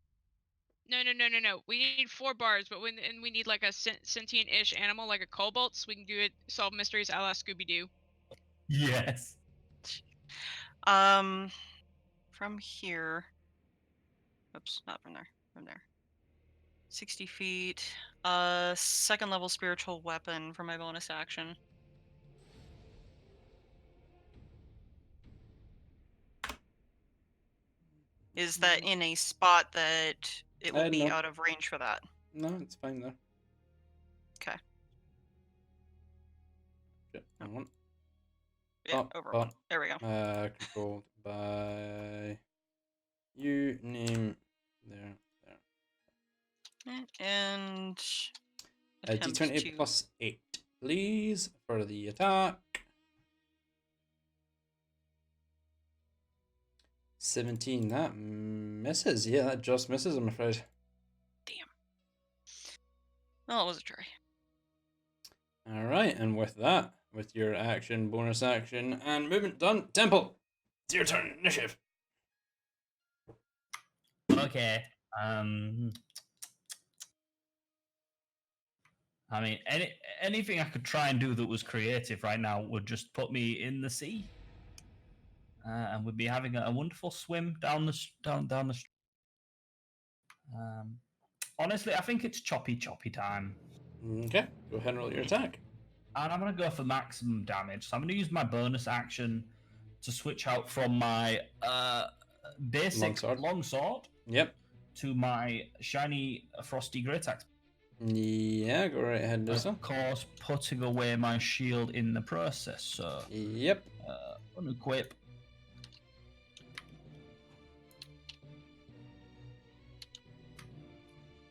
No. We need 4 bards, but we need like a sentient-ish animal, like a cobalt, so we can do it. Solve mysteries a la Scooby-Doo. Yes. From here. Oops, not from there. From there. 60 feet. Second level spiritual weapon for my bonus action. Is that in a spot that it will be No. out of range for that? No, it's fine though. Okay. Shit, wrong one. Yeah, Oh, over oh. one. There we go. Controlled by you. Name there. And attempt D20 to... plus 8, please, for the attack. 17. That misses. Yeah, that just misses, I'm afraid. Oh, it was a try. All right, and with that, with your action, bonus action, and movement done, Temple, it's your turn. Initiative. Okay. I mean, anything I could try and do that was creative right now would just put me in the sea, and we'd be having a wonderful swim down the. Honestly, I think it's choppy time, Okay, go ahead and roll your attack. and I'm gonna go for maximum damage. So I'm gonna use my bonus action to switch out from my basic longsword Yep. to my shiny frosty great axe. Yeah, go right ahead and do so. Of course, putting away my shield in the process. So, Yep. unequip.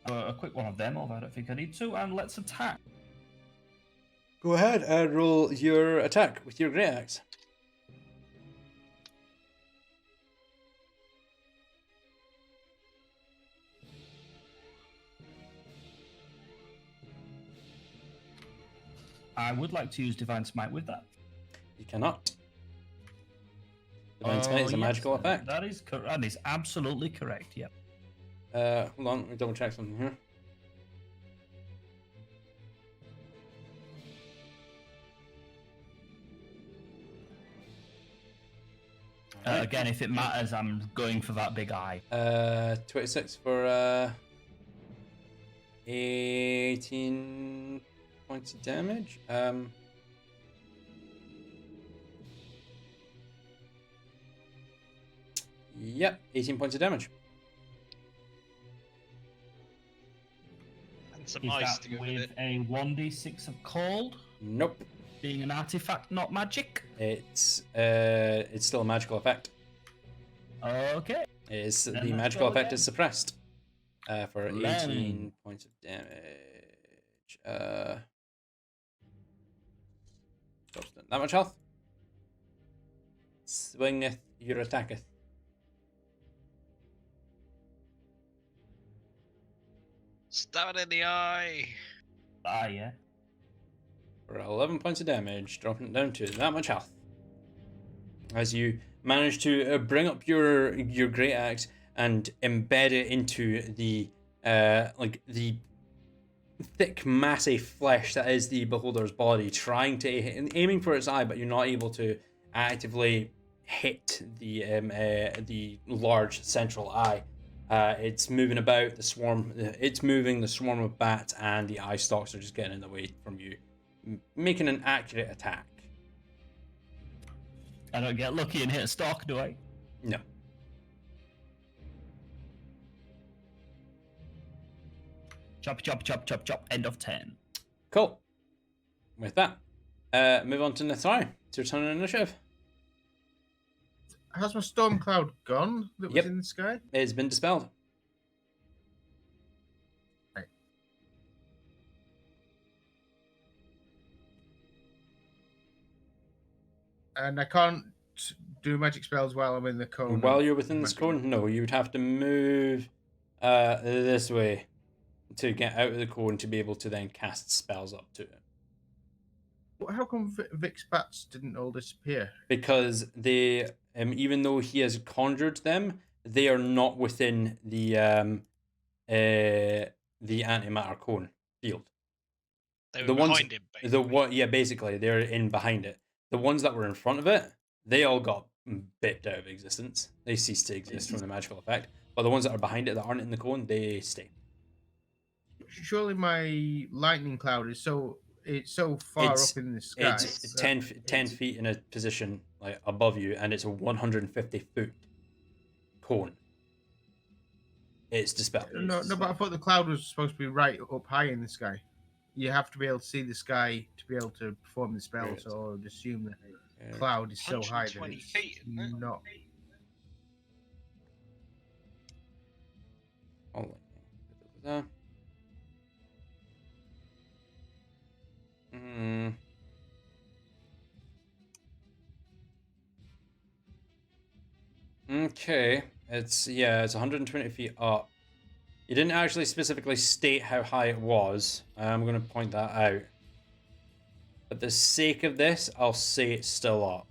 A quick one of them, although I don't think I need to, and let's attack. Go ahead and roll your attack with your great axe. I would like to use Divine Smite with that. You cannot. Divine Smite is a magical effect. That is absolutely correct, yep. Hold on, let me double check something here. Again, if it matters, I'm going for that big eye. 26 for 18 points of damage. Yep, 18 points of damage. And some Is ice that to go with with it. a 1d6 of cold? Nope. Being an artifact, not magic? It's still a magical effect. Okay. Is Then the let's magical go effect again. is suppressed for 18 Learning. points of damage. That much health. Swingeth your attacketh. Stab it in the eye. Ah, yeah. For 11 points of damage, dropping it down to that much health. As you manage to bring up your great axe and embed it into the the thick, massive flesh that is the beholder's body, trying to aiming for its eye, but you're not able to actively hit the large central eye. It's moving about the swarm. It's moving the swarm of bats, and the eye stalks are just getting in the way from you making an accurate attack. I don't get lucky and hit a stalk, do I? No. Chop, chop, chop, chop, chop. End of 10. Cool. With that, move on to Nithari. It's your turn on initiative. Has my storm cloud gone that was Yep. in the sky? It's been dispelled. Right. And I can't do magic spells while I'm in the cone. While of you're within this magic. cone, no, you would have to move this way to get out of the cone to be able to then cast spells up to it. Well, how come Vic's bats didn't all disappear? Because they, even though he has conjured them, they are not within the antimatter cone field. They were The ones- behind him, basically. Yeah, basically they're in behind it. The ones that were in front of it, they all got bipped out of existence. They ceased to exist from the magical effect. But the ones that are behind it that aren't in the cone, they stay. Surely my lightning cloud is so far It's- up in the sky. It's 10 feet in a position like above you, and it's a 150-foot cone. It's dispelled. No, but I thought the cloud was supposed to be right up high in the sky. You have to be able to see the sky to be able to perform the spell, Right. so I would assume the cloud is so high that 120 it's feet, isn't it? not. Hold on. Okay, it's 120 feet up. You didn't actually specifically state how high it was. I'm going to point that out. For the sake of this, I'll say it's still up.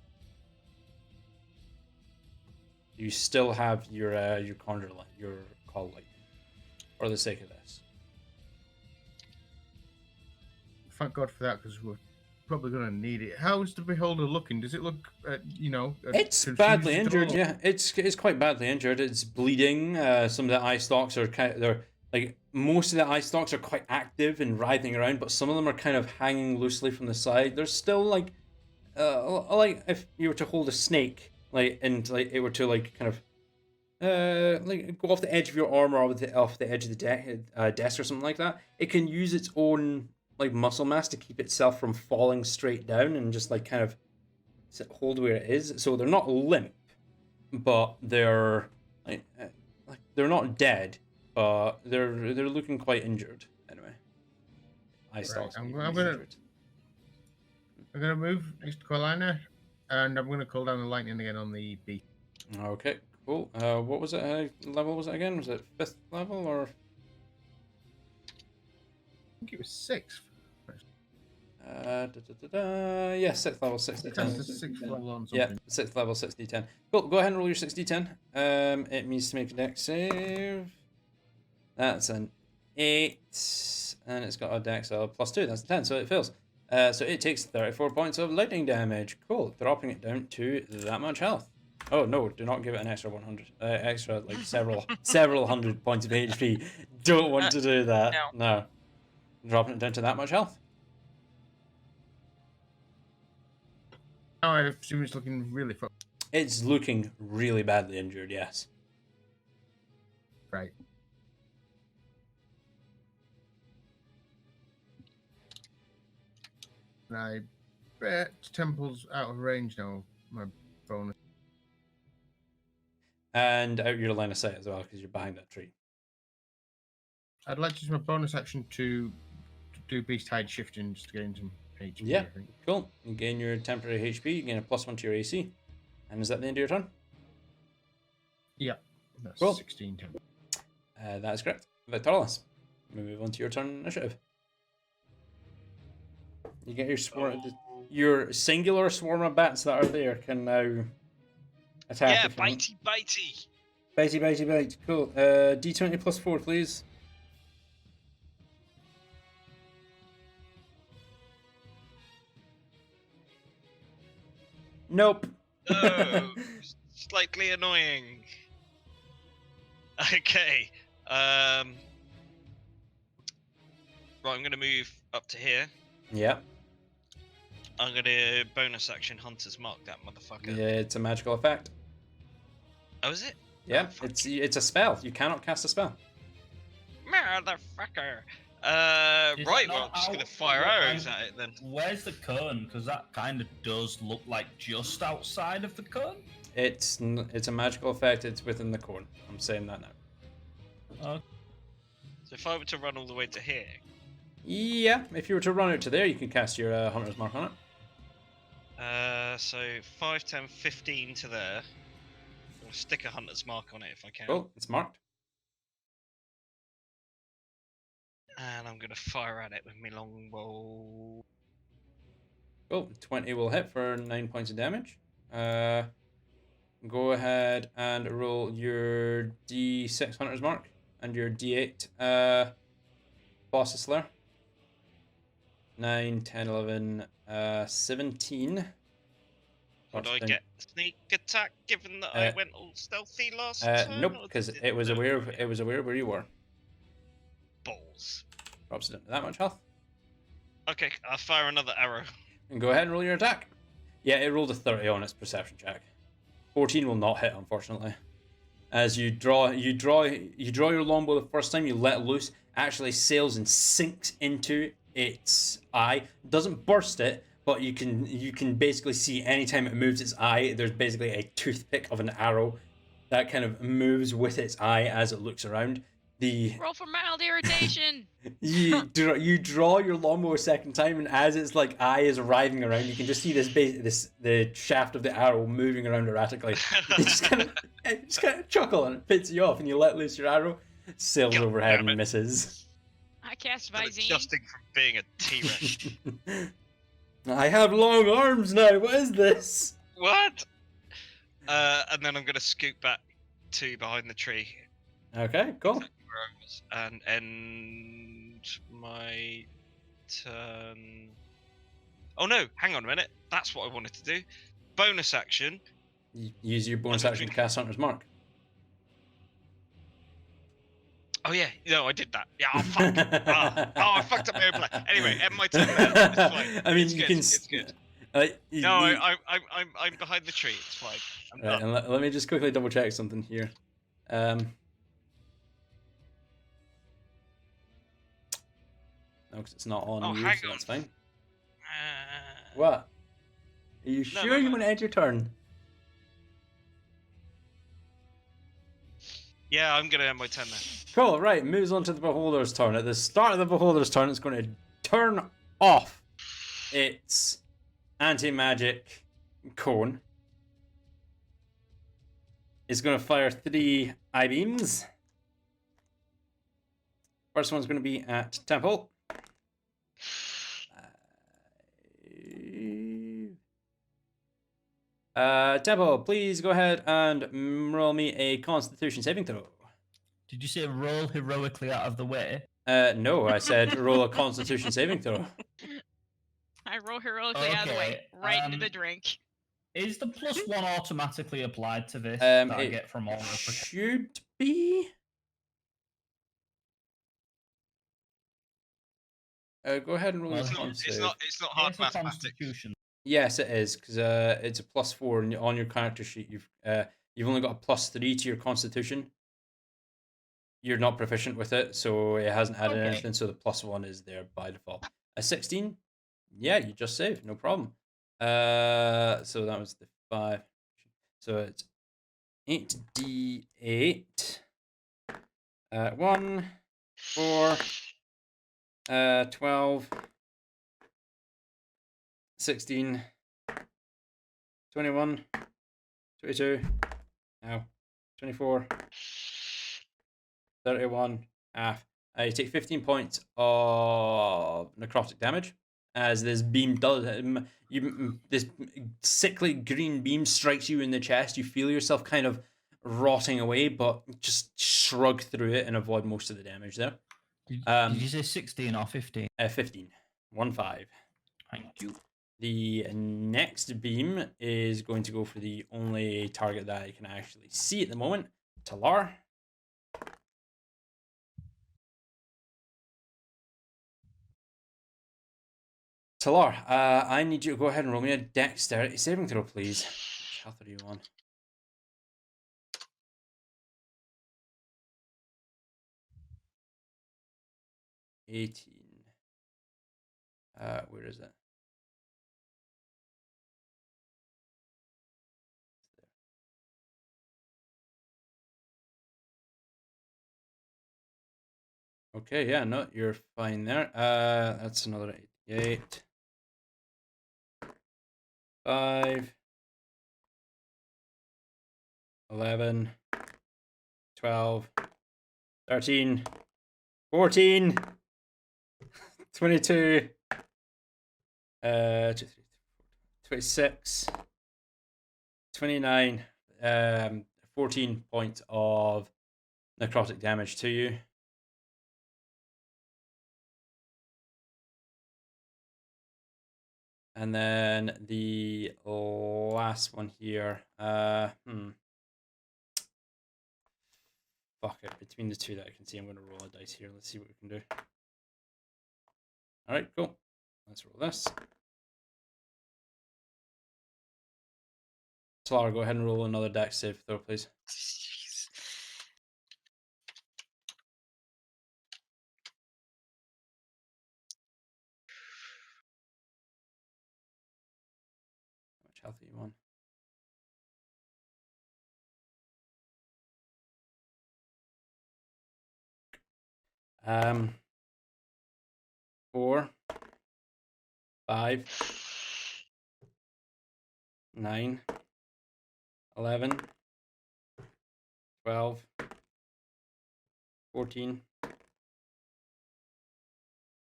You still have your conjure light, your call lightning, for the sake of this. Thank God for that, because we're probably going to need it. How's the beholder looking? Does it look, It's confused badly at injured. all? Yeah, it's quite badly injured. It's bleeding. Some of the eye stalks are they're like, most of the eye stalks are quite active and writhing around, but some of them are kind of hanging loosely from the side. There's still like if you were to hold a snake, and it were to kind of go off the edge of your arm or off the edge of the desk or something like that. It can use its own muscle mass to keep itself from falling straight down and just kind of hold where it is. So they're not limp, but they're they're not dead, but they're looking quite injured anyway. Eye stalks. I'm gonna move next to Corlina, and I'm gonna call down the lightning again on the beast. Okay, cool. What was it? Level was it again? Was it 5th level or? I think it was 6th. Yeah, 6th level, 6d10. That's the 6th level on something. Yeah, 6th level, 6d10. Cool, go ahead and roll your 6d10. It means to make a dex save. That's an 8, and it's got a dex of +2, that's a 10, so it fails. So it takes 34 points of lightning damage. Cool, dropping it down to that much health. Oh no, do not give it an extra 100. Extra, several hundred points of HP. Don't want to do that. No. Dropping it down to that much health. Now I assume it's looking really fun. It's looking really badly injured, yes. Right. And I bet Temple's out of range now, my bonus. And out your line of sight as well, because you're behind that tree. I'd like to use my bonus action to do beast hide shifting just to gain some HP. Yeah, I think. cool. You gain your temporary HP, you gain a +1 to your AC. And is that the end of your turn? Yeah, that's Cool. 16 10. That is correct. Victorious. We move on to your turn initiative. You get your singular swarm of bats that are there can now attack. Yeah, if you want. bitey. Bitey. Cool. D20 +4, please. Nope. Oh, slightly annoying. Okay. Right, I'm gonna move up to here. Yeah. I'm gonna bonus action Hunter's Mark that motherfucker. Yeah, it's a magical effect. Oh, is it? Yeah, Oh, fuck. it's a spell. You cannot cast a spell. Motherfucker. Is Right, that well, not I'm just gonna out- fire what- arrows at it then. Where's the cone? Because that kind of does look like just outside of the cone. It's a magical effect. It's within the cone. I'm saying that now. So if I were to run all the way to here, Yeah, if you were to run out to there, you can cast your Hunter's Mark on it. so 5, 10, 15 to there. I'll stick a Hunter's Mark on it if I can. Cool, it's marked. And I'm gonna fire at it with my longbow. Cool, 20 will hit for 9 points of damage. Go ahead and roll your D6 Hunter's Mark and your D8 Boss of Slayer. 9, 10, 11, 17. Would I Then- get sneak attack given that I went all stealthy last turn? Nope, or because did it was no? aware of where you were. Balls. Drops it down to that much health. Okay, I'll fire another arrow. And go ahead and roll your attack. Yeah, it rolled a 30 on its perception check. 14 will not hit, unfortunately. As you draw your longbow the first time, you let it loose, actually sails and sinks into its eye. Doesn't burst it, but you can basically see anytime it moves its eye, there's basically a toothpick of an arrow that kind of moves with its eye as it looks around. The Roll for mild irritation. you draw your longbow a second time, and as its like eye is writhing around, you can just see the shaft of the arrow moving around erratically. You just kind of chuckle, and it pits you off, and you let loose your arrow, sails God overhead damn and it. misses. I cast I'm Visine. adjusting from being a T-Rex. I have long arms now. What is this? What? And then I'm gonna scoot back to behind the tree. Okay, cool. Exactly where I was, and end my turn. Oh no! Hang on a minute. That's what I wanted to do. Bonus action. You use your bonus I'm action to drinking. cast Hunter's Mark. Oh yeah, no, I did that. Yeah, oh fuck. I fucked up my own plan. Anyway, end my turn there. It's fine. I mean, It's you good. can. It's good. No, I'm behind the tree. It's fine. I'm right, done. and let me just quickly double check something here. No, because it's not on Oh, you, hang so on. that's fine. Uh, What? Are you sure you want to end your turn? Yeah, I'm gonna end my turn there. Cool, right, moves on to the Beholder's turn. At the start of the Beholder's turn, it's going to turn off its anti-magic cone. It's going to fire 3 I-beams. First one's going to be at Temple. Temple, please go ahead and roll me a Constitution saving throw. Did you say roll heroically out of the way? No, I said roll a Constitution saving throw. I roll heroically out of the way, right into the drink. Is the +1 automatically applied to this that I It get from all the protection? should be. Go ahead and roll Well, a It's con not. save. It's not hard Here's the mathematics. Constitution. Yes, it is, because it's a +4 and on your character sheet. You've only got a +3 to your Constitution. You're not proficient with it, so it hasn't added Okay. anything. So the +1 is there by default. A 16, yeah, you just saved, no problem. So that was the 5. So it's 8d8. 1, 4, 12, 16, 21, 22, now 24, 31, half. You take 15 points of necrotic damage as this beam does. This sickly green beam strikes you in the chest. You feel yourself kind of rotting away, but just shrug through it and avoid most of the damage there. Did you say 16 or 15? 15. 1-5. Thank you. The next beam is going to go for the only target that I can actually see at the moment, Talar. Talar, I need you to go ahead and roll me a dexterity saving throw, please. Which health are you on? Where is it? Okay, yeah, no, you're fine there. That's another 88. 5, 11, 12, 13, 14, 22, 26, 29, 14 points of necrotic damage to you. And then the last one here. Fuck it. Between the two that I can see, I'm going to roll a dice here. Let's see what we can do. All right, cool. Let's roll this. Talara, go ahead and roll another dex save throw, please. Jeez. How much health are you on? 4, 5, 9, 11, 12, 14,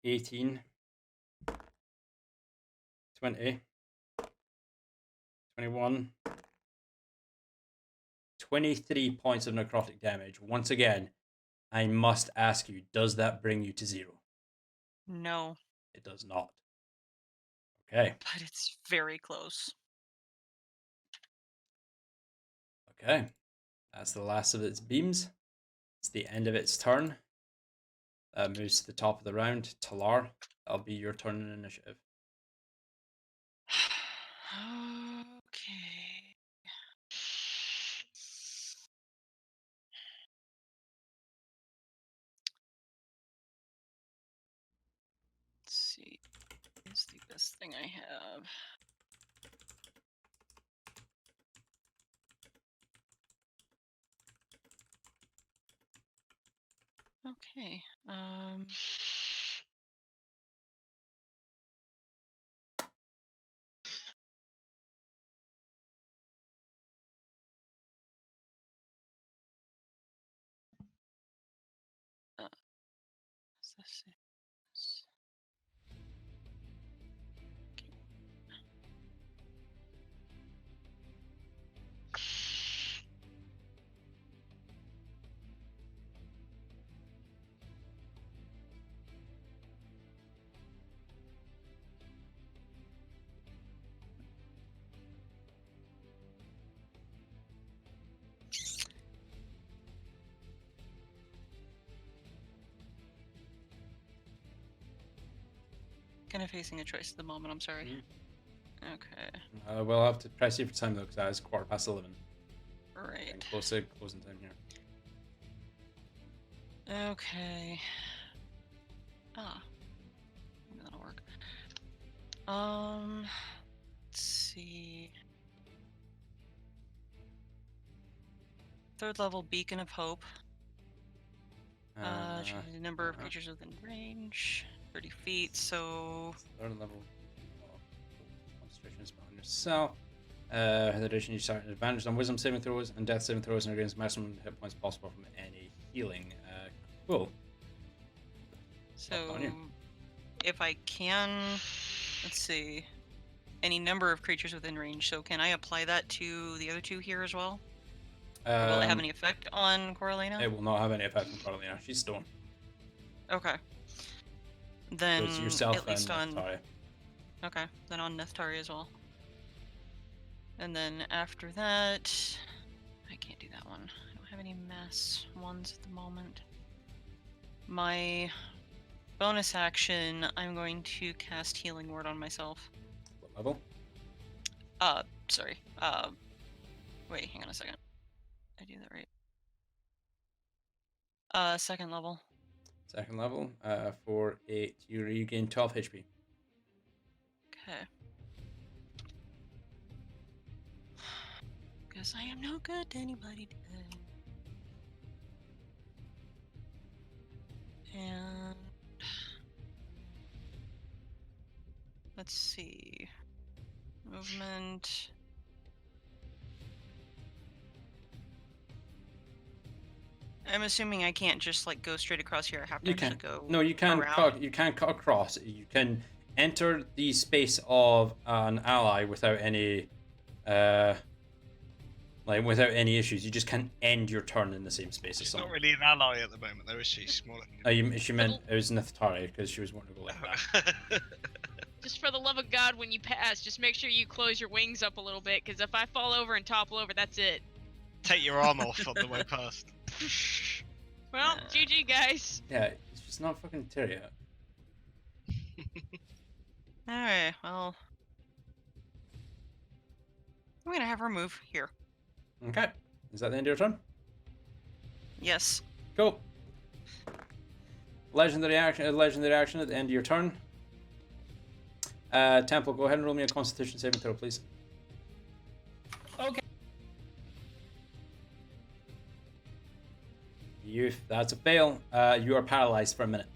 18, 20, 21, 23 points of necrotic damage. Once again, I must ask you, does that bring you to 0? No, It does not. Okay. but it's very close. Okay. That's the last of its beams. It's the end of its turn. Moves to the top of the round. Talar, that'll be your turn in initiative. Okay. Let's see. It's the best thing I have. Okay. What's this? Kind of facing a choice at the moment. I'm sorry. Okay. We'll have to press you for time though, because that is 11:15. Right. And closing time here. Okay. Maybe that'll work. Let's see. 3rd level Beacon of Hope. Choose a number of creatures within range. 30 feet, so 3rd level concentration is on yourself. In addition, you start an advantage on wisdom saving throws and death saving throws and against maximum hit points possible from any healing. Cool. So if I can, let's see, any number of creatures within range. So can I apply that to the other 2 here as well? Will it have any effect on Coralina? It will not have any effect on Coralina. She's stone. Okay. Then So it's yourself at least and on. Neftari. Okay, then on Neftari as well. And then after that, I can't do that one. I don't have any mass ones at the moment. My bonus action, I'm going to cast Healing Word on myself. What level? Sorry. Wait, hang on a second. Did I do that right? 2nd level. 2nd level. For 8, you regain 12 HP. Okay. Because I am no good to anybody today. And let's see. Movement. I'm assuming I can't just like go straight across here. I have to actually go. No, you can around. you can cut across. You can enter the space of an ally without any without any issues. You just can't end your turn in the same space as She's someone. not really an ally at the moment, though, is she? She's more like... She meant it was Neftari because she was wanting to go like that. Just for the love of God, when you pass, just make sure you close your wings up a little bit, because if I fall over and topple over, that's it. Take your arm off on the way past. Well, GG, guys. Yeah, it's just not fucking Tyria. Alright, well. I'm gonna have her move here. Okay. Is that the end of your turn? Yes. Cool. Legendary action at the end of your turn. Temple, go ahead and roll me a Constitution saving throw, please. Okay. That's a fail. You are paralyzed for a minute.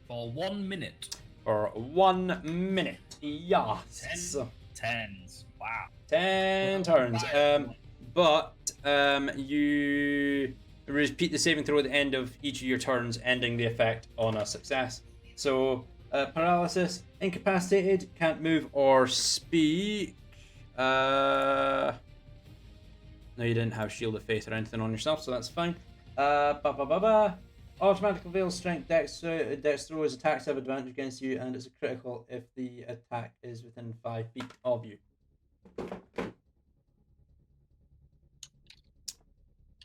For 1 minute. For 1 minute. Yes. 10 turns. Wow. 10 turns. But you repeat the saving throw at the end of each of your turns, ending the effect on a success. So, paralysis, incapacitated, can't move or speak. No, you didn't have Shield of Faith or anything on yourself, so that's fine. Automatically avails strength. Dex throw is attacks have advantage against you, and it's a critical if the attack is within 5 feet of you.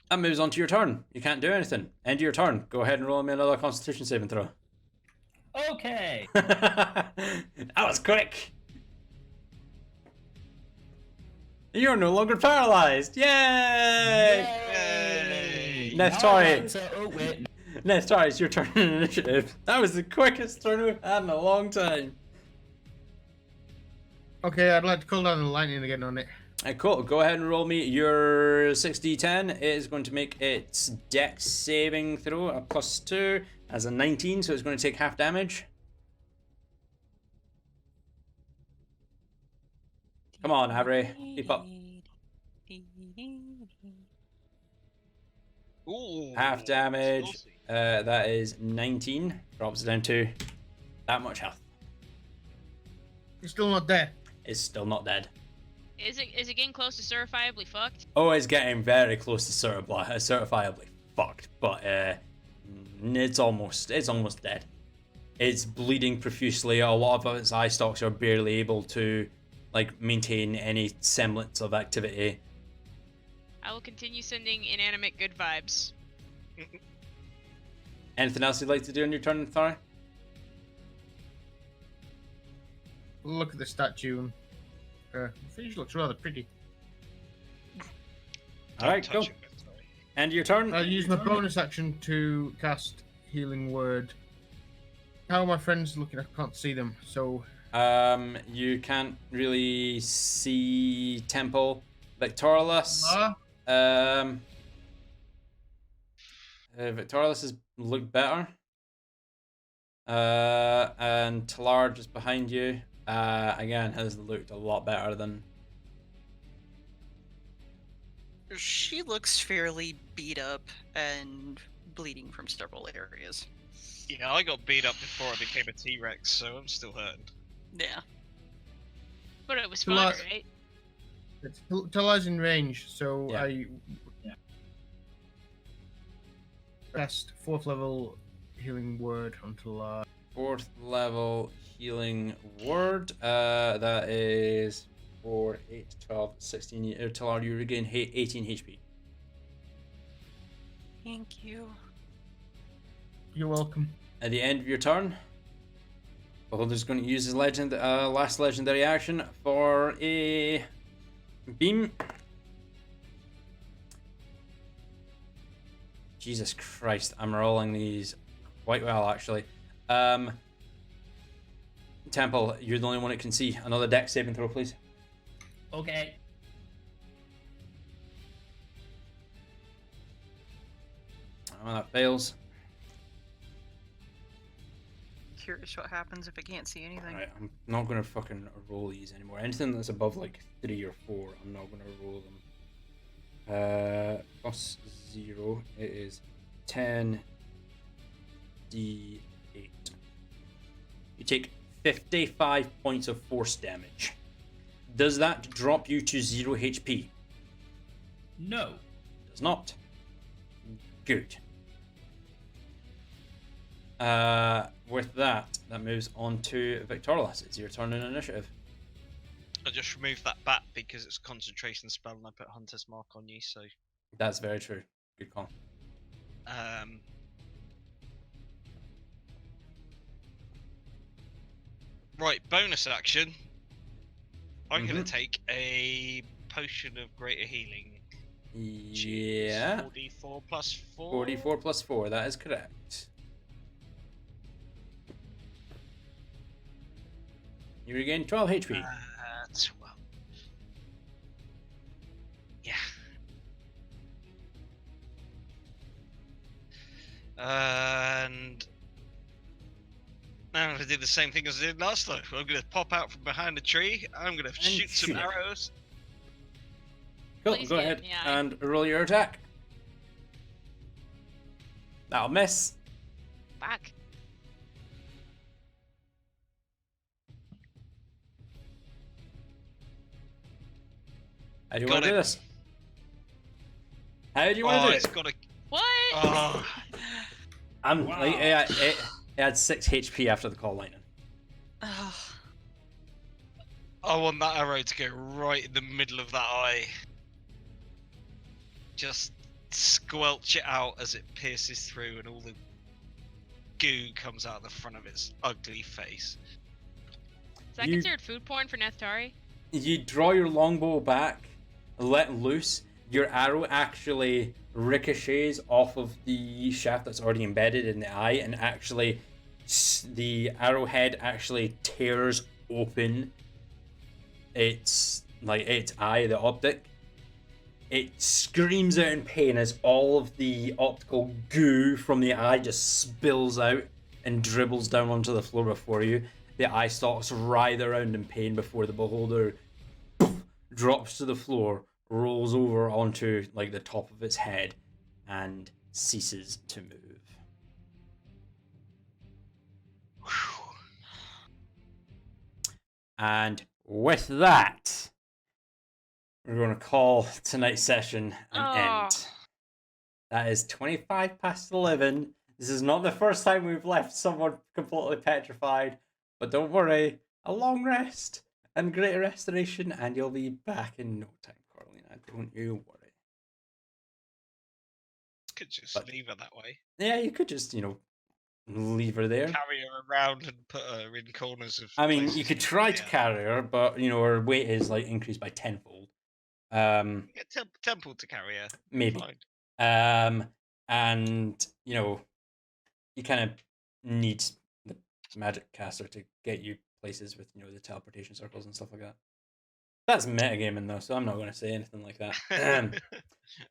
That moves on to your turn. You can't do anything. End of your turn. Go ahead and roll me another Constitution saving throw. Okay. That was quick. You're no longer paralyzed. Yay! Yay! Neftari. Oh, wait. Neftari, it's your turn in initiative. That was the quickest turn we've had in a long time. Okay, I'd like to call down the lightning again on it. Cool. Go ahead and roll me your 6d10. It is going to make its dex saving throw a +2 as a 19, so it's going to take half damage. Come on, Avery. Keep up. Ooh, Half damage. saucy. That is 19. Drops it down to that much health. You're still not dead. It's still not dead. Is it getting close to certifiably fucked? Oh, it's getting very close to certifiably fucked, but it's almost dead. It's bleeding profusely. A lot of its eye stalks are barely able to maintain any semblance of activity. I will continue sending inanimate good vibes. Anything else you'd like to do on your turn, Thar? Look at the statue. The fish looks rather pretty. Alright, Don't go. touch it, Neftari. End of your turn. I'll use my bonus action to cast Healing Word. How are my friends looking? I can't see them, so... You can't really see Temple. Victorious. Victorious has looked better. And Talar just behind you, again, has looked a lot better than... She looks fairly beat up and bleeding from several areas. Yeah, I got beat up before I became a T-Rex, so I'm still hurting. Yeah. But it was Well, fun, right? Talar's in range, so Yeah. I cast 4th level Healing Word on Talar. 4th level healing word. That is 4, 8, 12, 16. Talar, you regain 18 HP. Thank you. You're welcome. At the end of your turn, Beholder's going to use his last legendary action for a beam. Jesus Christ, I'm rolling these quite well, actually. Temple, you're the only one that can see. Another dex saving throw, please. Okay. Oh, that fails. Curious what happens if I can't see anything. Alright, I'm not going to fucking roll these anymore. Anything that's above 3 or 4, I'm not going to roll them. +0, it is 10d8. You take 55 points of force damage. Does that drop you to 0 HP? No. Does not. Good. With that moves on to Victorious. It's your turn in initiative. I just removed that bat because it's a concentration spell and I put Hunter's Mark on you, so... That's very true. Good call. Right, bonus action. I'm going Mhm. to take a potion of greater healing. which is Yeah. 44 plus 4. 44 plus 4, that is correct. You regain 12 HP. 12. Yeah. And now I'm gonna do the same thing as I did last time. I'm gonna pop out from behind a tree. I'm gonna shoot some shoot it. arrows. Cool, Please go hit ahead in the eye. and roll your attack. That'll miss. Fuck. How do you Got want to do it. this? How do you want to do It's it? gotta. What? Oh, I'm Wow. like, it had 6 HP after the call lightning. Ugh. I want that arrow to go right in the middle of that eye. Just squelch it out as it pierces through, and all the goo comes out the front of its ugly face. Is that You- considered food porn for Neftari? You draw your longbow back, let loose. Your arrow actually ricochets off of the shaft that's already embedded in the eye, and actually the arrowhead actually tears open its eye, the optic. It screams out in pain as all of the optical goo from the eye just spills out and dribbles down onto the floor before you. The eye stalks writhe around in pain before the beholder drops to the floor, rolls over onto like the top of its head, and ceases to move. Whew. And with that, we're going to call tonight's session an Oh. end. That is 25 past 11. This is not the first time we've left someone completely petrified, but don't worry, a long rest and greater restoration, and you'll be back in no time, Carolina. Don't you worry. Could just But- leave her that way. Yeah, you could just, leave her there. Carry her around and put her in corners of. I mean, you places. could try to Yeah. carry her, but, her weight is, increased by tenfold. Get Temple to carry her. Maybe. Fine. And you kind of need the magic caster to get you places with the teleportation circles and stuff like that. That's metagaming though, so I'm not going to say anything like that.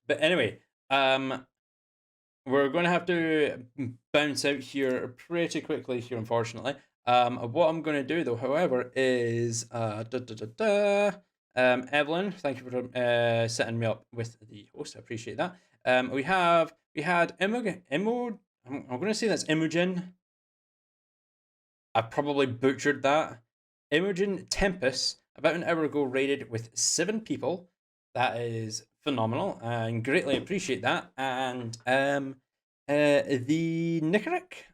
But anyway, we're going to have to bounce out here pretty quickly here, unfortunately. What I'm going to do though, however, is Evelyn, thank you for setting me up with the host. I appreciate that. We had I'm going to say that's Imogen. I probably butchered that. Imogen Tempest, about an hour ago, raided with 7 people. That is phenomenal, and greatly appreciate that. And the Nickerick,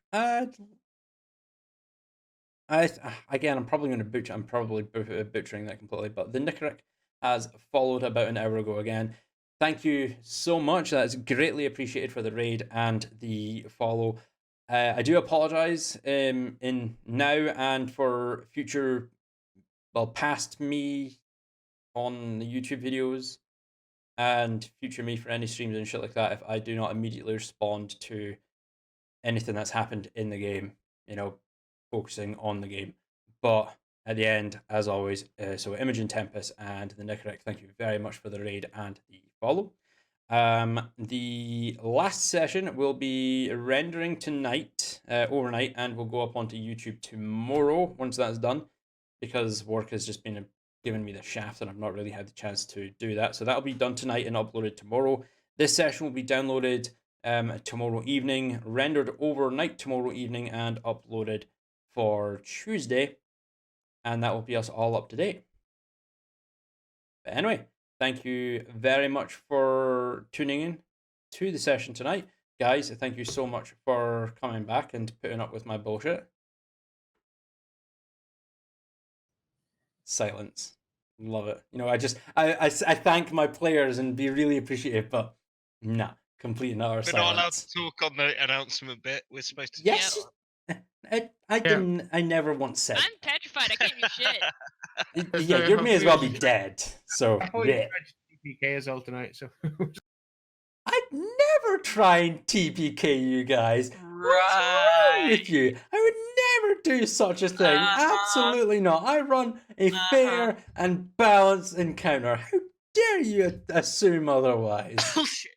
again, I'm probably going to butcher. I'm probably butchering that completely, but the Nickerick has followed about an hour ago again. Thank you so much. That's greatly appreciated for the raid and the follow. I do apologize in now and for future, past me on the YouTube videos and future me for any streams and shit like that if I do not immediately respond to anything that's happened in the game, focusing on the game. But at the end, as always, so Imogen Tempest and the Nickerick, thank you very much for the raid and the follow. The last session will be rendering tonight, overnight, and will go up onto YouTube tomorrow once that's done, because work has just been giving me the shaft and I've not really had the chance to do that. So that'll be done tonight and uploaded tomorrow. This session will be downloaded tomorrow evening, rendered overnight tomorrow evening, and uploaded for Tuesday, and that will be us all up to date. But anyway, thank you very much for tuning in to the session tonight. Guys, thank you so much for coming back and putting up with my bullshit. Silence. Love it. I thank my players and be really appreciative, but nah, complete and utter We're not allowed silence. to talk on the announcement bit. We're supposed to. Yes. I never once said. I'm petrified. I can't do shit. Yeah, you may as well be dead. So I thought you yeah. tried to TPK as well tonight, so I'd never try and TPK you guys. What's wrong with you? I would never do such a thing. Absolutely not. I run a fair and balanced encounter. How dare you assume otherwise? Bullshit.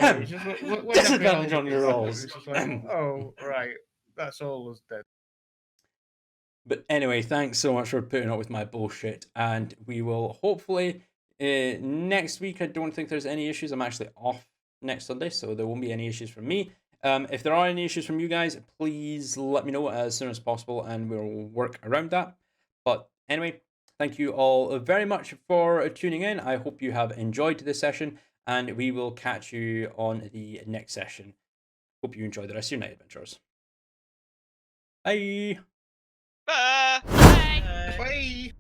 It's just, when Disadvantage on your rolls. It's just like, oh, right. That's all us dead. But anyway, thanks so much for putting up with my bullshit, and we will hopefully next week. I don't think there's any issues. I'm actually off next Sunday, so there won't be any issues from me. If there are any issues from you guys, please let me know as soon as possible, and we'll work around that. But anyway, thank you all very much for tuning in. I hope you have enjoyed this session, and we will catch you on the next session. Hope you enjoy the rest of your night adventures. Bye. Bye. Bye. Bye.